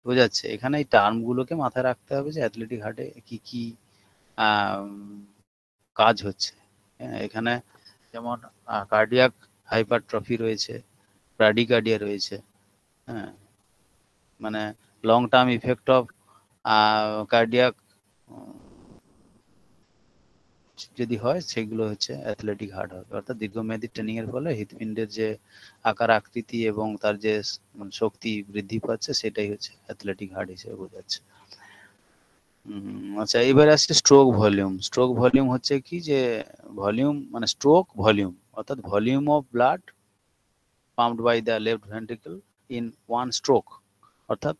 বোঝাচ্ছে। এখানে এই টার্মগুলোকে মাথায় রাখতে হবে যে অ্যাথলেটিক হার্টে কি কি কাজ হচ্ছে। এখানে যেমন কার্ডিয়াক হাইপারট্রফি রয়েছে, ব্রাডিকার্ডিয়া রয়েছে, হ্যাঁ, মানে long term effect of cardiac যদি হয় সেগুলো হচ্ছে অ্যাথলেটিক হার্ট হবে, অর্থাৎ দীর্ঘমেয়াদী ট্রেনিং এর ফলে হৃৎপিণ্ডের যে আকার আকৃতি এবং তার যে শক্তি বৃদ্ধি পাচ্ছে সেটাই হচ্ছে অ্যাথলেটিক হার্ট হিসেবে বোঝাচ্ছে। আচ্ছা, এবার আসছে স্ট্রোক ভলিউম। স্ট্রোক ভলিউম হচ্ছে কি, যে ভলিউম মানে স্ট্রোক ভলিউম, অর্থাৎ volume of blood pumped by the left ventricle in one stroke, অর্থাৎ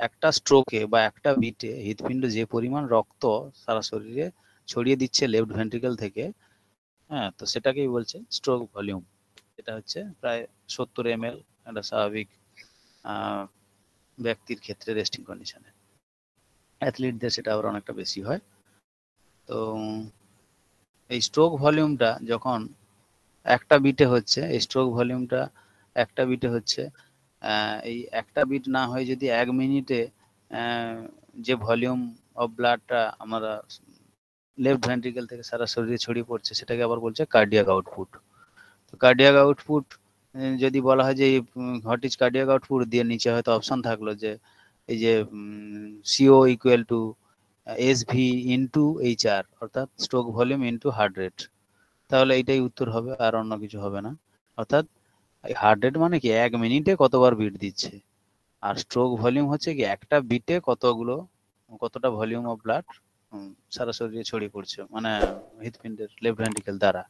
একটা স্ট্রোকে বা একটা বিটে হৃৎপিণ্ড যে পরিমাণ রক্ত সারা শরীরে ছড়িয়ে দিচ্ছে লেফট ভেন্ট্রিকল থেকে, হ্যাঁ, তো সেটাকেই বলছে স্ট্রোক ভলিউম। এটা হচ্ছে প্রায় 70 ml একটা স্বাভাবিক ব্যক্তির ক্ষেত্রে রেস্টিং কন্ডিশনে। অ্যাথলিটদের সেটা আবার অনেকটা বেশি হয়। তো এই স্ট্রোক ভলিউমটা যখন একটা বিটে হচ্ছে, এই স্ট্রোক ভলিউমটা একটা বিটে হচ্ছে, এই একটা বিট না হয়ে যদি 1 মিনিটে যে ভলিউম অফ ব্লাডটা আমরা লেফট ভেন্ট্রিকল থেকে সারা শরীরে ছড়িয়ে পড়ছে সেটাকে আবার বলছে কার্ডিয়াক আউটপুট। তো কার্ডিয়াক আউটপুট যদি বলা হয় যে হোয়াট ইজ কার্ডিয়াক আউটপুট দিয়ে নিচে হয়তো অপশন থাকলো যে এই যে CO equal to SV into HR, অর্থাৎ stroke volume into heart rate, তাহলে এইটাই উত্তর হবে, আর অন্য কিছু হবে না। অর্থাৎ হার্ট রেট মানে কি 1 মিনিটে কতবার বিট দিচ্ছে, আর স্ট্রোক ভলিউম হচ্ছে কি একটা বিটে কতটা ভলিউম অফ ব্লাড সারা শরীরে ছড়িয়ে পড়ছে, মানে হৃৎপিণ্ডের লেফট ভেন্ট্রিকল দ্বারা।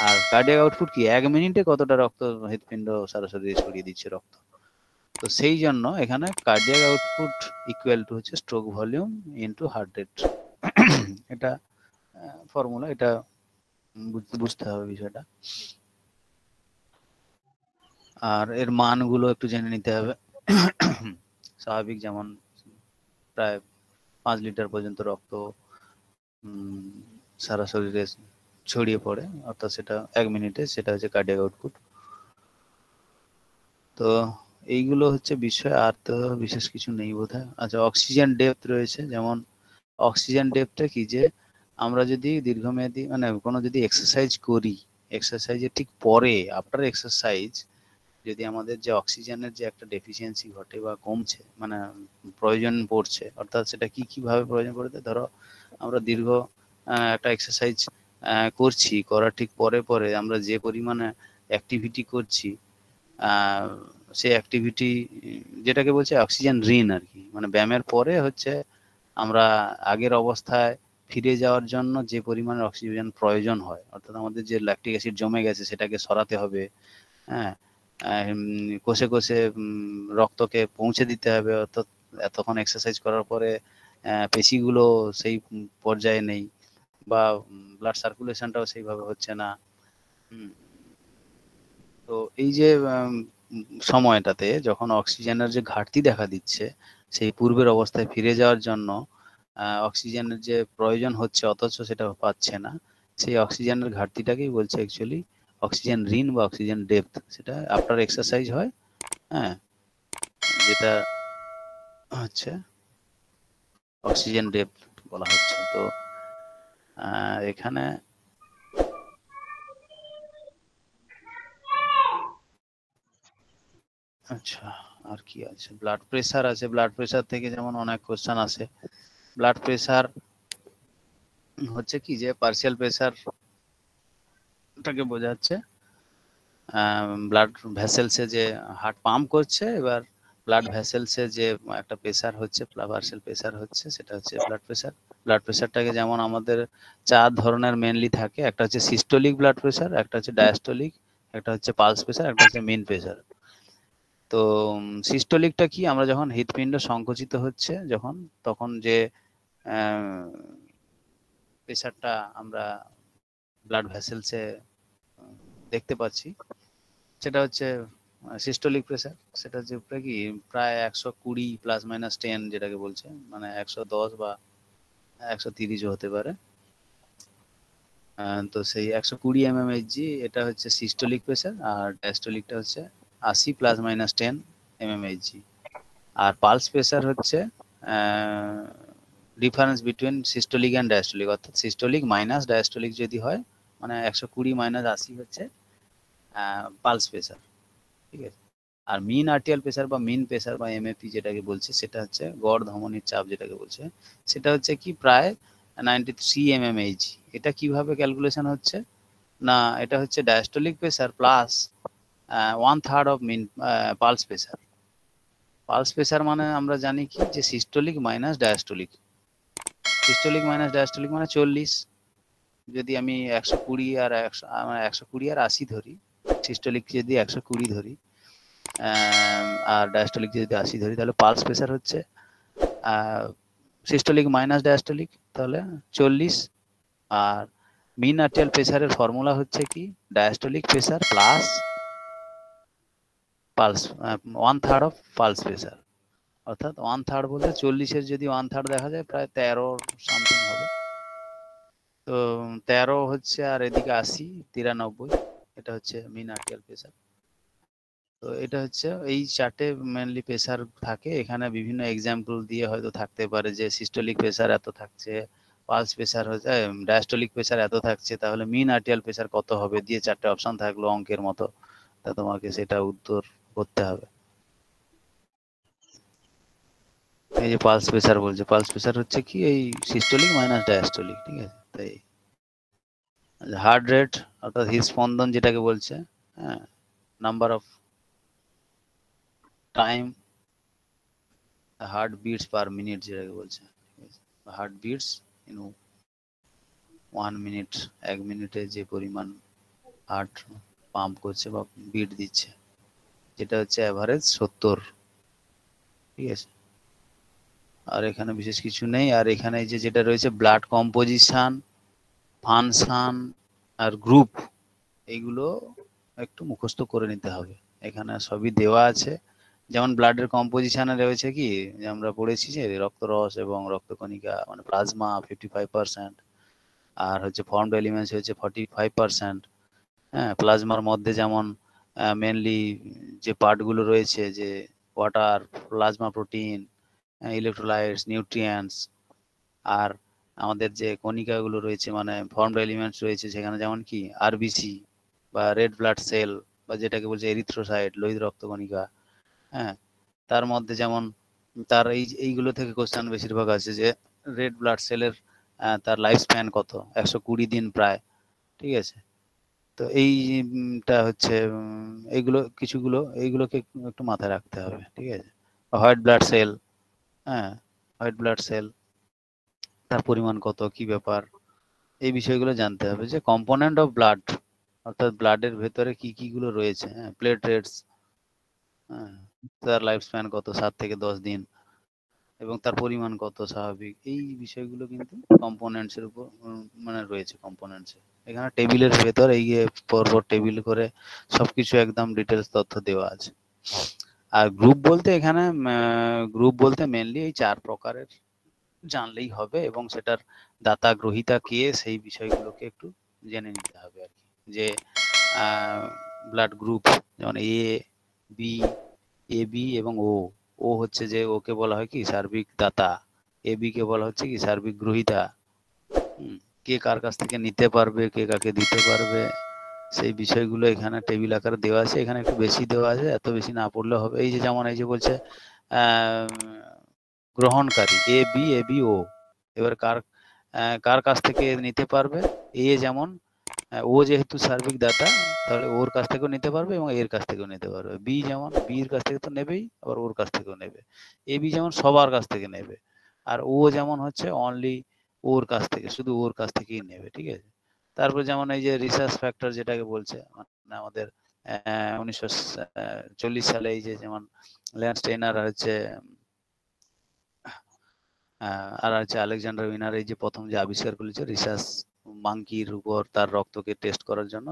আর কার্ডিয়াক আউটপুট কি 1 মিনিটে কতটা রক্ত হৃৎপিণ্ড সারা শরীরে ছড়িয়ে দিচ্ছে রক্ত। তো সেই জন্য এখানে কার্ডিয়াক আউটপুট ইকুয়াল টু হচ্ছে stroke volume into heart rate. এটা ফর্মুলা, এটা বুঝতে হবে বিষয়টা। আর এর মানগুলো একটু জেনে নিতে হবে। স্বাভাবিক যেমন প্রায় 5 লিটার পর্যন্ত রক্ত সারা শরীরে ছড়িয়ে পড়ে, অর্থাৎ সেটা 1 মিনিটে, সেটা হচ্ছে কার্ডিয়াক আউটপুট। তো এইগুলো হচ্ছে বিষয়, আর তো বিশেষ কিছু নেই বোধহয়। আচ্ছা, অক্সিজেন ডেপথ রয়েছে, যেমন অক্সিজেন ডেপথটা কি, যে আমরা যদি দীর্ঘমেয়াদী মানে কোনো যদি এক্সারসাইজ করি, এক্সারসাইজের ঠিক পরে আফটার এক্সারসাইজ যদি আমাদের যে অক্সিজেনের যে একটা ডেফিসিয়েন্সি ঘটে বা কমছে, মানে প্রয়োজন পড়ছে, অর্থাৎ সেটা কি কিভাবে প্রয়োজন পড়তে, ধরো আমরা দীর্ঘ একটা এক্সারসাইজ করছি, করার ঠিক পরে পরে আমরা যে পরিমাণে অ্যাক্টিভিটি করছি, সেই অ্যাক্টিভিটি যেটাকে বলছে অক্সিজেন ঋণ আর কি, মানে ব্যায়ামের পরে হচ্ছে আমরা আগের অবস্থায় ফিরে যাওয়ার জন্য যে পরিমাণে অক্সিজেন প্রয়োজন হয়, অর্থাৎ আমাদের যে ল্যাকটিক অ্যাসিড জমে গেছে সেটাকে সরাতে হবে, হ্যাঁ, কোষে কোষে রক্তকে পৌঁছে দিতে হবে, অর্থাৎ এতক্ষণ এক্সারসাইজ করার পরে পেশিগুলো সেই পর্যায়ে নেই, বা ব্লাড সার্কুলেশনটাও সেইভাবে হচ্ছে না। তো এই যে সময়টাতে যখন অক্সিজেনের যে ঘাটতি দেখা দিচ্ছে, সেই পূর্বের অবস্থায় ফিরে যাওয়ার জন্য অক্সিজেনের যে প্রয়োজন হচ্ছে অথচ সেটা পাচ্ছে না, সেই অক্সিজেনের ঘাটতিটাকেই বলছে অ্যাকচুয়ালি অক্সিজেন ঋণ বা অক্সিজেন ডেপথ। সেটা আফটার এক্সারসাইজ হয়, হ্যাঁ, যেটা হচ্ছে অক্সিজেন ডেপথ বলা হচ্ছে। তো এখানে আচ্ছা আর কি আছে, ব্লাড প্রেসার আছে। ব্লাড প্রেসার থেকে যেমন অনেক কোশ্চেন আসে। ব্লাড প্রেসার হচ্ছে কি, যে পার্শিয়াল প্রেসারটাকে বোঝাচ্ছে ব্লাড ভেসেলসে যে হার্ট পাম্প করছে, এবার ব্লাড ভেসেলসে যে একটা প্রেসার হচ্ছে, পার্শিয়াল প্রেসার হচ্ছে, সেটা হচ্ছে ব্লাড প্রেসার। ব্লাড প্রেসারটাকে যেমন আমাদের 4 ধরনের মেনলি থাকে, একটা হচ্ছে সিস্টোলিক ব্লাড প্রেসার, একটা হচ্ছে ডায়াস্টোলিক, একটা হচ্ছে পালস প্রেসার, একটা হচ্ছে মিন প্রেসার। তো সিস্টোলিকটা কি, আমরা যখন হৃৎপিণ্ড সংকুচিত হচ্ছে যখন, তখন যে প্রেসারটা আমরা ব্লাড ভেসেলসে দেখতে পাচ্ছি, সেটা হচ্ছে সিস্টোলিক প্রেসার। সেটা হচ্ছে কি প্রায় 120 প্লাস মাইনাস 10 যেটাকে বলছে, মানে 110 বা 130ও হতে পারে। তো সেই 120 mmHg এটা হচ্ছে সিস্টোলিক প্রেসার, আর ডায়াস্টোলিকটা হচ্ছে 80 প্লাস মাইনাস 10 mmHg। আর পালস প্রেসার হচ্ছে difference between systolic and diastolic, অর্থাৎ সিস্টোলিক মাইনাস ডায়াস্টোলিক যদি হয়, মানে 120 মাইনাস 80 হচ্ছে পালস প্রেসার, ঠিক আছে। আর মিন আর্টিয়াল প্রেসার বা মিন প্রেসার বা এমএপি যেটাকে বলছে, সেটা হচ্ছে গড় ধমনির চাপ যেটাকে বলছে, সেটা হচ্ছে কি প্রায় 93 mmHg। এটা কিভাবে ক্যালকুলেশন হচ্ছে না, এটা হচ্ছে diastolic pressure plus 1/3 of mean pulse pressure. Pulse pressure মানে আমরা জানি কি, যে systolic minus diastolic. Systolic minus diastolic মানে 40। যদি আমি 120 আর 80 ধরি, সিস্টোলিক যদি 120 ধরি আর ডায়াস্টোলিক যদি 80 ধরি, তাহলে পালস প্রেসার হচ্ছে সিস্টোলিক মাইনাস ডায়াস্টোলিক, তাহলে 40। আর মিন আর্টিয়াল প্রেসারের ফর্মুলা হচ্ছে কি, diastolic pressure plus pulse 1/3 of pulse pressure, অর্থাৎ 1/3 বলতে 40-এর যদি 1/3 দেখা যায় প্রায় 13 সামথিং হবে। তো 13 হচ্ছে, আর এদিকে 80, 93, এটা হচ্ছে মিন আর্টিয়াল প্রেসার। তো এটা হচ্ছে এই চার্টে মেনলি প্রেসার থাকে। এখানে বিভিন্ন এক্সাম্পল দিয়ে হয়তো থাকতে পারে যে সিস্টোলিক প্রেসার এত থাকছে, পালস প্রেসার হচ্ছে, ডায়াস্টোলিক প্রেসার এত থাকছে, তাহলে মিন আর্টিয়াল প্রেসার কত হবে, দিয়ে 4টে অপশন থাকলো অঙ্কের মতো, তা তোমাকে সেটা উত্তর করতে হবে। এই যে পালস প্রেসার বলছে, পালস প্রেসার হচ্ছে কি এই সিস্টোলিক মাইনাস ডায়াস্টোলিক, ঠিক আছে। তাই হার্ট রেট অর্থাৎ হৃদস্পন্দন যেটাকে বলছে, হ্যাঁ, number of time heart beats per minute যেটাকে বলছে, হার্ট বিটস ইন 1 মিনিট, 1 মিনিটে যে পরিমাণ হার্ট পাম্প করছে বা বিট দিচ্ছে, যেটা হচ্ছে অ্যাভারেজ 70, ঠিক আছে। আর এখানে বিশেষ কিছু নেই। আর এখানে যে যেটা রয়েছে ব্লাড কম্পোজিশন, ফাংশন আর গ্রুপ, এইগুলো একটু মুখস্থ করে নিতে হবে। এখানে সবই দেওয়া আছে, যেমন ব্লাডের কম্পোজিশনে রয়েছে কি, যে আমরা পড়েছি যে রক্তরস এবং রক্তকণিকা মানে প্লাজমা 55%, আর হচ্ছে ফর্মড এলিমেন্টস হচ্ছে 45%। হ্যাঁ, প্লাজমার মধ্যে যেমন মেনলি যে পার্টগুলো রয়েছে, যে water, plasma protein, electrolytes, nutrients, আর আমাদের যে কণিকাগুলো রয়েছে মানে ফর্মড এলিমেন্টস রয়েছে সেখানে যেমন কি আরবিসি বা রেড ব্লাড সেল বা যেটাকে বলছে এরিথ্রোসাইট, লোহিত রক্তকণিকা। হ্যাঁ, তার মধ্যে যেমন তার এইগুলো থেকে কোশ্চেন বেশিরভাগ আছে যে রেড ব্লাড সেলের তার লাইফ স্প্যান কত, 120 দিন প্রায়। ঠিক আছে, তো এইটা হচ্ছে এইগুলো কিছুগুলো এইগুলোকে একটু মাথায় রাখতে হবে। ঠিক আছে, হোয়াইট ব্লাড সেল, হ্যাঁ, হোয়াইট ব্লাড সেল তার পরিমাণ কত, কি ব্যাপার, এই বিষয়গুলো জানতে হবে। যে কম্পোনেন্ট অফ ব্লাড, অর্থাৎ ব্লাডের ভেতরে কি কি গুলো রয়েছে, হ্যাঁ, প্লেটলেটস, হ্যাঁ, তার লাইফ স্প্যান কত, 7 থেকে 10 দিন, এবং তার পরিমাণ কত স্বাভাবিক, এই বিষয়গুলো কিন্তু কম্পোনেন্টস এর উপর মানে রয়েছে কম্পোনেন্টস। এখানে টেবিলের ভেতর এই যে পরপর টেবিল করে সবকিছু একদম ডিটেলস তথ্য দেওয়া আছে। আর গ্রুপ বলতে এখানে গ্রুপ বলতে মেনলি এই 4 প্রকারের জানলেই হবে, এবং সেটার দাতা গ্রহীতা কে সেই বিষয়গুলোকে একটু জেনে নিতে হবে আর কি। যে ব্লাড গ্রুপ যেমন এ, বি, এ বি এবং ও। ও হচ্ছে যে ওকে বলা হয় কি সার্বিক দাতা, এ বি কে বলা হচ্ছে কি সার্বিক গ্রহীতা। কে কার কাছ থেকে নিতে পারবে, কে কাকে দিতে পারবে, সেই বিষয়গুলো এখানে টেবিল আকারে দেওয়া আছে। এখানে একটু বেশি দেওয়া আছে, এত বেশি না পড়লে হবে। এই যে যেমন এই যে বলছে গ্রহণকারী এ বি, এ বি ও, এবার কার কার কাছ থেকে নিতে পারবে, এ যেমন ও যেহেতু সার্বিক দাতা তাহলে ওর কাছ থেকেও নিতে পারবে এবং এর কাছ থেকেও নিতে পারবে। বি যেমন বির কাছ থেকে তো নেবেই, আবার ওর কাছ থেকেও নেবে। এ বি যেমন সবার কাছ থেকে নেবে, আর ও যেমন হচ্ছে অনলি ওর কাছ থেকে, শুধু ওর কাছ থেকেই নেবে। ঠিক আছে, তারপর যেমন এই যে রিসার্চ ফ্যাক্টর যেটাকে বলছে, মানে আমাদের 1940 সালে এই যে যেমন ল্যান্ড স্টেইনার হচ্ছে আর হচ্ছে আলেকজান্ডার উইনার এই যে প্রথম যে আবিষ্কার করেছে রিসার্চ মাঙ্কির উপর তার রক্তকে টেস্ট করার জন্য,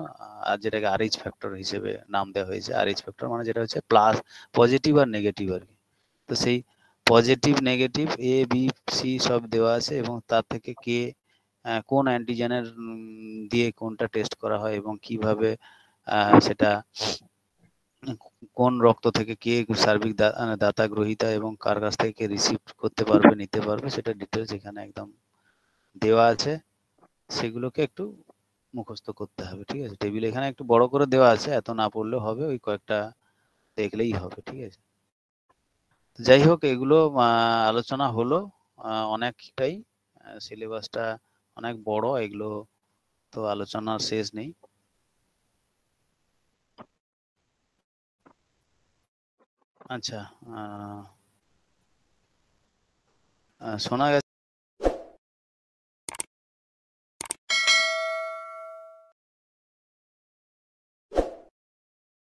আর যেটাকে আরএইচ ফ্যাক্টর হিসেবে নাম দেওয়া হয়েছে। আরএইচ ফ্যাক্টর মানে যেটা হচ্ছে প্লাস, পজিটিভ আর নেগেটিভ আর কি। তো সেই positive negative A B C সব দেওয়া আছে, এবং তার থেকে কে কোন অ্যান্টিজেনের দিয়ে কোনটা টেস্ট করা হয় এবং কিভাবে সেটা কোন রক্ত থেকে কে সার্বিক দাতা গ্রহীতা এবং কার কাছ থেকে কে রিসিভ করতে পারবে, নিতে পারবে, সেটা ডিটেলস এখানে একদম দেওয়া আছে। সেগুলোকে একটু মুখস্থ করতে হবে। ঠিক আছে, টেবিল এখানে একটু বড় করে দেওয়া আছে, এত না পড়লেও হবে, ওই কয়েকটা দেখলেই হবে। ঠিক আছে, যাই হোক এগুলো আলোচনা হলো অনেকটাই। সিলেবাসটা অনেক বড়, এগুলো তো আলোচনার শেষ নেই। আচ্ছা, শোনা গেছে?